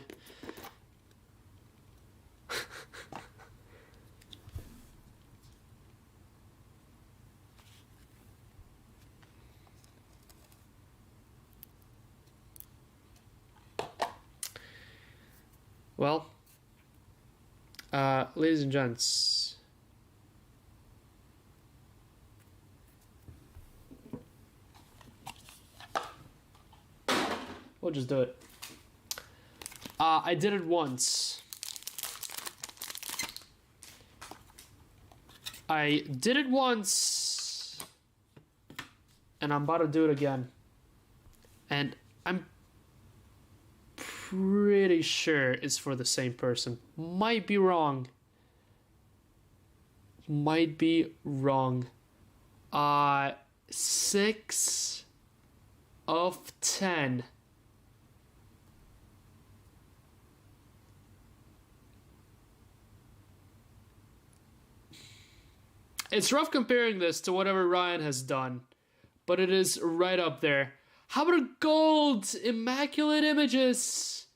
Well, ladies and gents, we'll just do it. I did it once. I did it once, and I'm about to do it again. And I'm pretty sure it's for the same person. Might be wrong. Might be wrong. 6 of 10. It's rough comparing this to whatever Ryan has done, but it is right up there. How about a gold Immaculate Images?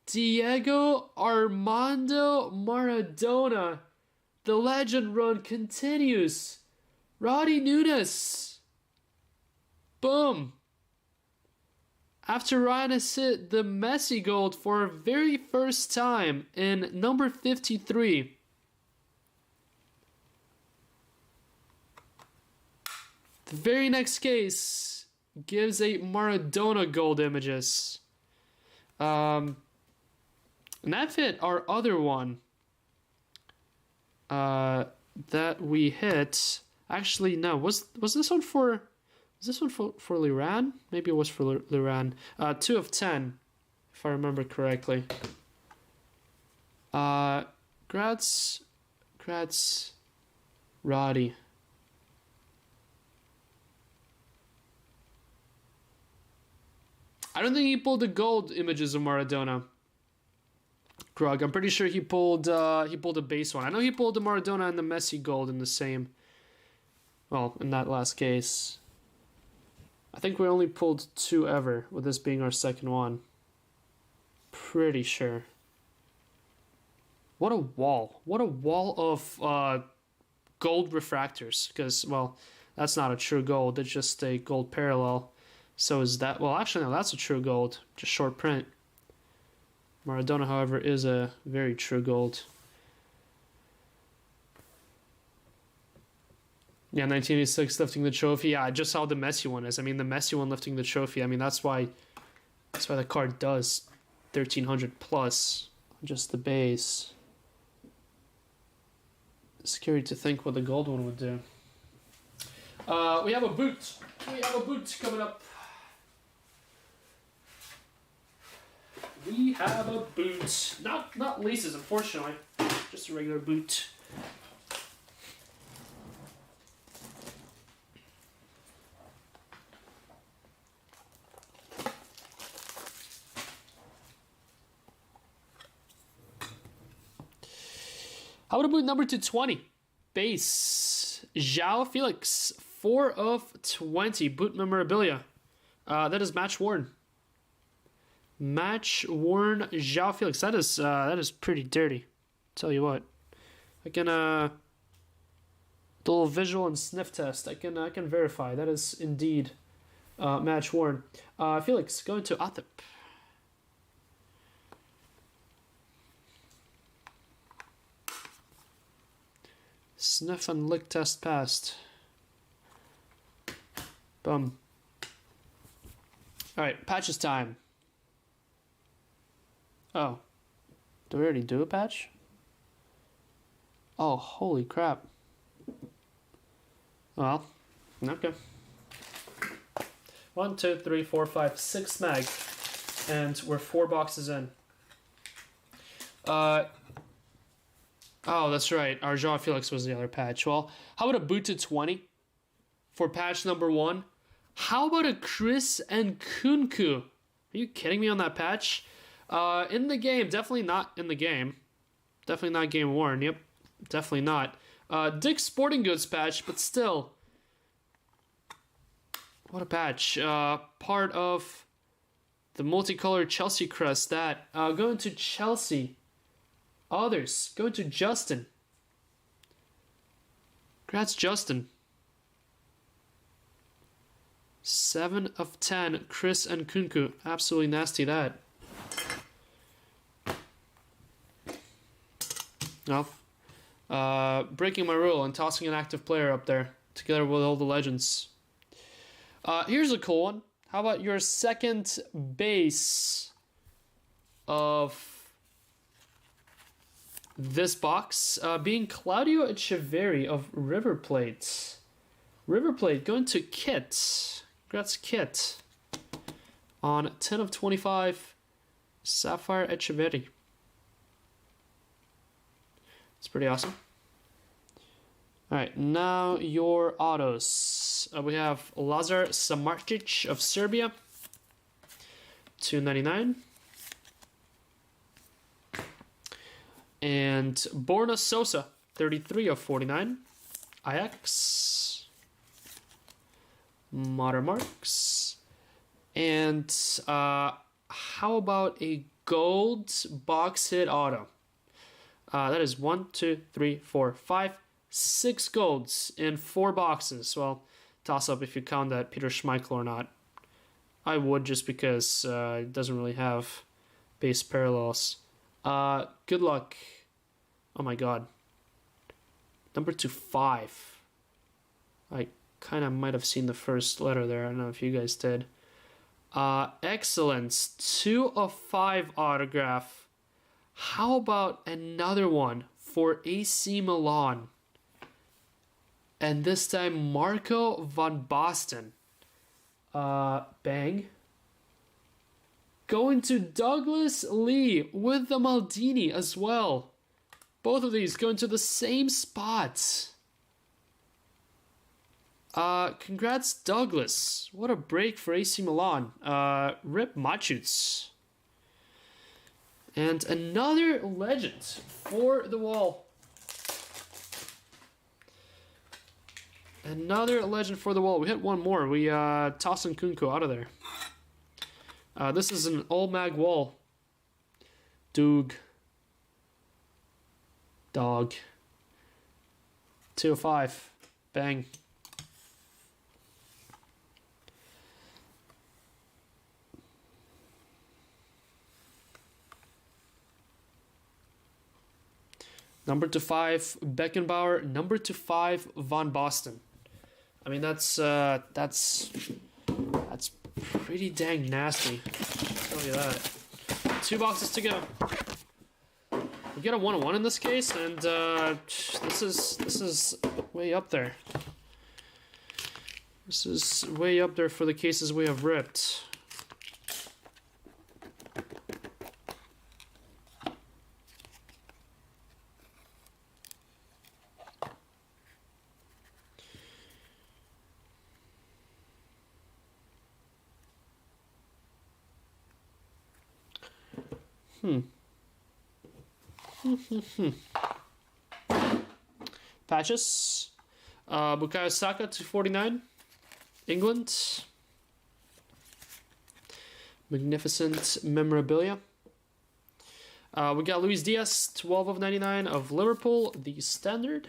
Diego Armando Maradona. The legend run continues. Roddy Nunes. Boom. After Ryan has hit the Messi gold for a very first time in number 53. The very next case gives a Maradona gold Images. And that fit our other one that we hit. Actually, no. Was this one for... Was this one for Liran? Maybe it was for Liran. 2 of 10, if I remember correctly. Grats, Roddy. I don't think he pulled the gold images of Maradona. Grug, I'm pretty sure he pulled a base one. I know he pulled the Maradona and the Messi gold in the same. Well, in that last case. I think we only pulled 2 ever, with this being our second one. Pretty sure. What a wall. What a wall of gold refractors. Because, well, that's not a true gold. It's just a gold parallel. So is that... Well, actually, no, that's a true gold. Just short print. Maradona, however, is a very true gold. Yeah, 1986 lifting the trophy. Yeah, just how the Messi one is. I mean, the Messi one lifting the trophy. I mean, that's why the card does 1300 plus. Just the base. Scary to think what the gold one would do. We have a boot. We have a boot coming up. We have a boot. Not laces, unfortunately. Just a regular boot. How about a boot number 220? Base. João Felix. 4 of 20. Boot memorabilia. That is match worn. Match worn João Felix. That is pretty dirty. Tell you what. I can the little visual and sniff test. I can verify. That is indeed match worn. Felix, going to Athep. Sniff and lick test passed. Boom. Alright, patches time. Oh. Do we already do a patch? Oh, holy crap. Well, okay. 1, 2, 3, 4, 5, 6 mag. And we're 4 boxes in. Oh, that's right. Our João Felix was the other patch. Well, how about a boot to 20 for patch number 1? How about a Chris and Kunku? Are you kidding me on that patch? In the game, definitely not in the game. Definitely not game worn. Yep, definitely not. Dick's Sporting Goods patch, but still. What a patch. Part of the multicolored Chelsea crest. That going to Chelsea. Others. Going to Justin. Congrats, Justin. 7 of 10. Chris and Kunku. Absolutely nasty, that. No. Breaking my rule and tossing an active player up there. Together with all the legends. Here's a cool one. How about your second base of this box being Claudio Echeverri of River Plate. River Plate going to Kit. Congrats, Kit. On 10 of 25, Sapphire Echeverri. It's pretty awesome. Alright, now your autos. We have Lazar Samardzic of Serbia. 299. And Borna Sosa, 33 of 49. Ajax. Modern Marks. And how about a gold box hit auto? That is 1, 2, 3, 4, 5, 6 golds in 4 boxes. Well, toss up if you count that Peter Schmeichel or not. I would, just because it doesn't really have base parallels. Good luck. Oh my god. Number 5. I kind of might have seen the first letter there. I don't know if you guys did. Excellence. 2 of 5 autograph. How about another one for AC Milan? And this time Marco van Basten. Bang. Going to Douglas Lee with the Maldini as well. Both of these going to the same spots. Congrats, Douglas. What a break for AC Milan. Rip Machuts. And another legend for the wall. Another legend for the wall. We hit one more. We tossing Kunko out of there. This is an old mag wall. Doog. Dog. 2 of 5. Bang. Number 2 5 Beckenbauer. Number 2 5 Van Basten. I mean that's pretty dang nasty. I'll tell you that. 2 boxes to go. We get a 1-1 in this case, and this is way up there. This is way up there for the cases we have ripped. Patches. Bukayo Saka 249. England. Magnificent memorabilia. We got Luis Diaz 12 of 99 of Liverpool, the standard.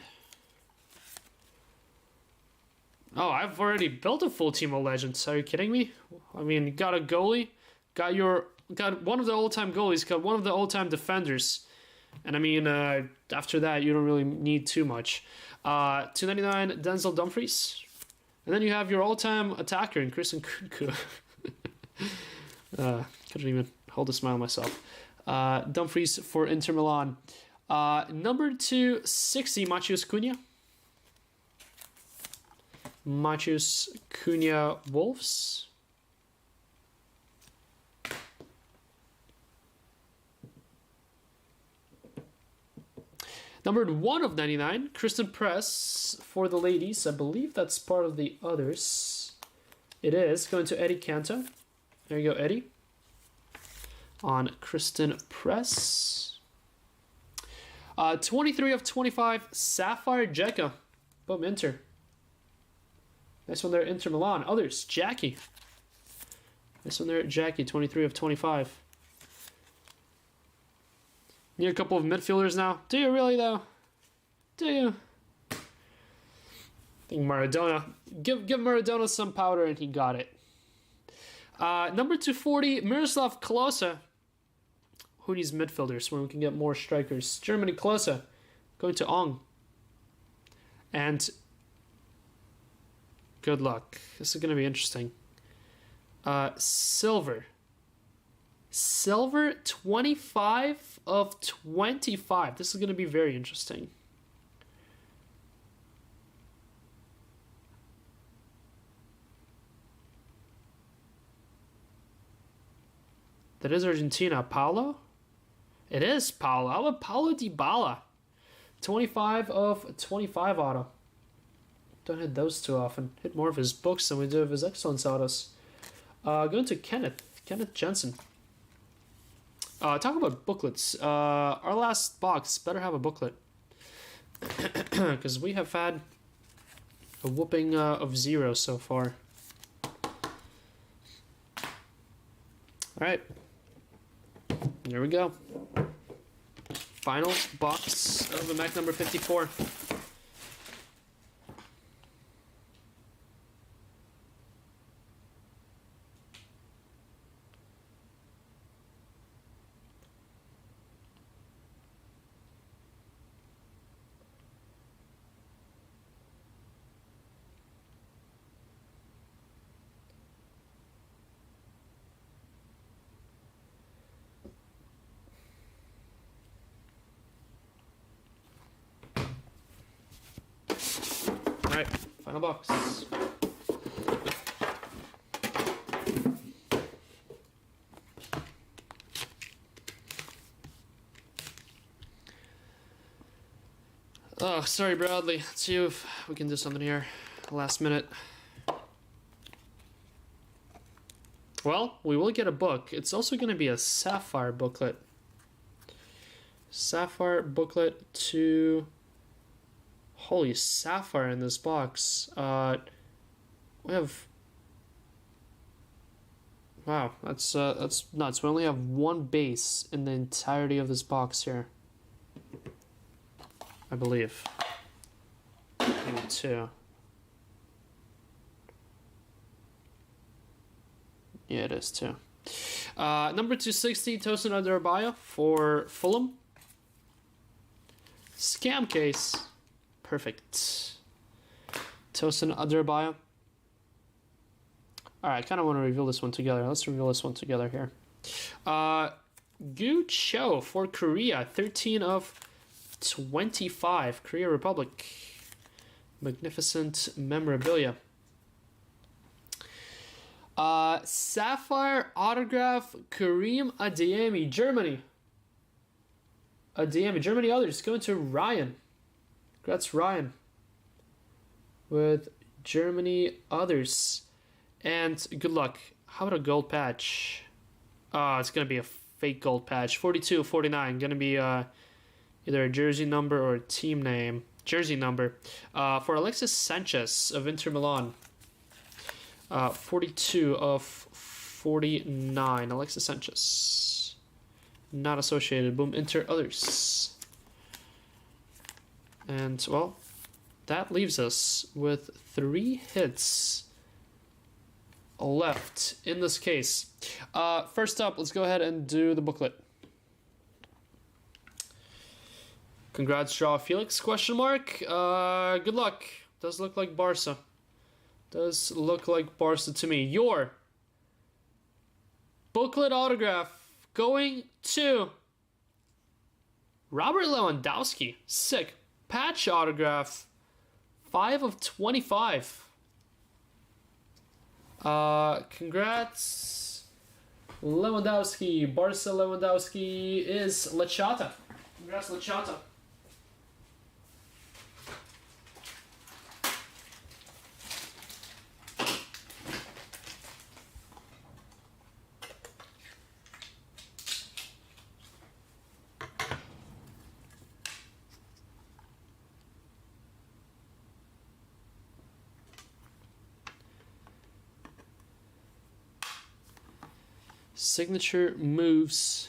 Oh, I've already built a full team of legends. Are you kidding me? I mean, got a goalie, got one of the all-time goalies, got one of the all-time defenders. And I mean, after that, you don't really need too much. 299 Denzel Dumfries. And then you have your all-time attacker in Christian Kunku. Couldn't even hold a smile myself. Dumfries for Inter Milan. Number 260 Matheus Cunha. Matheus Cunha Wolves. Numbered 1 of 99, Kristen Press for the ladies. I believe that's part of the others. It is. Going to Eddie Canto. There you go, Eddie. On Kristen Press. 23 of 25, Sapphire Jekka. Boom, Inter. Nice one there, Inter Milan. Others, Jackie. Nice one there, Jackie, 23 of 25. Need a couple of midfielders now. Do you really, though? Do you? I think Maradona. Give Maradona some powder, and he got it. Number 240, Miroslav Klose. Who needs midfielders when we can get more strikers? Germany, Klose. Going to Ong. And good luck. This is going to be interesting. Silver. Silver, 25 of 25. This is going to be very interesting. That is Argentina. Paulo? It is Paulo. How about Paulo Dybala? 25 of 25 auto. Don't hit those too often. Hit more of his books than we do of his excellence autos. Going to Kenneth Jensen. Talk about booklets. Our last box better have a booklet. Because we have had a whooping of 0 so far. Alright. There we go. Final box of the Mac number 54. Alright, final box. Oh, sorry, Bradley. Let's see if we can do something here. Last minute. Well, we will get a book. It's also going to be a Sapphire booklet. Sapphire booklet to... Holy Sapphire in this box. We have... Wow, that's nuts. We only have one base in the entirety of this box here. I believe. Maybe two. Yeah, it is two. Number 260, Tosin Adarabioyo for Fulham. Scam case. Perfect. Tosin Adarabioyo. Alright, I kind of want to reveal this one together. Let's reveal this one together here. Gu Cho for Korea. 13 of 25. Korea Republic. Magnificent memorabilia. Sapphire autograph Kareem Adeyemi, Germany. Adeyemi, Germany others. Going to Ryan. Congrats, Ryan. With Germany others. And good luck. How about a gold patch? It's going to be a fake gold patch. 42, 49. Going to be either a jersey number or a team name. Jersey number. For Alexis Sanchez of Inter Milan. 42 of 49. Alexis Sanchez. Not associated. Boom. Inter others. And, well, that leaves us with 3 hits left in this case. First up, let's go ahead and do the booklet. Congrats, Joao Felix, question mark. Good luck. Does look like Barca. Does look like Barca to me. Your booklet autograph going to Robert Lewandowski. Sick. Patch autograph. 5 of 25. Congrats. Lewandowski. Barca Lewandowski is Lachata. Congrats, Lachata. Signature moves.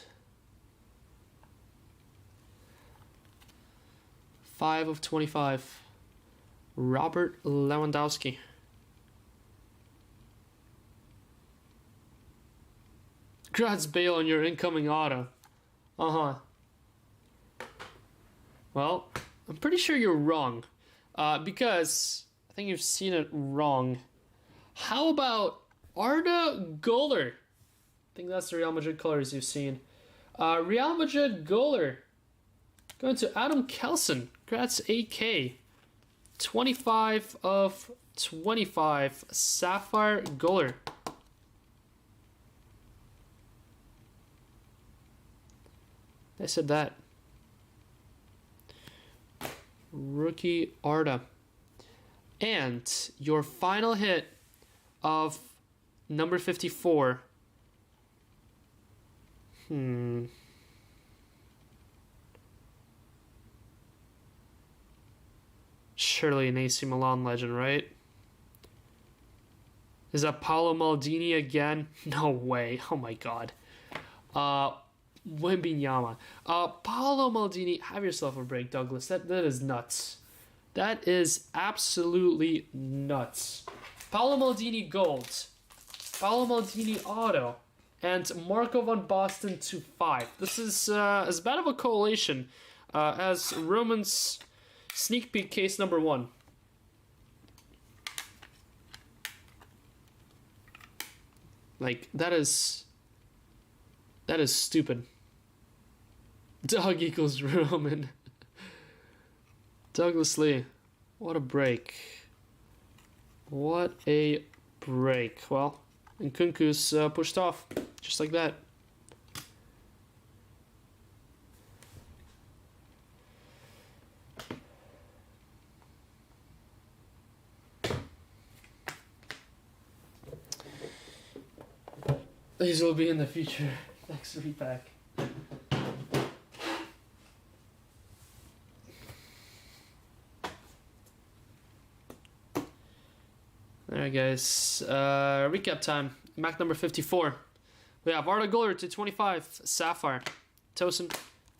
5 of 25. Robert Lewandowski. Congrats, Bale, on your incoming auto. Well, I'm pretty sure you're wrong. Because I think you've seen it wrong. How about Arda Güler? I think that's the Real Madrid colors you've seen. Real Madrid goaler. Going to Adam Kelson. Congrats, AK. 25 of 25. Sapphire goaler. I said that. Rookie Arda. And your final hit of number 54. Surely an AC Milan legend, right? Is that Paolo Maldini again? No way. Oh my god. Wembenyama. Paolo Maldini, have yourself a break, Douglas. That is nuts. That is absolutely nuts. Paolo Maldini gold. Paolo Maldini auto. And Marco van Basten to 5. This is as bad of a collation as Roman's sneak peek case number 1. Like, that is stupid. Dog equals Roman. Douglas Lee. What a break. What a break. Well, and Nkunku's pushed off, just like that. These will be in the future. Next repack. Alright guys, recap time. Mac number 54. We have Arda Güler to 25, Sapphire, Tosin,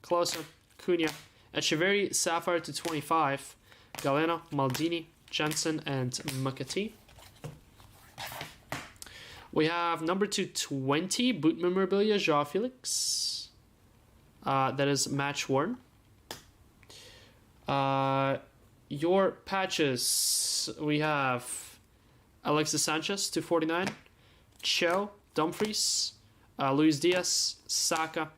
Klose, Cunha, Echeverry, Sapphire to 25, Galeno, Maldini, Jensen, and Makati. We have number 220, boot memorabilia, Joao Felix. That is match worn. Your patches, we have Alexis Sanchez, 249, Cho, Dumfries, Luis Diaz, Saka,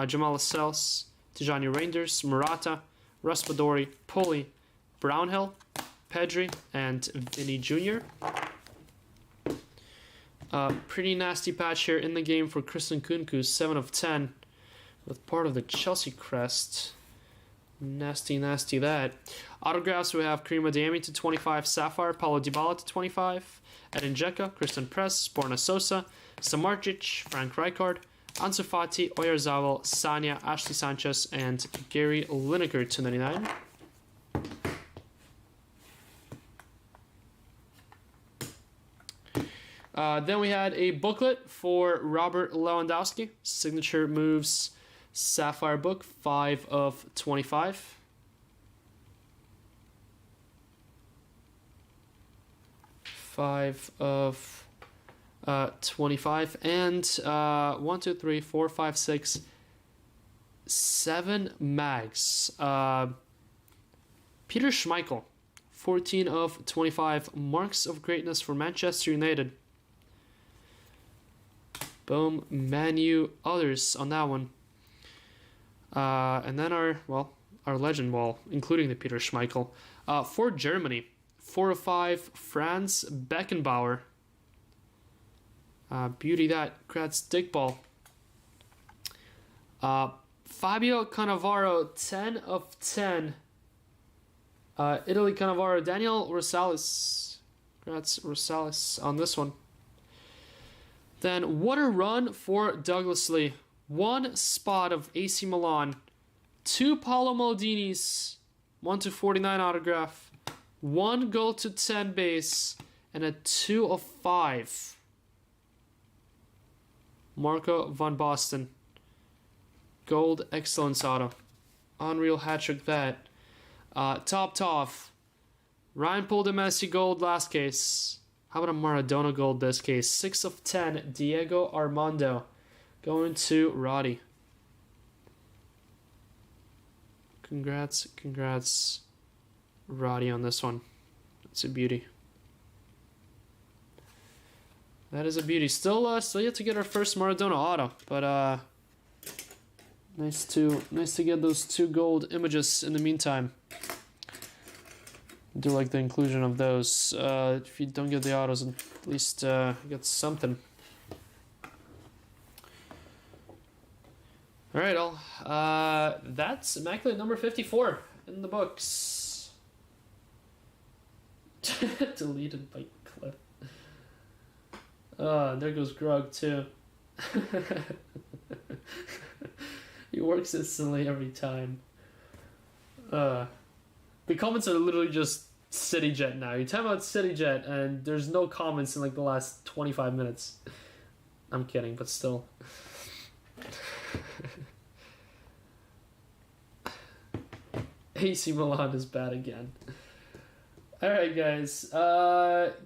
Jamal Lascelles, Tijani Reinders, Murata, Raspadori, Pulley, Brownhill, Pedri, and Vinny Jr. Pretty nasty patch here in the game for Christian Nkunku, 7 of 10, with part of the Chelsea crest. Nasty, nasty that. Autographs, we have Karim Adeyemi to 25, Sapphire, Paulo Dybala to 25, Edin Dzeko, Christian Press, Borna Sosa, Samardzic, Frank Rijkaard, Ansu Fati, Oyarzabal, Sanya, Ashley Sanchez, and Gary Lineker to 99. Then we had a booklet for Robert Lewandowski, signature moves, Sapphire book, 5 of 25. Five of 25, and 1, 2, 3, 4, 5, 6, 7 mags. Peter Schmeichel, 14 of 25, marks of greatness for Manchester United. Boom, Manu, others on that one. And then our legend wall, including the Peter Schmeichel. For Germany, 4 of 5, Franz Beckenbauer. Beauty that, Kratz Dickball. Fabio Cannavaro, 10 of 10. Italy Cannavaro, Daniel Rosales. Kratz Rosales on this one. Then what a run for Douglas Lee. 1 spot of AC Milan. 2 Paolo Maldinis. 1 to 49 autograph. 1 goal to 10 base. And a 2 of 5. Marco van Basten. Gold excellence auto. Unreal hat trick that. Top. Ryan pulled a Messi gold last case. How about a Maradona gold this case? 6 of 10. Diego Armando. Going to Roddy. Congrats, Roddy, on this one. It's a beauty. That is a beauty. Still yet to get our first Maradona auto, but nice to get those 2 gold images in the meantime. Do like the inclusion of those. If you don't get the autos, at least get something. All right, that's Immaculate number 54 in the books. Deleted by Cliff. There goes Grug too. He works instantly every time. The comments are literally just CityJet now. You time out CityJet and there's no comments in like the last 25 minutes. I'm kidding, but still. AC Milan is bad again. Alright guys,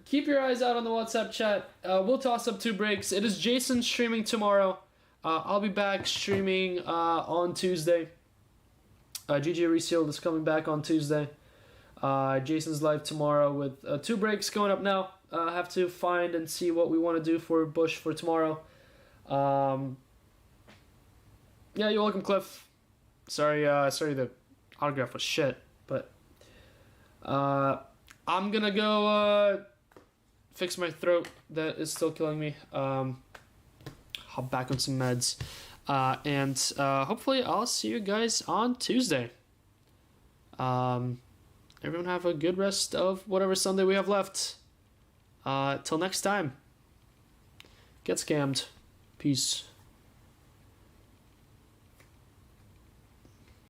keep your eyes out on the WhatsApp chat. We'll toss up 2 breaks. It is Jason streaming tomorrow. I'll be back streaming on Tuesday. GG Resealed is coming back on Tuesday. Jason's live tomorrow with 2 breaks going up now. I have to find and see what we want to do for Bush for tomorrow. Yeah, you're welcome, Cliff. Sorry the autograph was shit, but I'm gonna go fix my throat that is still killing me. Hop back on some meds. And hopefully I'll see you guys on Tuesday. Everyone have a good rest of whatever Sunday we have left. Till next time. Get scammed. Peace.